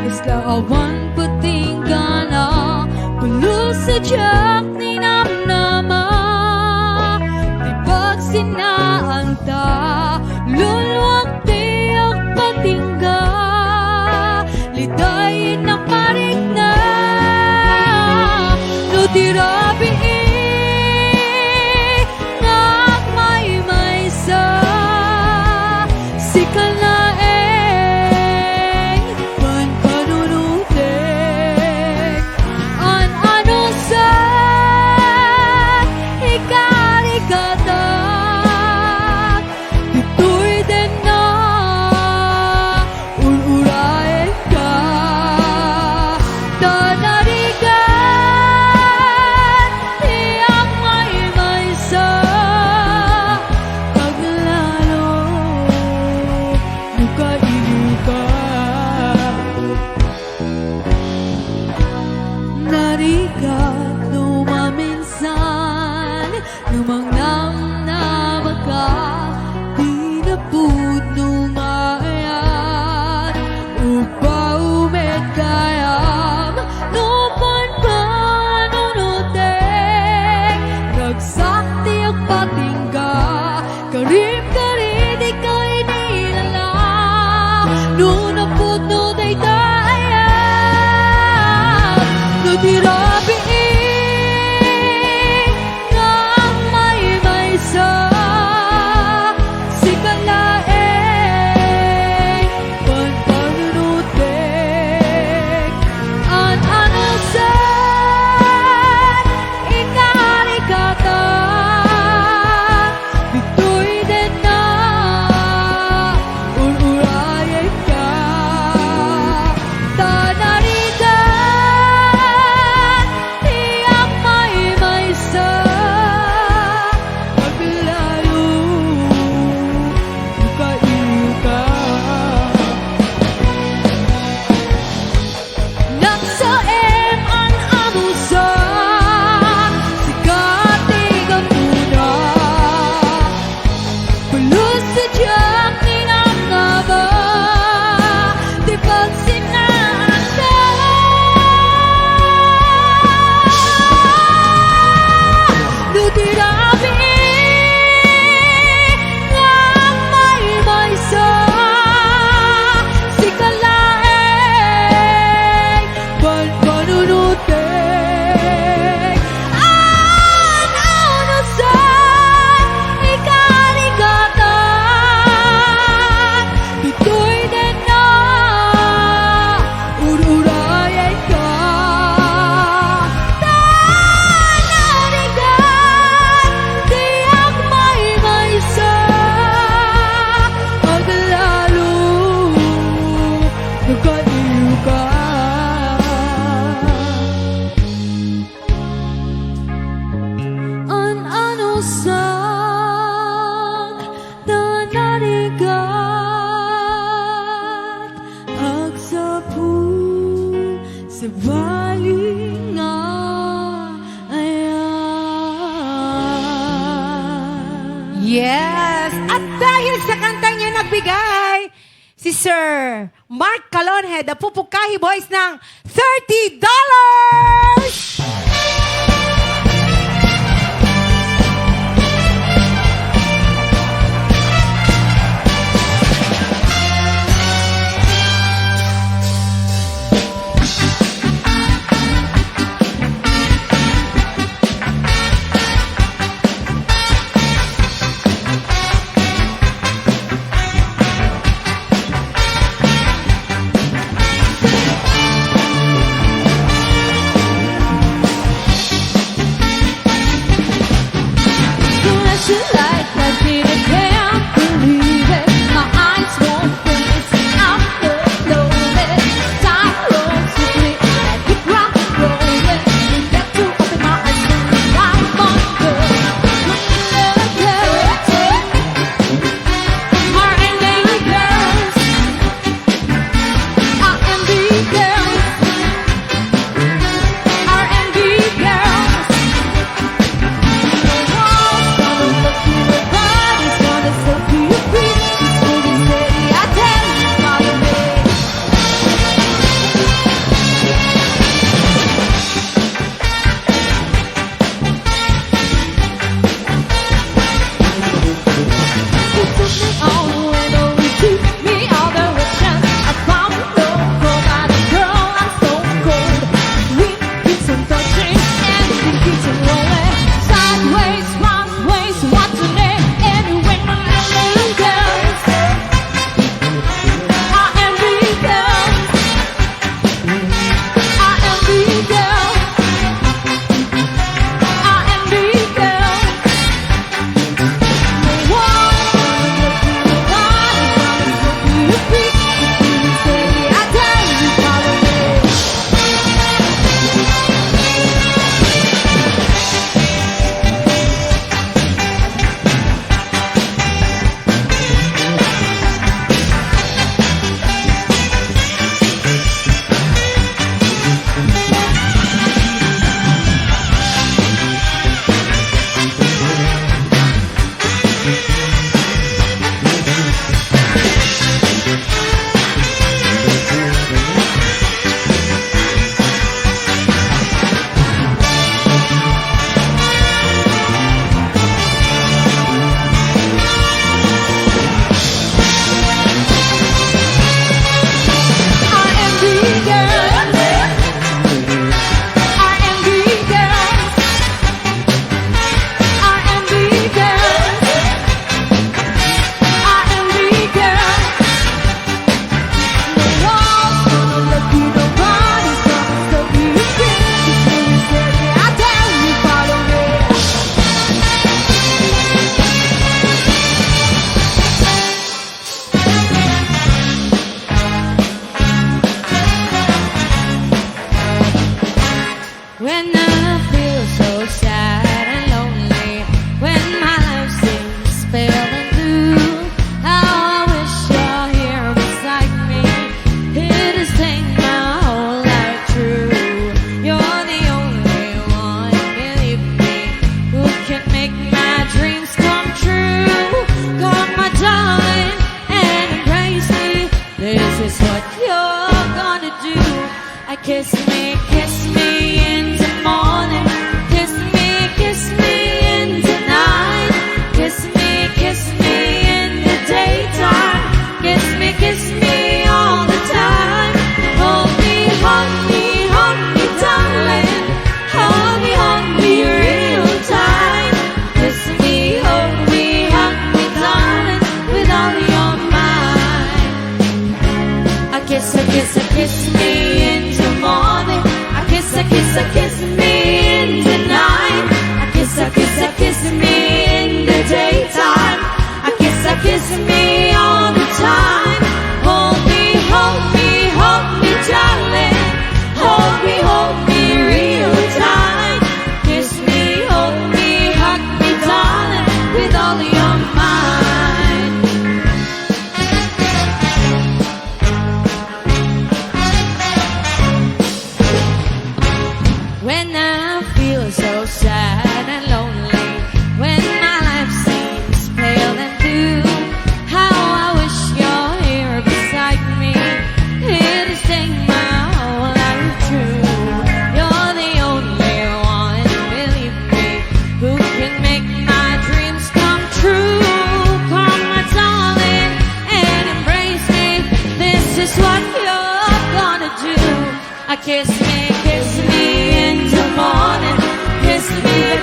isla awan patinggana, pulusa jak ni namnama, di pagsinay tirabi ngagmay-may sa sikalaeng panpanunutik an ano sa ikarikatak dito'y din na ururain ka tanarigan iyang may sa paglalo nukailu ka narigat numaminsan numangnang na maka tinapud numayat upaumet kayam nupan panunutek nagsakti ang patingga karim-karim ikaw inilalang nunapud nudaydayan nutirabi ngagmay-may sa sikalaeng panpanunutik an ano sa ikarikatak dito'y din na ururayan ka tanarigan iyang may sa paglayo nukailu ka nagsaem an amusan sigating ang tuna Pulus sadyang ninangaba di pagsinasa nutirabi ngagmay-may sa sikalaeng panpanunutik an ano sa ikarikatak dito'y din na ururayan ka tanarigan iyang may sa paglalo nukailu ka an ano sa tanarigan agsapu sa baling nga ayan. Yes! At dahil sa kantang niya nagbigay, si Sir Mark Calonhe, the Pupukahi Boys ng $30!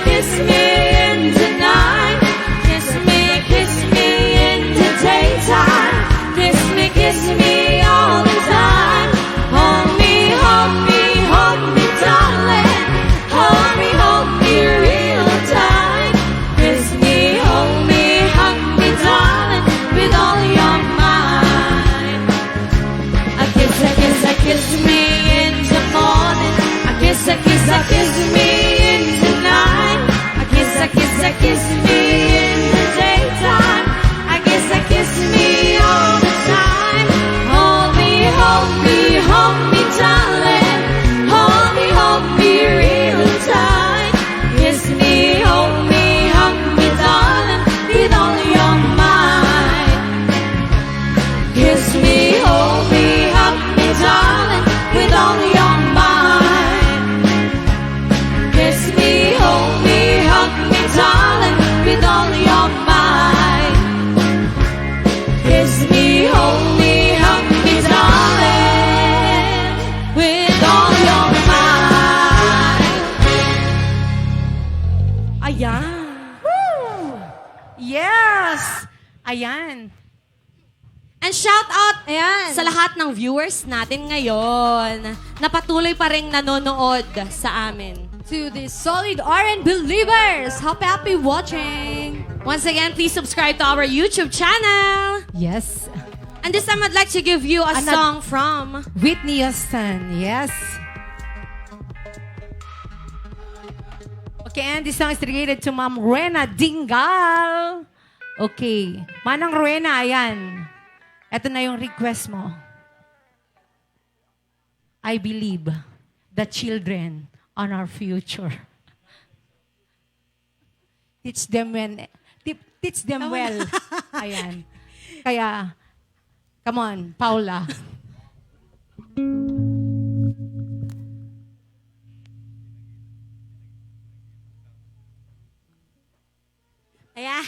kiss me in the night. Kiss me in the daytime. Kiss me all the time. Hold me, darling. Hold me real tight. Kiss me, hold me, darling, with all your might. I kiss me in the morning. I kiss me in the night. I kiss me in the daytime. I kiss me all the time. Hold me, darling. Hold me real tight. Kiss me, hold me, darling, with all your might. Kiss me, hold me, darling, with all your might. Kiss me, hold me, darling, with all your might. Kiss me, hold me, darling, with all your might. Ayan. Yes! Ayan. And shout out Ayan. sa lahat ng viewers natin ngayon na patuloy pa rin nanonood sa amin. To the solid R&B believers, happy watching. Once again, please subscribe to our YouTube channel. Yes. And this time, I'd like to give you a song from... Whitney Houston. Yes. Okay, and this song is dedicated to Ma'am Rena Dingal. Okay. Manang Rena, ayan. Ito na yung request mo. I believe the children on our future. Teach them well. Ayan. Kaya, come on, Paula. Ayan.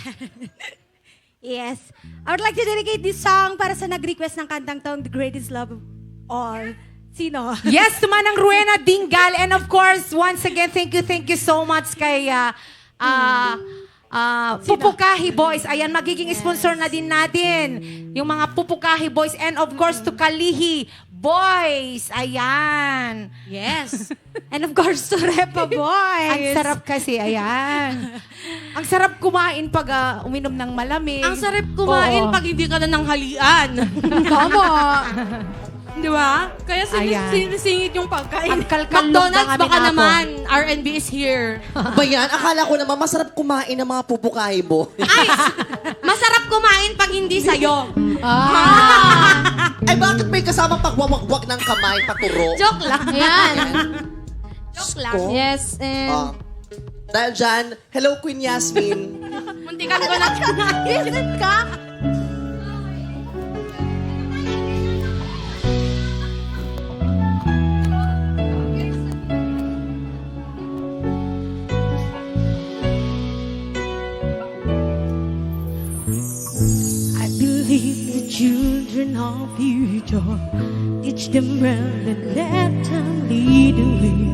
Yes. I would like to dedicate this song para sa nag-request ng kantang tong The Greatest Love of All. Sino? Yes, to Manang Rowena Dingal. And of course, once again, thank you so much kay Pupukahi Boys. Ayan, magiging sponsor na din natin yung mga Pupukahi Boys. And of course, to Kalihi Boys. Ayan. Yes. And of course, to Repa Boys. Ang sarap kasi, ayan. Ang sarap kumain pag uminom ng malamig. Ang sarap kumain Oo. pag hindi ka na ng halian. Tama. Di ba? Kaya Ayan. sinisingit yung pagkain. Ang kalkalog McDonald's, ng baka amin ako. naman. R&B is here. Ba yan? Akala ko naman masarap kumain ng mga pupukahi mo. Ay! Masarap kumain pag hindi sa'yo. Ay, bakit may kasamang pagwawagwag ng kamay, paturo? Joke lang. Ayan. Joke lang. Ko? Yes, and... Dahil dyan, hello Queen Yasmin. Muntikan ko na. Visit ka? I believe the children are future. Teach them well and let them lead the way.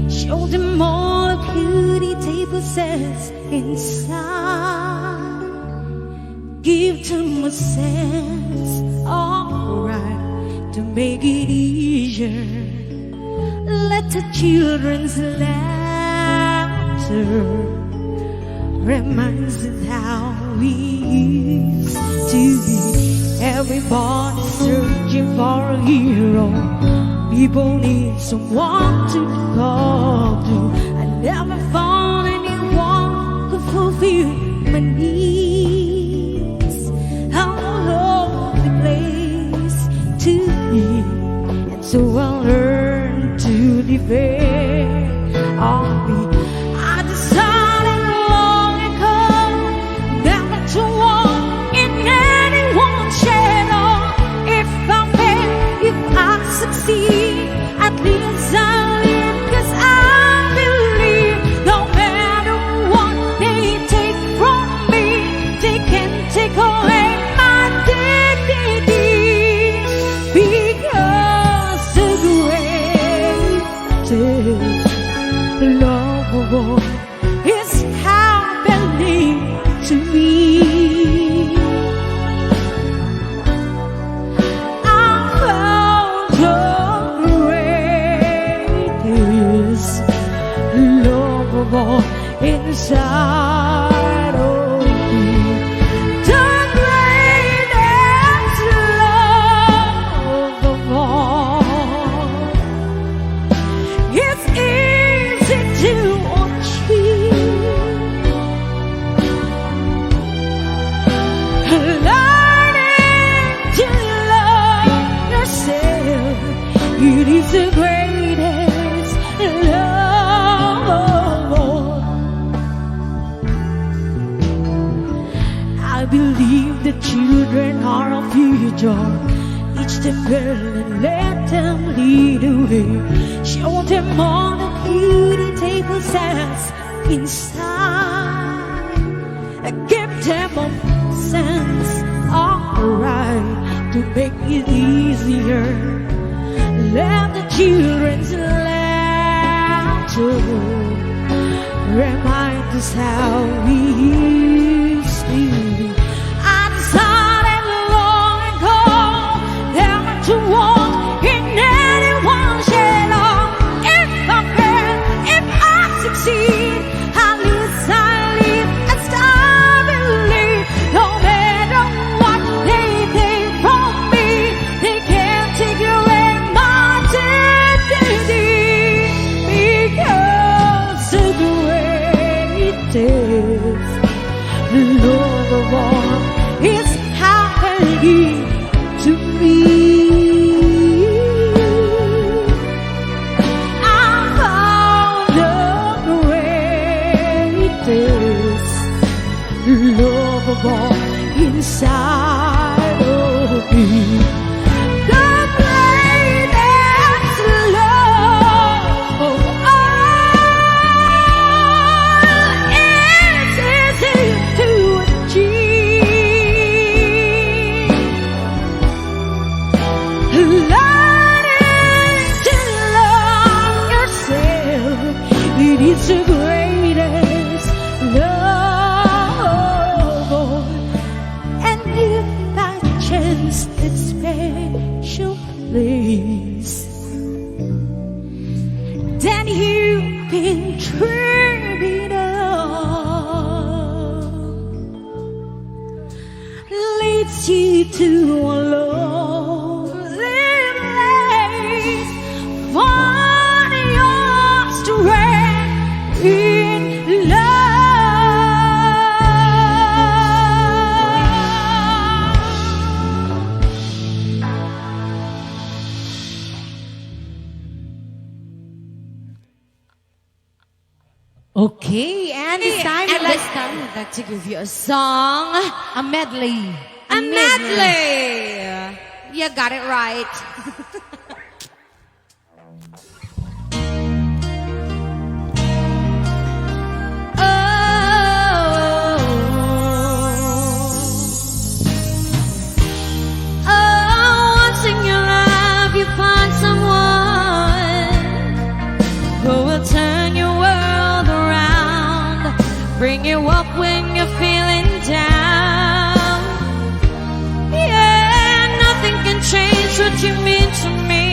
Show them all the beauty they possess inside. Give them a sense of right to make it easier. Let the children's laughter reminds us how we used to be. Everybody searching for a hero. People need someone to talk to. I never found anyone who fulfilled my needs. How lonely place to be, and so I learned to defend all me. I decided long ago never to walk in anyone's shadow. If I fail, if I succeed, at least I live, 'cause I believe no matter what they take from me, inside of me. The greatest love of all. It's easy to achieve. Learning to love yourself, it is the greatest love of all. I believe the children are our future. Teach them well and let them lead the way. Show them all the beauty table sense inside. Give them a sense of right to make it easier. Let the children's laughter remind us how we used to be. I decided long ago never to walk in anyone's shadow. If I fail, if I succeed, at least I live and still believe. No matter what they take from me, they can't take away my dignity. Because of the greatest love of all is happening to me. I found the greatest love of all inside of me. The greatest love of all is easy to achieve. Learning to love yourself, it is the greatest love of all. And if by chance it's special place, then you've been dreaming of, leads you to a lonely place. Find your strength in love. Okay, and this time, And this time, I'd like to give you a song. a medley. A medley. You got it right. Once in your life you find someone who will turn your world around, bring you up when you're feeling down. Yeah, nothing can change what you mean to me.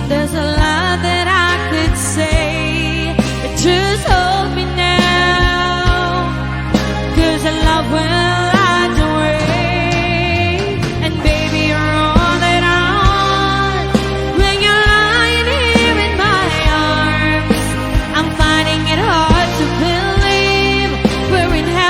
There's a lot that I could say, but just hold me now, 'cause I love will hide away. And baby, you're all that I want. When you're lying here in my arms, I'm finding it hard to believe we're in heaven.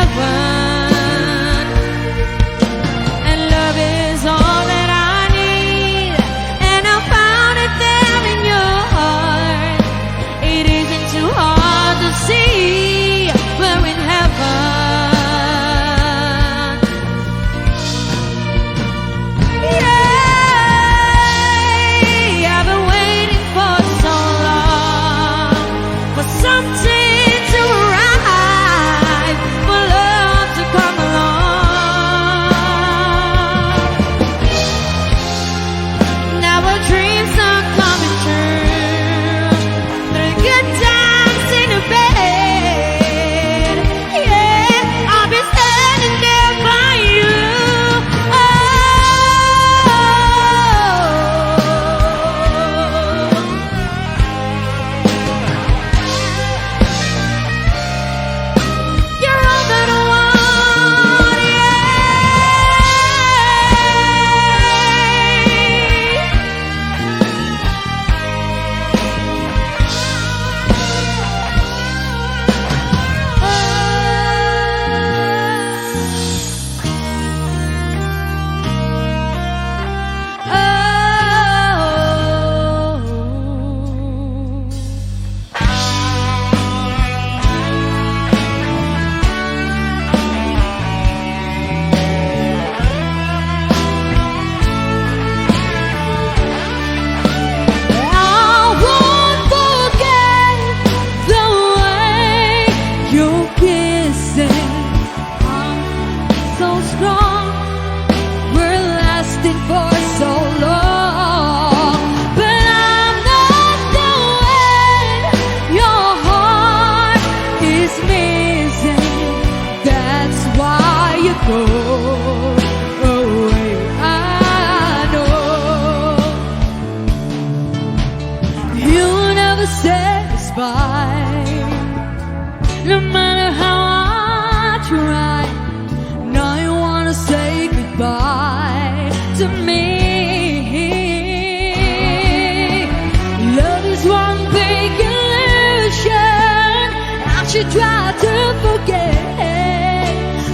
that you try to forget,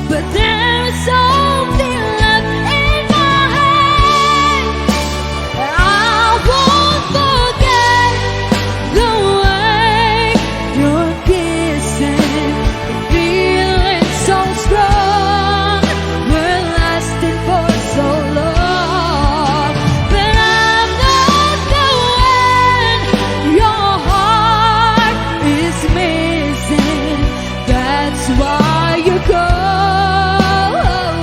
but there's something left in my head. I won't forget the way you're kissing, feeling so strong. We're lasting for so long, but I'm not the one your heart is missing. That's why you go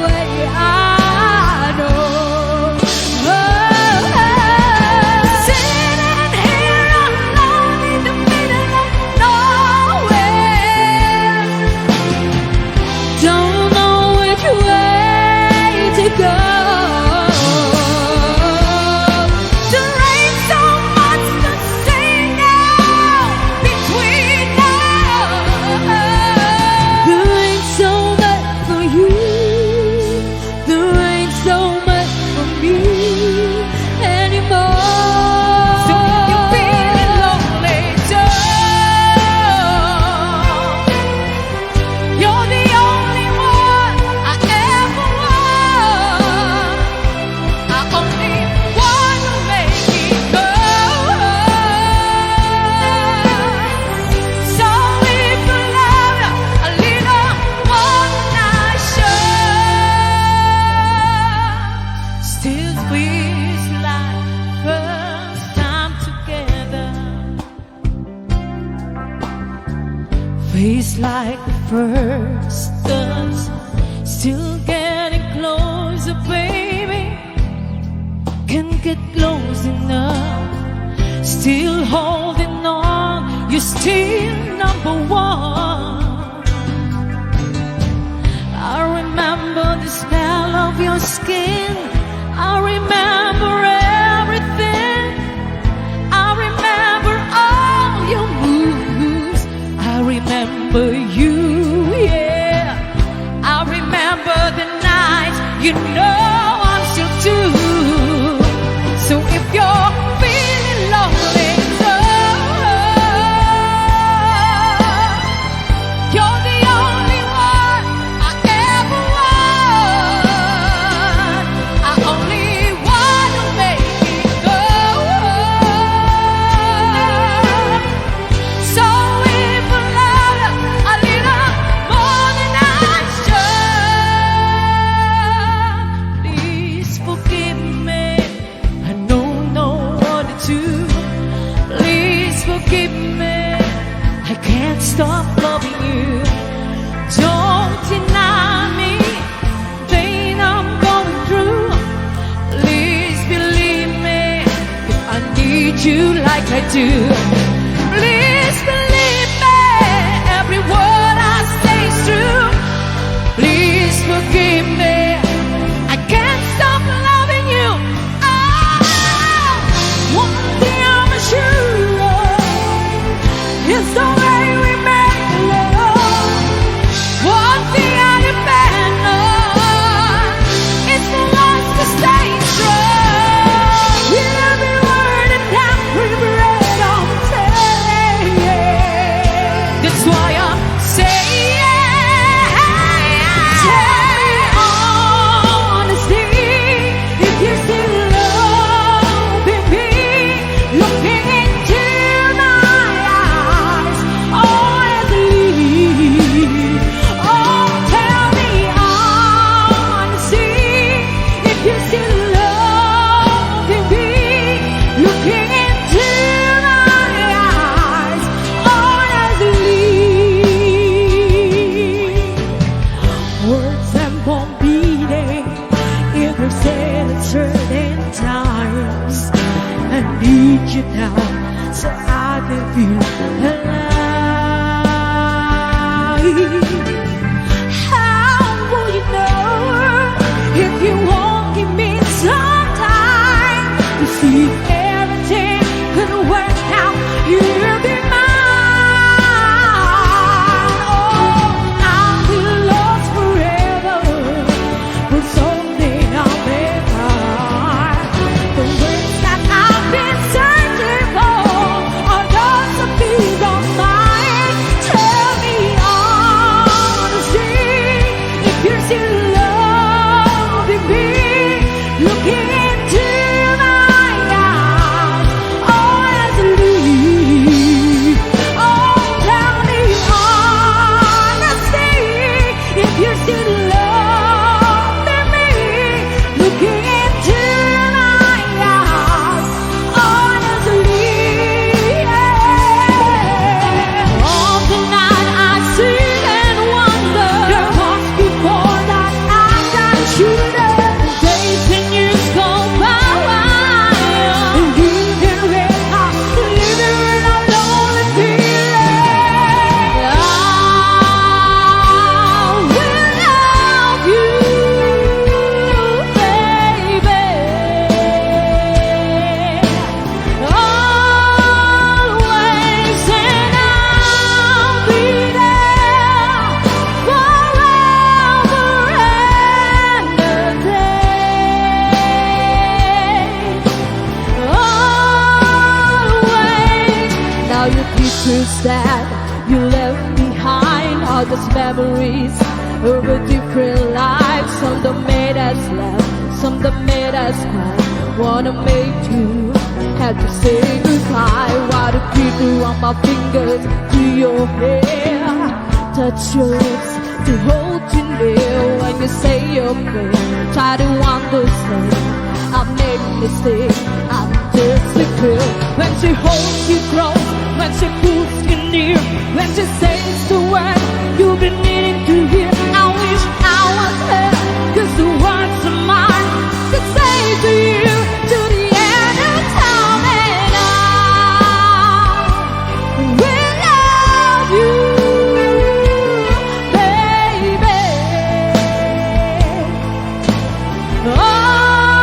away. I know. Sitting here alone in the middle of nowhere, don't know which way to go. There ain't so much to say now between us. There ain't so much for you. There ain't so much for me anymore. So if you're feeling lonely, you're the only one I ever want. I only want to make it go. So if you love you a little more than I should, still feels like first time together. Feels like the first touch. Still getting closer, baby. Can't get close enough. Still holding on. You're still number one. I remember the smell of your skin. I remember everything. I remember all your moves. I remember you, yeah. I remember the nights. You know I'm still too. So if you're feeling lonely, you're the only one I ever want. I only want to make it go. So if I love you a little more than I should, please forgive me. I don't know what to do. Please forgive me. I can't stop loving you. Don't deny me pain I'm going through. Please believe me if I need you like I do. Please believe me, every word I say is true. Please forgive me. I can't stop loving you. One thing I'm sure of is the way we make love. One thing I depend on is for us to stay strong. Every word and every breath I'm saying. That's why I'm saying. Tell me honestly if you still loving me. Looking into my eyes, honestly. Oh, tell me honestly if you still loving me. Looking into my eyes, honestly. Words and won't beating if they're said at certain times. I need you now so I can feel alive. How will you know if you won't give me some time to see if everything could work out? You'll be mine. Oh, I'll be lost forever, but someday I'll be mine. The words that I've been searching for are those of peace of mind. Tell me is that you left behind all those memories of a different life. Some that made us laugh, some that made us cry. Wanna make you have to say goodbye. Wanna keep you on my fingers to your hair, touch your lips to hold you near when you say your prayer. Try to understand, I made a mistake, I'm just a girl. When she holds you close, when she pulls you near, when she says the word you've been needing to hear. I wish I was her, 'cause the words of mine could say to you, to the end of time, and I will love you, baby.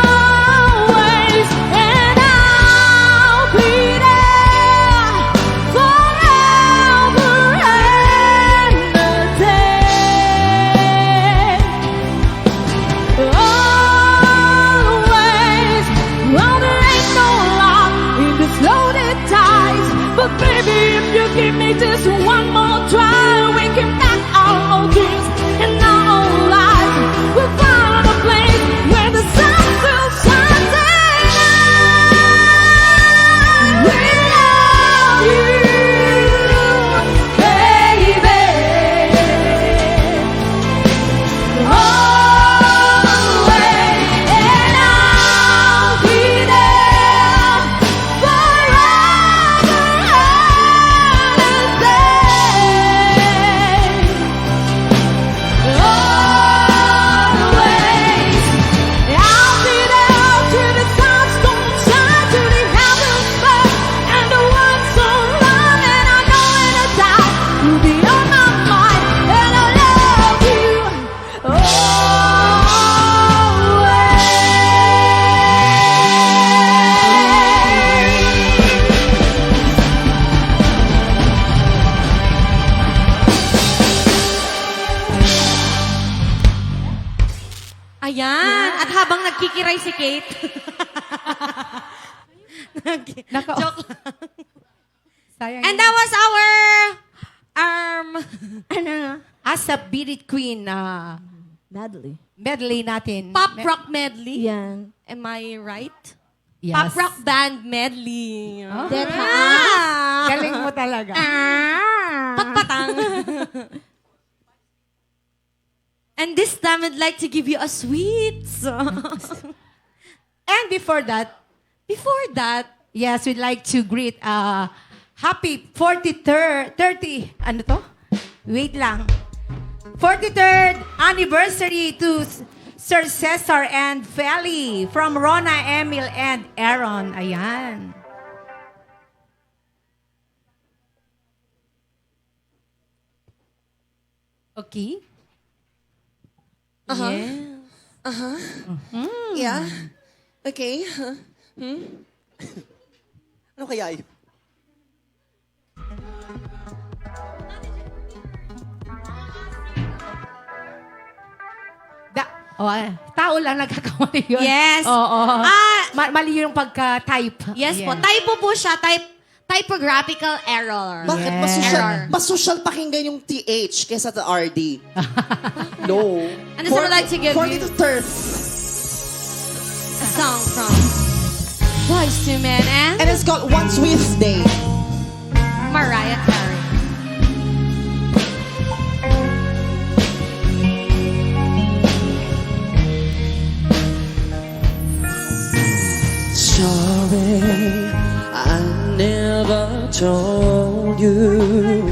Always, and I'll be there forever and a day. Always, well, there ain't no love in this loaded ties, but baby, if you give me just one more try, we can back our old dreams and our old lives. We'll find a place where the sun still shines, and I will love you, baby. Always, and I'll be there forever and a day. Always, I'll be there till the sun's gonna shine, till the heavens burn and the world's alone. And I know in a time you'll be on my mind, and I love you Ayan. At habang nagkikiray si Kate. Nako. Joke lang. Sayang And yun. that was our ASAP Beat It Queen Badly. medley natin. pop rock medley. Yan. Am I right? Yes. Pop rock band medley. Oh. That Galing mo talaga. Patpatang. And this time, I'd like to give you a sweet song. And before that, yes, we'd like to greet happy 43rd, 30, ano to? Wait lang. 43rd anniversary to Sir Cesar and Feli from Rona, Emil, and Aaron. Ayan. Okay. Yeah. Okay. Ano kaya yun? Tao lang nagkakamali yun. Yes. Oo. Ah, Mali yung pagka-type. yes po. Typo po siya. Typographical error. Bakit Yes. mas social, Error. mas social pakinggan yung TH kesa the RD? No. Ano sa like to give you? 43rd. A song from Boyz II Men and And it's called One Sweet Day. Mariah Carey. Sorry, I never told you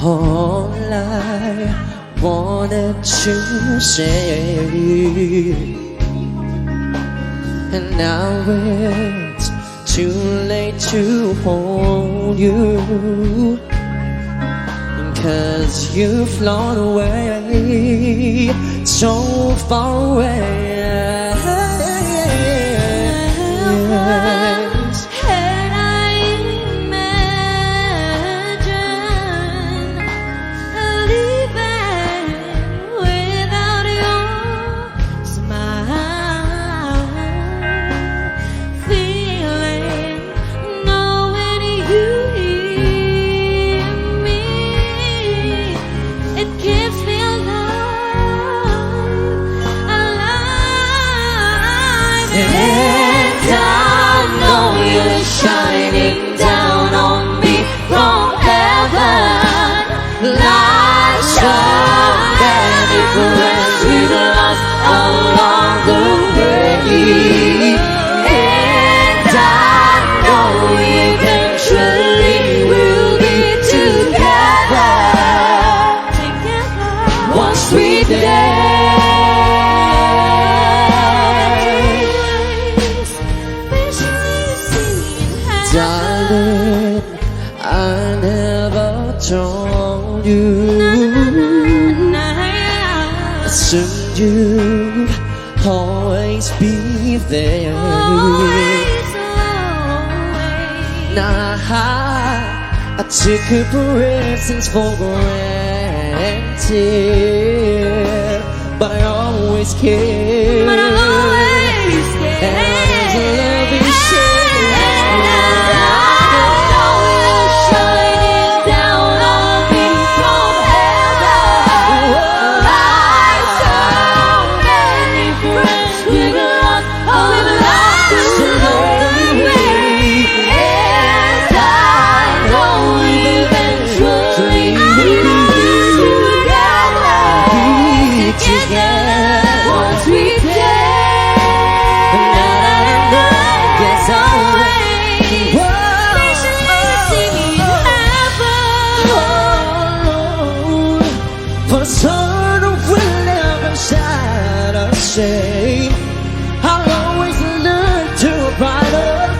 all I wanted to say. And now it's too late to hold you, 'cause you've flown away, so far away. Yes. And I imagine living without your smile, feeling knowing you told you, assumed you'd always be there. Now I took her presence for granted, but I always cared. And as love is I'll always look to a brighter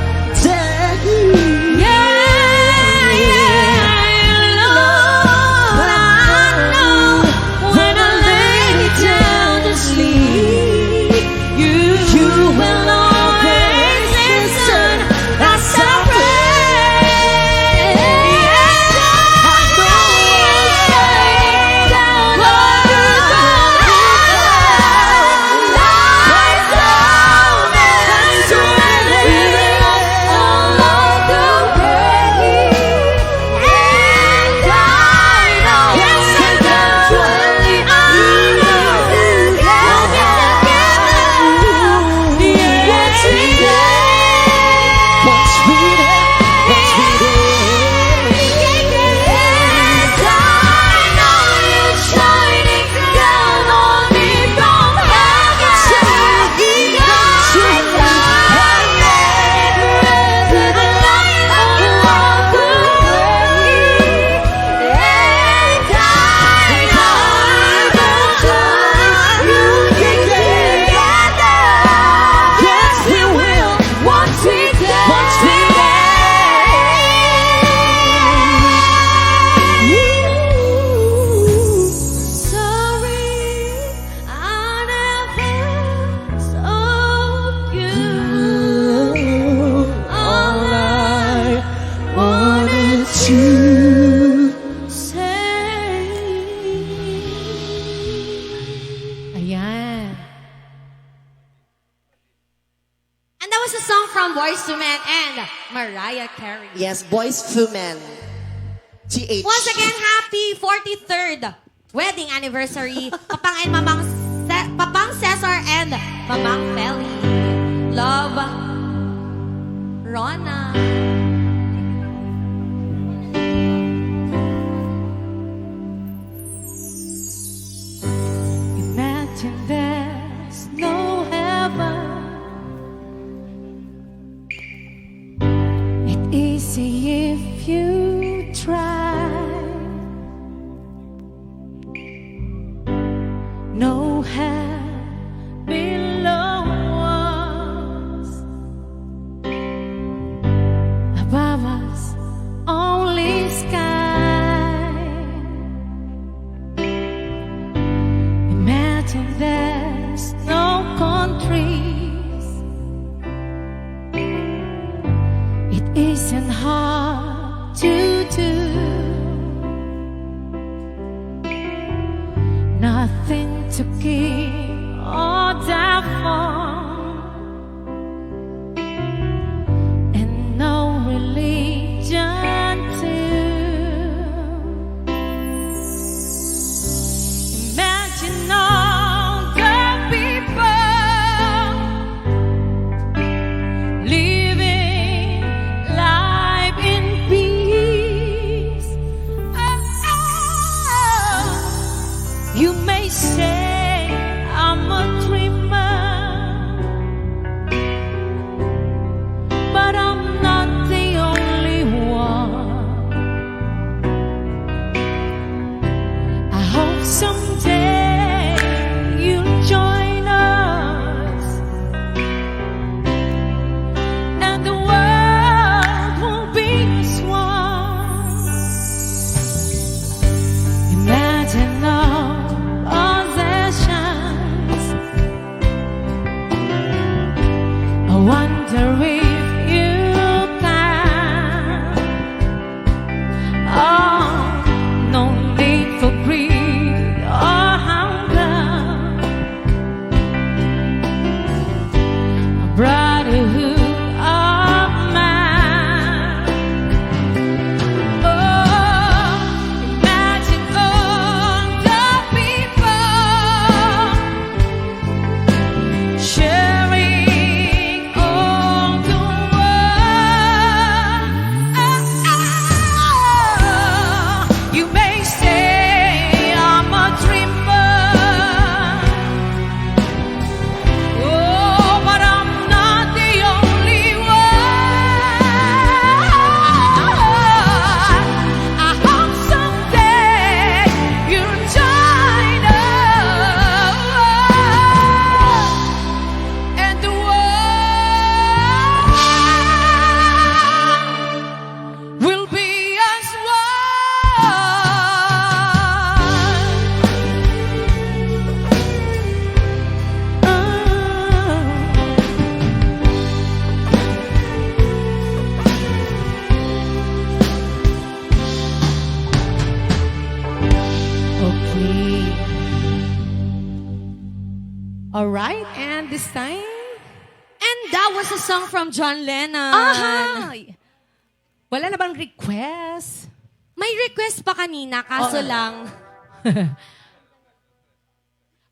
day. But I know when I lay me down to sleep, you will always listen. That's a prayer. I know down on Yes, Boys to Men. TH. Once again, happy 43rd wedding anniversary, Papang and Papang Cesar and Mamang Feli. Love, Rona. Imagine there's no heaven. Easy if you try. No hell below us, above us only sky. Imagine there's no countries. It isn't hard to do. Nothing to keep or die for, and no religion too. Imagine all the people living life in peace. You may say I'm a dreamer, Okay. All right, and this time. And that was a song from John Lennon. Aha! Wala na bang request? May request pa kanina, kaso lang.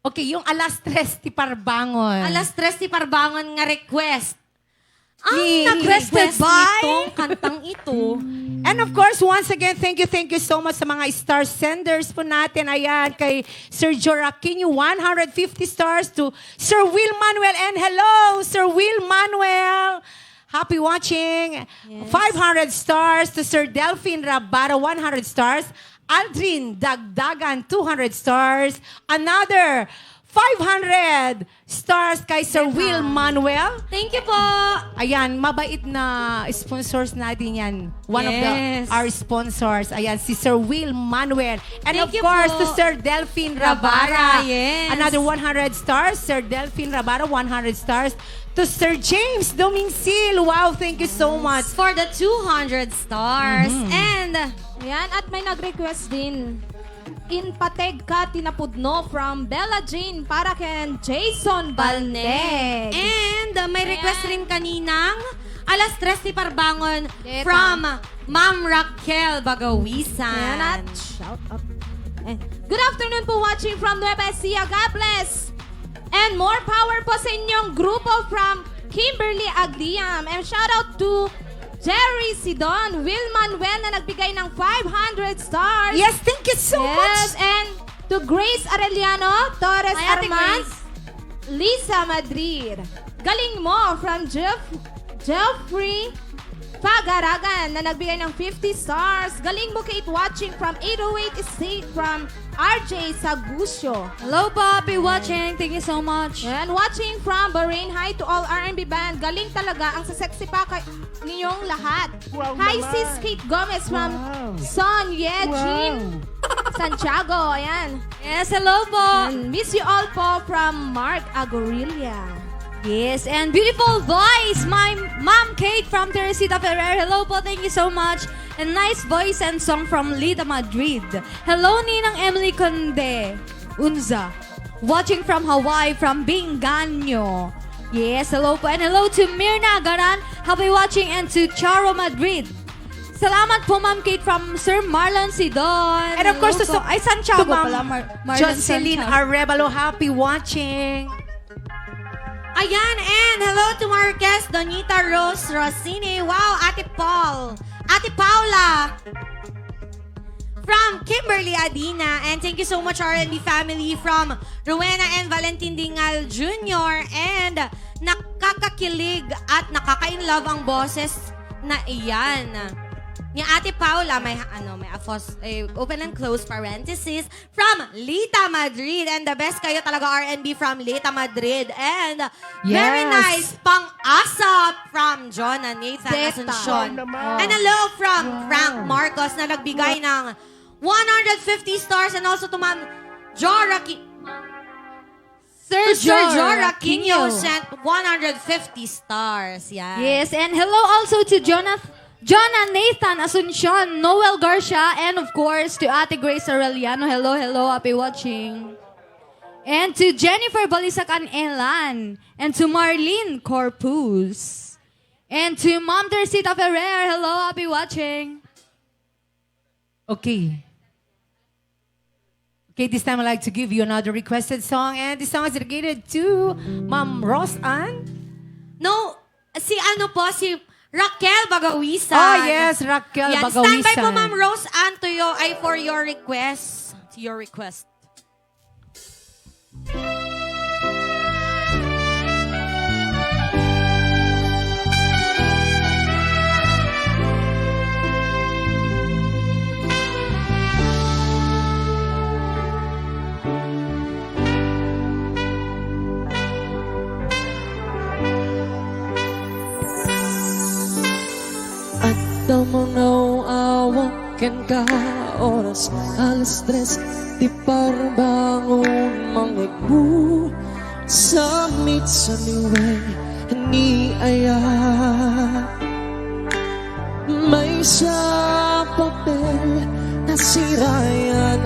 Okay, yung alas 3 ti Parbangon. Alas 3 ti Parbangon nga request. Ang Ni- nag-request requested by? nitong kantang ito. And of course, once again, thank you so much sa mga star senders po natin. Ayan, kay Sir Joraquinho, 150 stars to Sir Will Manuel. And hello, Sir Will Manuel. Happy watching. 500 stars to Sir Delphine Rabara, 100 stars. Aldrin Dagdagan, 200 stars. Another 500 stars kay Sir Will Manuel. Thank you po. Ayan, mabait na sponsors natin yan. One of our sponsors. Ayan, si Sir Will Manuel. And Thank of you course, po. to Sir Delphine Rabara. Yes. Another 100 stars. Sir Delphine Rabara, 100 stars. To Sir James Dominsil. Wow, thank you so much. For the 200 stars. And Ayan, at may nag-request din. Inpateg ka tinapudno from Bella Jean para kay Jason Balneg. And may request rin kaninang alas 3 ni Parbangon Deta. from Ma'am Raquel Bagawisan. Ayan at shout out. Good afternoon po watching from Nueva Ecija. God bless. And more power po sa inyong grupo from Kimberly Agliam. And shout out to Jerry Sidon, Will Manuel na nagbigay ng 500 stars. Yes, thank you so much. And to Grace Arellano, Torres Ay, Ate Arman, Grace. Lisa Madrid. Galing mo from Jeffrey Pagaragan na nagbigay ng 50 stars. Galing mo keep watching from 808 Estate from RJ Sagusyo. Hello po, be watching. Thank you so much. And watching from Bahrain. Hi to all R&B band. Galing talaga ang sasexy pa ninyong lahat. Hi sis Kate Gomez from Son Yejin Santiago. Ayan. Yes, hello po. And miss you all po from Mark Agorilia. Yes, and beautiful voice, my Mom Kate from Teresita Ferrer. Hello po, thank you so much. And nice voice and song from Lita Madrid. Hello, Ninang Emily Conde Unza. Watching from Hawaii, from Binganyo. Yes, hello po. And hello to Mirna Garan. Happy watching. And to Charo Madrid. Salamat po, Ma'am Kate, from Sir Marlon Sidon. And of course, to Santiago Ma'am pala. Marlon Jocelyn Santiago. Arevalo, happy watching. Ayan, and hello to my guest, Donita Rose Rossini. Wow, Ate Paul. Ate Paula. From Kimberly Adina. And thank you so much, R&B family, from Rowena and Valentin Dingal Jr. And nakakakilig at nakaka-inlove ang boses na iyan. Ni Ate Paula, may open and close parenthesis from Lita Madrid. And the best kayo talaga R&B from Lita Madrid. And very nice pang-asap from John and Nathan Asuncion. And hello from Frank Marcos na nagbigay ng 150 stars. And also to Ma'am Sir Joraquinho sent 150 stars. Yan. Yes, and hello also to John and Nathan Asuncion, Noel Garcia, and of course to Ate Grace Aureliano. Hello, hello, happy watching. And to Jennifer Balisacan Elan, and to Marlene Corpus, and to Mom Teresita Ferrer. Hello, happy watching. Okay. Okay, this time I'd like to give you another requested song. And this song is dedicated to Ma'am Rose Ann. No, si Raquel Bagawisan. Oh, yes, Raquel Yan, Bagawisan. standby po, Ma'am Rose Ann, to you, ay for your request. To your request. At damanaw awaken ka oras alas 3 di parbangon mangigbu samit sa niway ni aya may sa papel na sirayan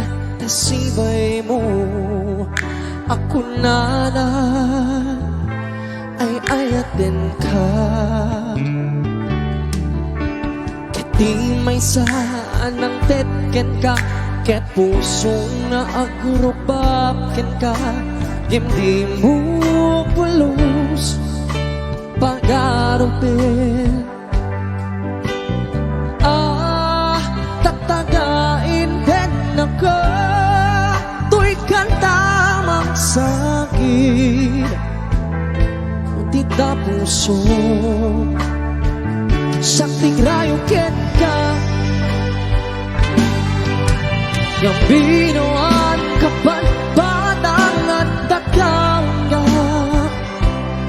sibay mo, ako na lang ay ayatin ka. Di may saan ang tetken ka, ket pusong na agrubapken ka. Di mo pulos pag-arupin. Tatagain din ako, to'y kantamang sakit. Di ta puso sakting rayo ket ka, yang binuan kapan batang at takang ka,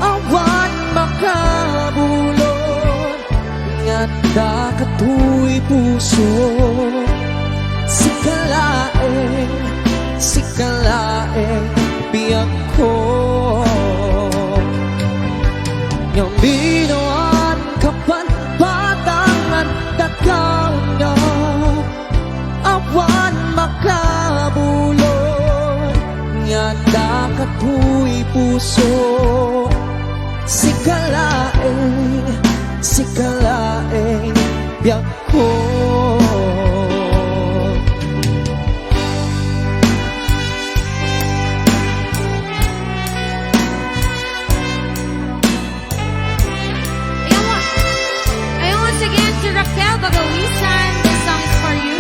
awan makabulon nga dakatoy puso. Sikalaeng biyak ko, yang binuan kapan batangan takang nga, awan makabulon nga dakatoy puso. Sikalaeng biyak ko. Pagawisan, this song is for you.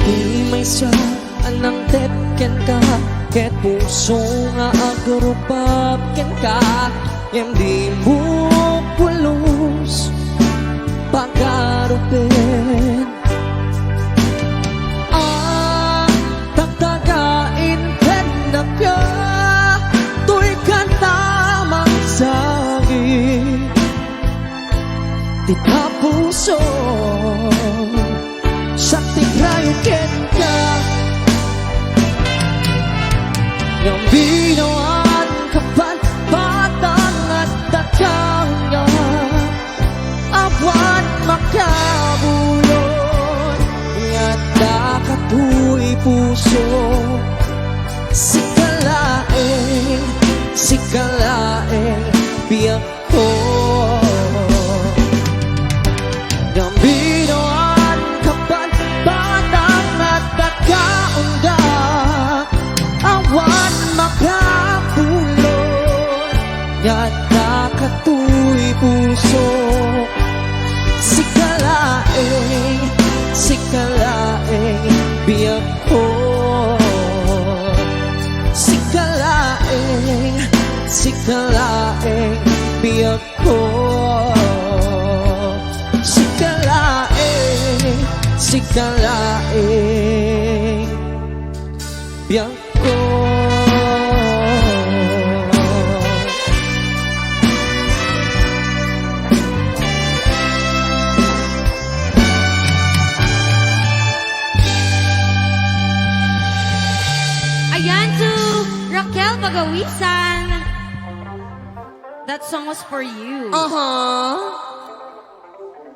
Di may saan ang tetken ka, ket puso nga agrupapken ka. Di mo pulos pag-arupin. Tatagain ken na ka, to'y kantamang sakit. Di ka puso sakting rayo ken ka, yang binuan kapan batang at takang nga, awan makabulon nga dakatoy puso. Sikalaeng biyak ko, yang binuan kapan batang at takang nga, awan makabulon nga dakatoy puso. Sikalaeng biyak ko, sikalaeng biyak ko, sikalaeng biyak ko. Ayan to Raquel Pagawisan. That song was for you.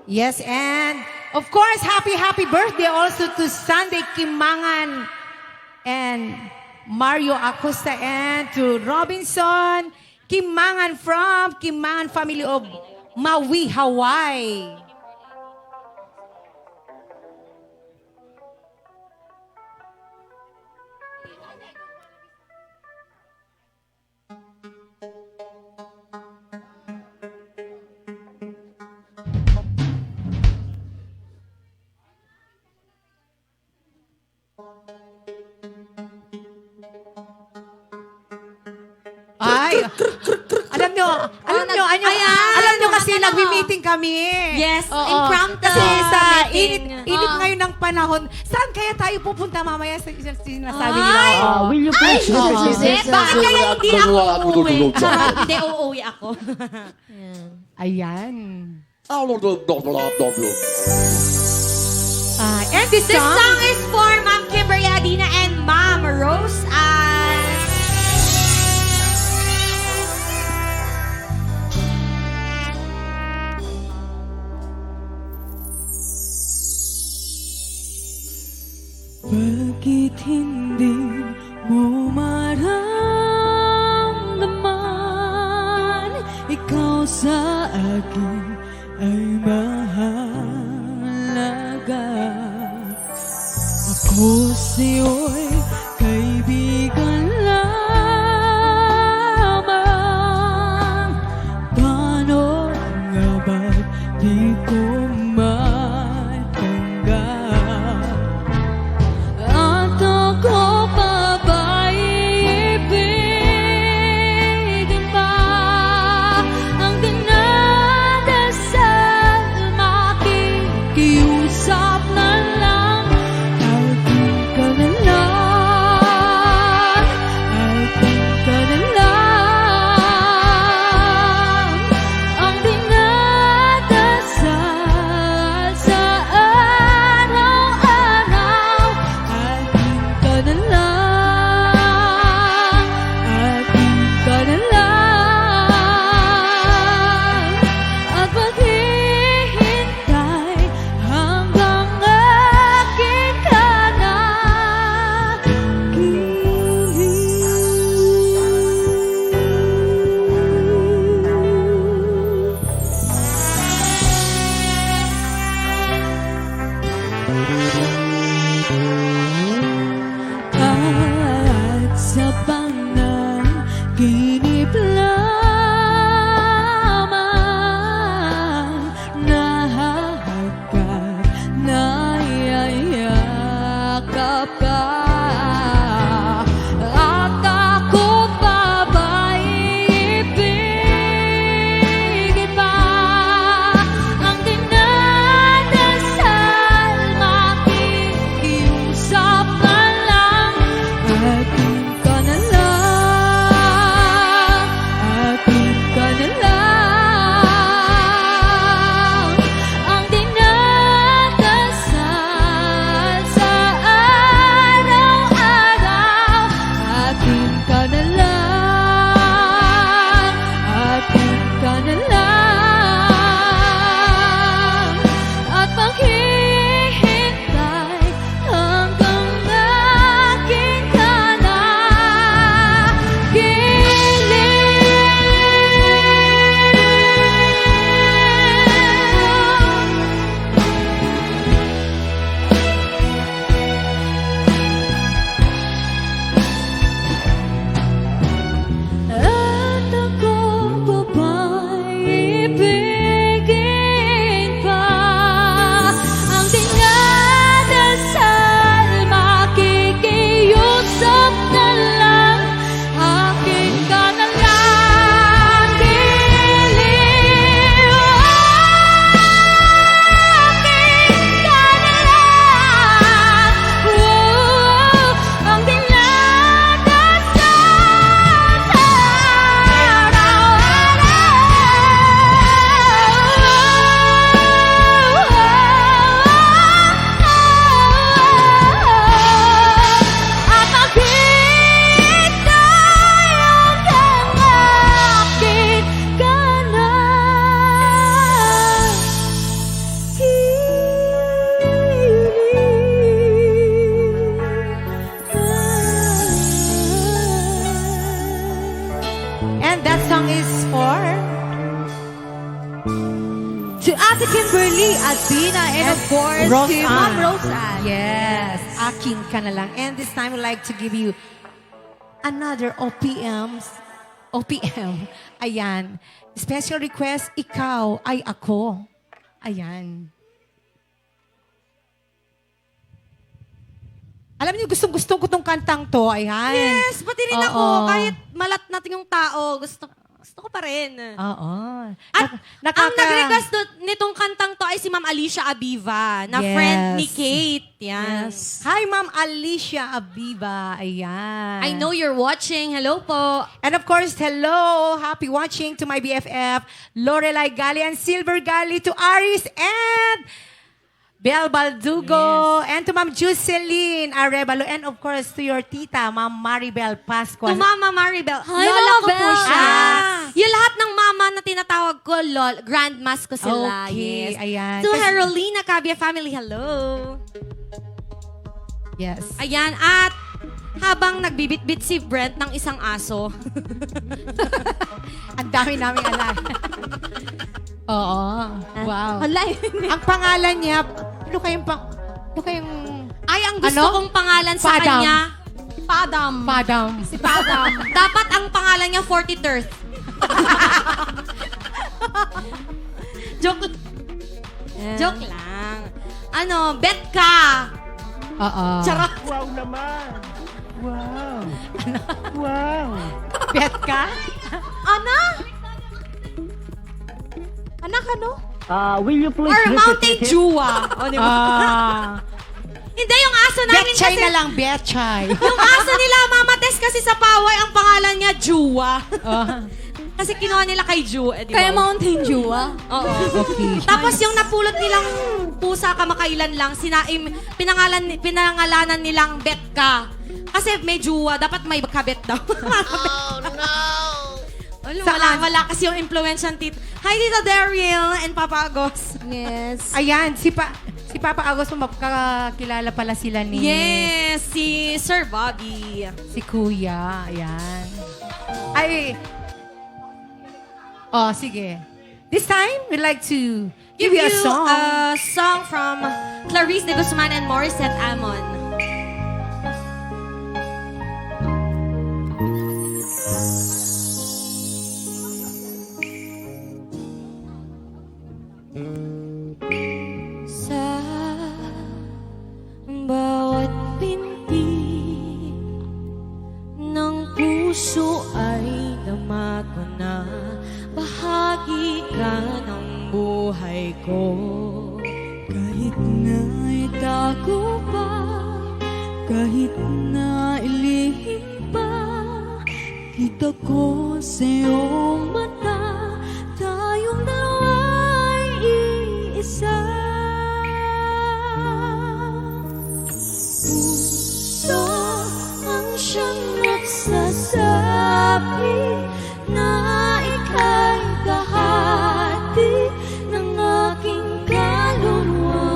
Yes, and of course, happy birthday also to Sunday Kimangan and Mario Acosta, and to Robinson Kimangan from Kimangan family of Maui, Hawaii. Ay, alam nyo kasi nagbi-meeting kami. Yes, Oo. impromptu. Kasi sa meeting. init ngayon ng panahon, saan kaya tayo pupunta mamaya sa sinasabi nila? Will you please? Bakit kaya hindi ako uuwi? Hindi, uuwi ako. Ayan. And this This song, song is for Ma'am Kimberly Bakit hindi mo maramdaman ikaw sa akin ay mahalaga? Ako sa'yo'y kaibigan lamang. Paano nga ba't di ko matanggap? At ako pa ba'y ibigin pa? Ang dinadasal, makikiusap na lang. Akin ka na lang, akin ka na lang. Ang dinadasal sa araw-araw. Akin ka na lang, akin ka na lang. At maghihintay hanggang akin ka na at sa panaginip lamang nahahagkat, nayayakap ka. At ako pa ba'y ibigin pa? Ang dinadasal, makikiusap na lang. Akin ka na lang, akin ka na lang. Ang dinadasal sa araw-araw. Akin ka na lang, akin ka na lang. At maghihintay hanggang akin ka na At ako pa ba'y ibigin pa? Ang dinadasal, makikiusap na lang. Akin ka na lang, giliw. Akin ka na lang. Ang dinadasal sa araw-araw. At maghihintay hanggang akin ka na And that song is for To Ate Kimberly, Adina, and of course, to Ma'am Roseanne. Yes, akin ka na lang. And this time, I'd like to give you another OPM. Ayan. Special request, ikaw ay ako. Ayan. Alam niyo, gustong-gusto ko tong kantang to. Ayan. Yes, pati rin ako. Oo. Kahit malat natin yung tao, gusto ko pa rin. Oo. At ang nag-request nitong kantang to ay si Ma'am Alicia Abiva, na Yes. friend ni Kate. Yan. Yes. Hi, Ma'am Alicia Abiba. Ayan. I know you're watching. Hello po. And of course, hello, happy watching to my BFF, Lorelai Gali and Silver Gali, to Aris and Bel Baldugo, and to Ma'am Jocelyn Arevalo, and of course to your tita, Ma'am Maribel Pascual. To Mama Maribel. Hi, Lola Mama ko po Bel. siya. Yung lahat ng mama na tinatawag ko, grandmas ko sila. Okay, Yes. ayan. To Kasi- Herolina Cabia family, hello. Yes. Ayan, at habang nagbibit-bit si Brent ng isang aso. Ang dami naming alala. Oo. Wow. Hala, Ang pangalan niya, ano kayong Ay, ang gusto Ano? kong pangalan sa Padam. kanya, Padam. Padam. Si Padam. dapat ang pangalan niya 43rd. Joke. Joke lang. Ano, Betka. Oo. Charot. Bet ka? Ana? Anak ano? Will you please Or Mountain Jua. O, di ba? Hindi, yung aso namin Betchay kasi... na lang, Betchay. Yung aso nila, Mama Tess kasi sa Paway, ang pangalan niya Jua. Kasi kinuha nila kay Ju. Eh, di ba? kaya Mountain Dew, ah. Oo. Tapos yung napulot nilang pusa kamakailan lang, pinangalanan nilang Betka. Kasi may Jua, dapat may kabet daw. Oh, no! Wala kasi yung influence ng tito. Hi, Tito Daryl and Papa Agos. Yes. Ayan, si Papa Agos, magkakilala pala sila ni Yes, si Sir Bobby. si Kuya. Ayan. Ay, oh, sige. This time, we'd like to give you a song. A song from Clarice de Guzman and Morissette Amon. Sa bawat pinti ng puso ay dama ko na bahagi ka ng buhay ko. Kahit na itago pa, kahit na ilihim pa, kita ko sa iyong mata, tayong dalawa'y iisa. Puso ang siyang nagsasabi na ika'y kahati ng aking kaluluwa.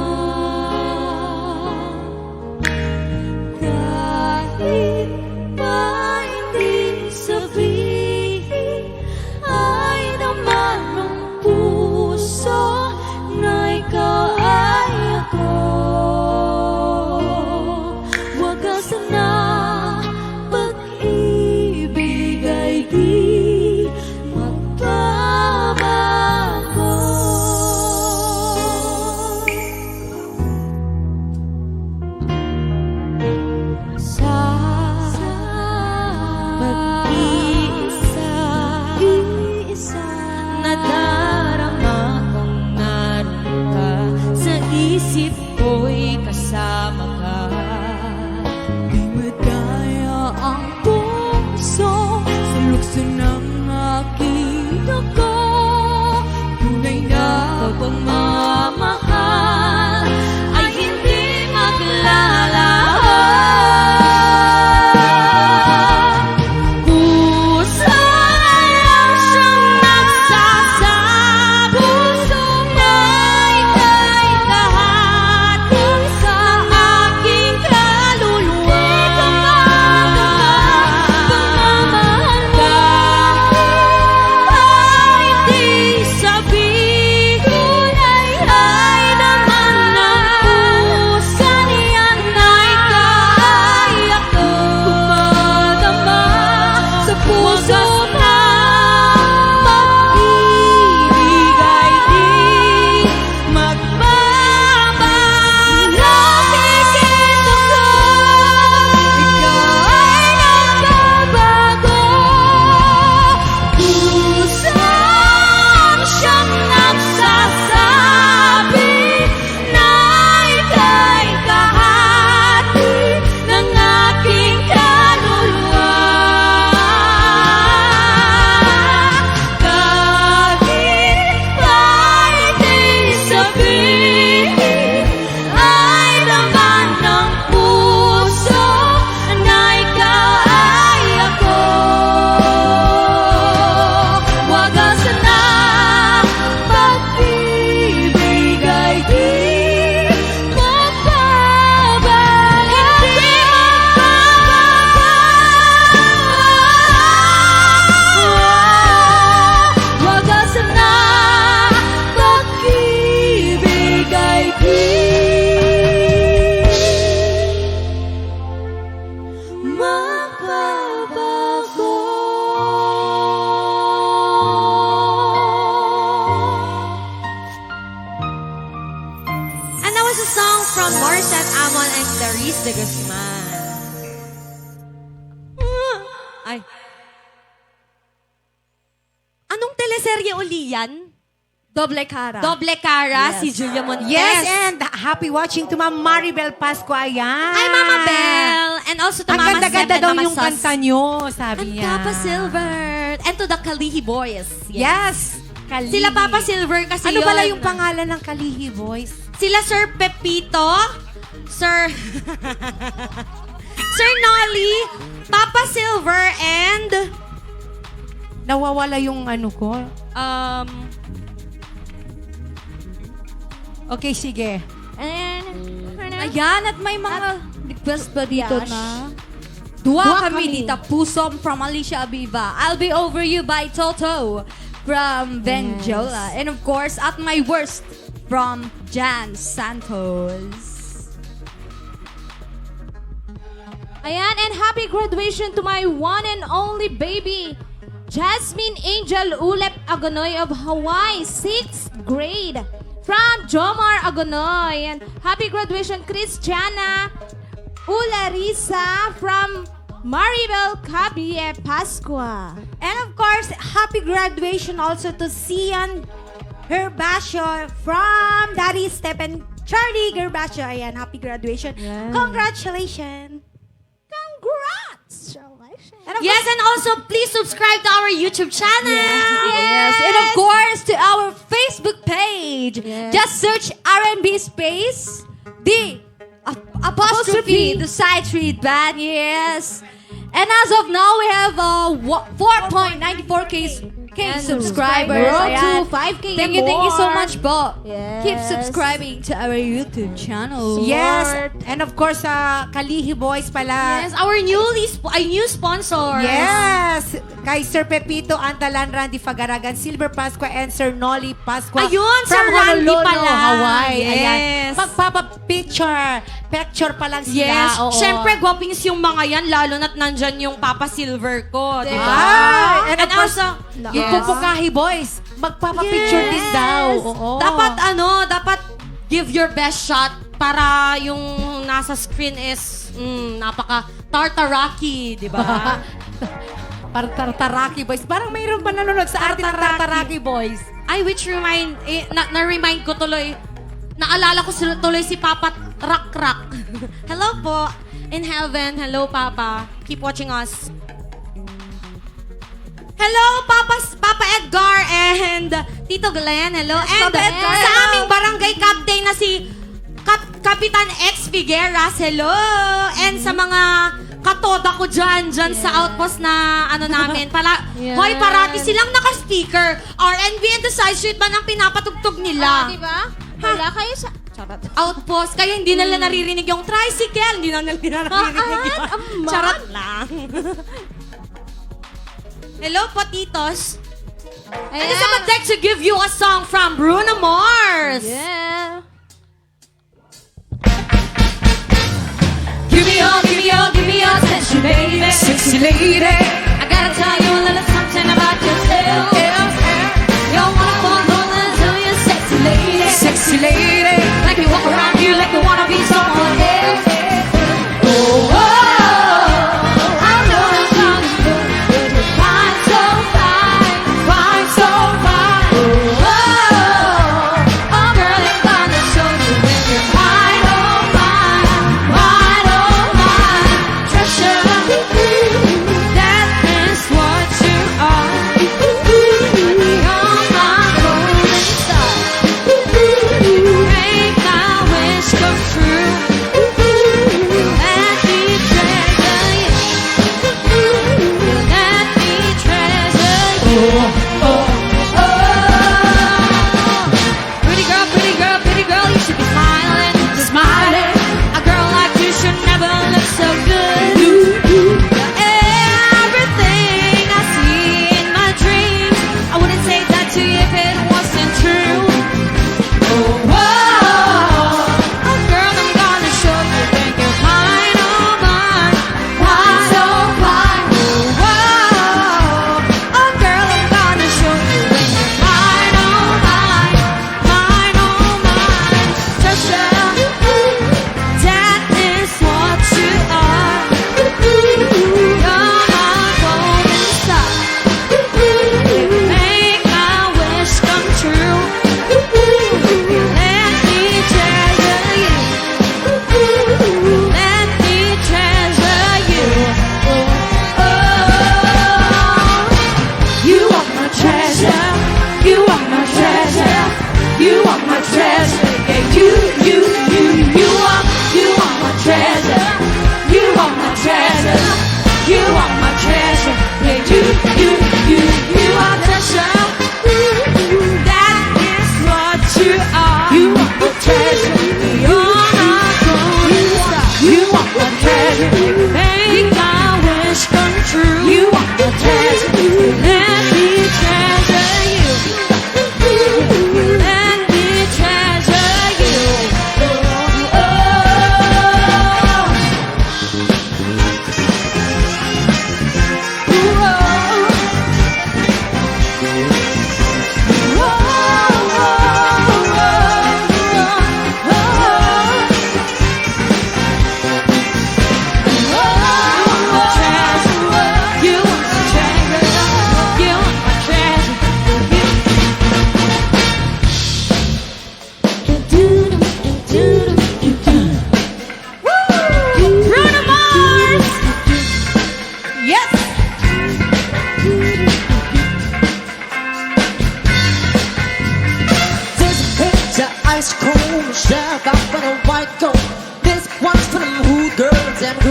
Kahit pa hindi sabihin, ay naman ng puso na ikaw ay ako. Wagas na pag-ibig ay di de Guzman. Ay. Anong teleserye uli yan? Doble cara. Doble Cara, si Julia Montes. Yes, and happy watching to Ma'am Maribel Pasco. Ayan. Hi, Mama Belle. And also to Ang Mama ganda-ganda Zed and daw Mama yung Sus. kanta nyo, sabi And niya. Papa Silver. And to the Kalihi Boys. Yes. Kalihi. Sila Papa Silver kasi Ano yun. pala yung pangalan ng Kalihi Boys? Sila Sir Pepito, Sir... Sir Nolly, Papa Silver, and... Nawawala yung ano ko. Okay, sige. Ayan, at may mga request pa dito na. Dua kami dita pusom from Alicia Abiva. I'll Be Over You by Toto from Benjola. And of course, At My Worst from Jan Santos. Ayan, and happy graduation to my one and only baby, Jasmine Angel Ulep Agonoy of Hawaii, 6th grade. From Jomar Agonoy. And happy graduation, Christiana Ularisa from Maribel Cabie Pascua. And of course, happy graduation also to Sian Gervasio from Daddy Step and Charlie Gervasio. Ayan, happy graduation. Congratulations. And of Yes, and also please subscribe to our YouTube channel. Yes, and of course to our Facebook page. Just search R&B space the apostrophe the side street band. Yes, and as of now we have 4.94k subscribers. Road Ayan. to 5K Thank and you so more. much po. Yes. Keep subscribing to our YouTube channel. Yes. And of course, Kalihi Boys pala. Yes, our new sponsor. Yes! Kay Sir Pepito Antalan, Randy Fagaragan, Silver Pasqua, and Sir Nolly Pasqua. Ayun, from Sir Randy Honolulu, pala. Hawaii. Yes. Ayan. Magpapa-picture. Picture pa lang sila. Yes. Oo. Siyempre, gwapings yung mga yan, lalo na't nandyan yung Papa Silver ko. Di ba? Ah, and of course, also, yung Pupukahi Boys, magpapa-picture din daw. Oo. Dapat give your best shot para yung nasa screen is napaka-tartaraki, di ba? Tartaraki Boys. Parang mayroon pa nanonood sa atin ng Tartaraki Boys. Ay, which na-remind ko tuloy, naalala ko tuloy si Papa Rak. Hello po, in heaven. Hello, Papa. Keep watching us. Hello, Papa Edgar and Tito Glenn. Hello. And Papa Edgar, sa hello. aming barangay captain na si Kapitan X Figueras. Hello. And sa mga katoda ko dyan sa outpost na namin. Hoy, parati silang naka-speaker. R&B and the side street ba ang pinapatugtog nila? Di ba? Wala kayo sa... Charot. Outpost, kaya hindi nila naririnig yung tricycle. Hindi na nila naririnig yun. Charot lang. Hello, Patitos. And I would like to give you a song from Bruno Mars. Yeah. Give me your attention, baby. Sexy lady. I gotta tell you a little something about yourself. You're one of one woman, so you're sexy lady. Sexy lady. Like you walk around you like you wanna be someone else. Oh, I know I'm coming through, but you're fine, so fine, fine, so fine. Oh, girl, I'm gonna show you when you're mine, oh mine, mine, oh mine. Treasure, that is what you are.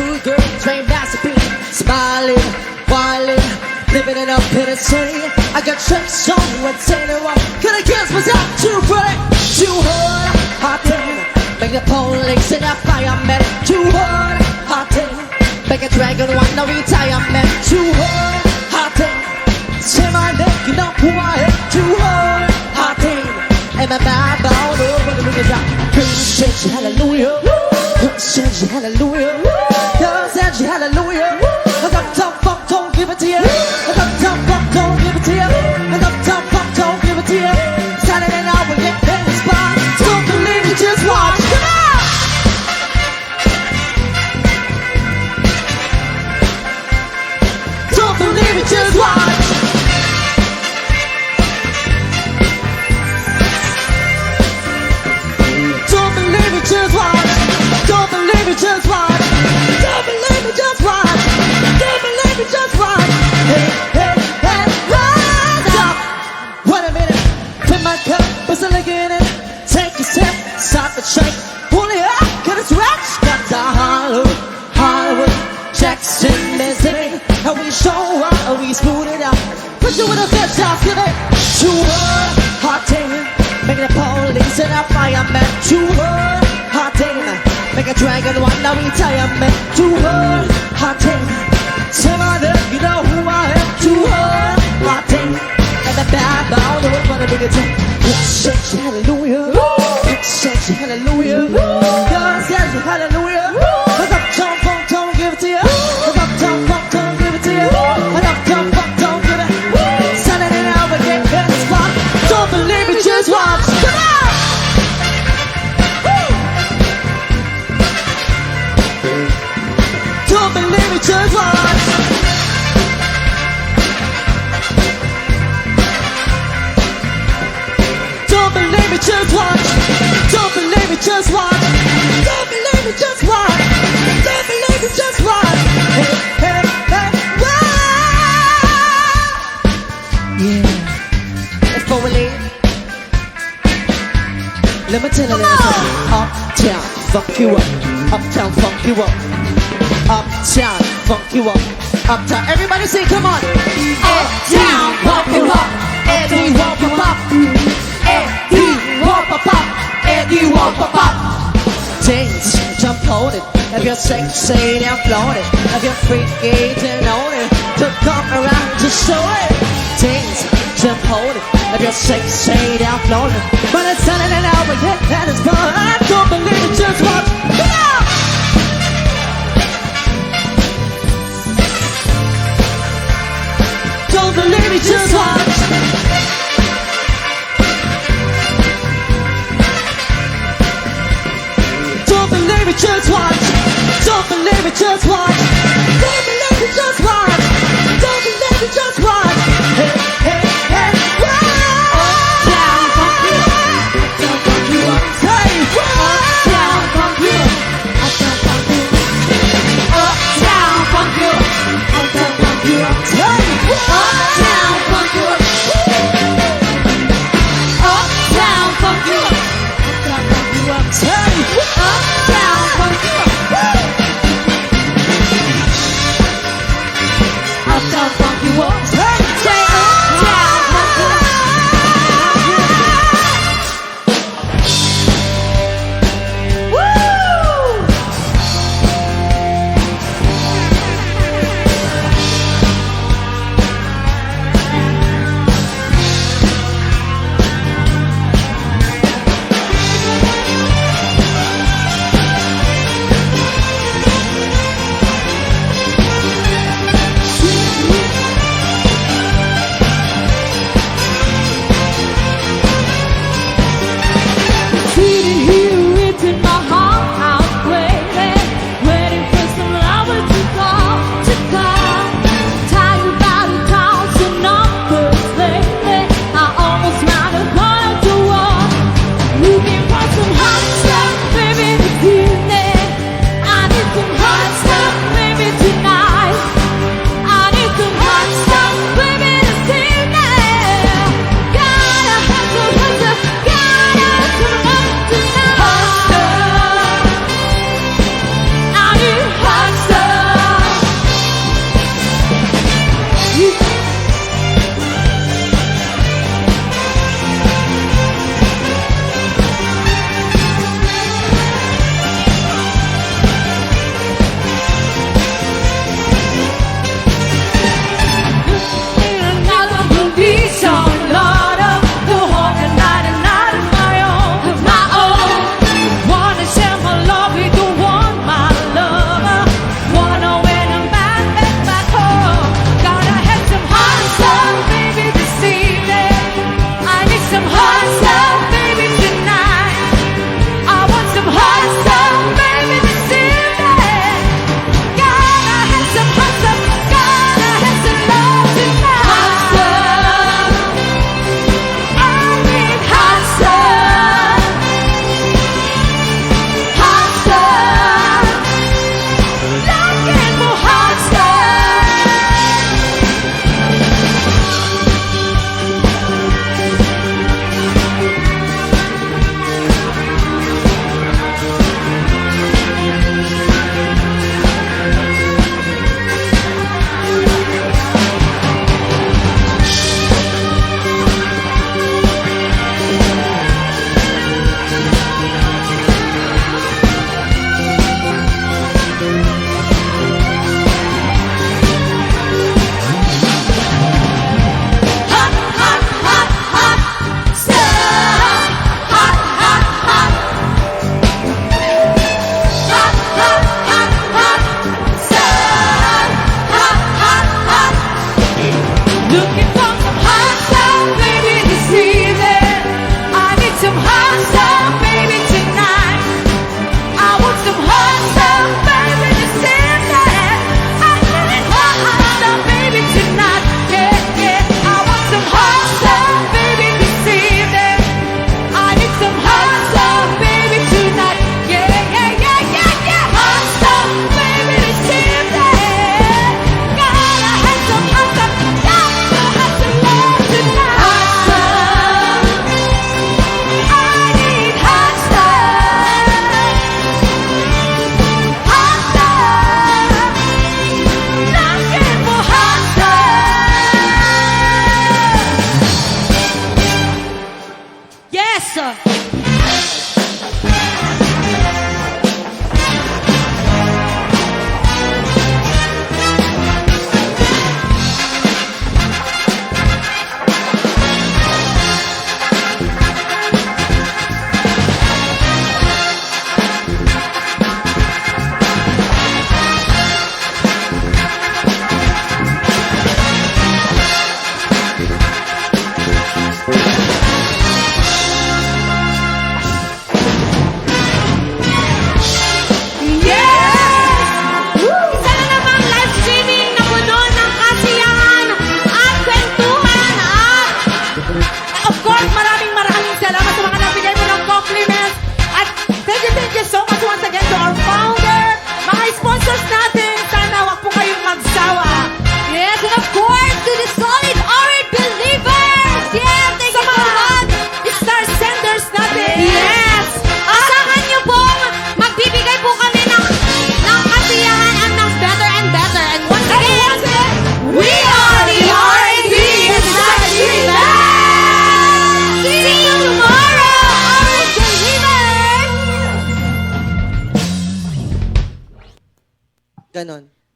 good girl, trained masterpiece. Smiling, wilding, living it up in the city. I got tricks on what's in it wrong. Can I kiss myself too bright, too hard, hot thing. Make the police in a fireman too hard, hot thing. Make a dragon one no retirement too hard, hot thing. Say my name, you know who I am. Too hard, hot thing. And my mind bound over the movie drop. Girl said you hallelujah. Girl said you hallelujah. Girl said you hallelujah. I got tough fuck, don't give it to you. I got tough fuck, don't give it to you. I got tough fuck, don't give it to you. Saturday night we get in the spot. Don't believe it, just watch. Come on. Don't believe it, just watch. Don't believe it, just watch. Don't believe it, just watch. Don't believe it, just watch. Don't believe it, just watch. Hey, hey, hey, rise up. Wait a minute. Fill my cup, what's the lick in it? Take a sip, start the shake. Pull it up, cause it's rich. Got the Hollywood, Jackson, Mississippi. How we show up, how we smooth it out. Put you with a fish off, give it. Too hard, hot thing. Make the police and a fireman. Too hard, hot thing. Make a dragon one, now retirement. Too hard, hot thing. Say my name, you know who I am. Too hard, hot thing. And the bad bound, the one for the bigger thing. God said you hallelujah. God said you hallelujah. God said you hallelujah. I got tough funk, don't give it to you. I got tough funk, don't give it to you. I got tough funk, don't give it. Saturday night we get in the spot. Don't believe it, just watch. Come on. Don't believe it, just watch. Don't believe it, just watch. Don't believe it, just watch. Don't believe it, just watch. Don't believe it, just watch. Hey, hey, hey, wow. Yeah. Before we leave, let me tell you a little something. Uptown, funk you up. Uptown, funk you up. Uptown, funk you up. Uptown, everybody say, come on. Uptown, funk you up. Eddie, won't pop. Eddie, won't pop. Eddie, won't pop. Dance, jump on it. If you're sexy, then float it. If you're freaky, then own it. To come around to show it. Dance, jump on it. If you're sexy, then float it. But it's Saturday night, we get that is fun. I don't believe it, just watch. Come on! Don't believe it, just watch. Don't believe it, just watch. Don't believe it, just watch. Don't believe it, just watch. Don't believe it, just watch. Hey, hey, hey, down, funk you up. Hey, down, funk you up.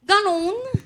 Ganon.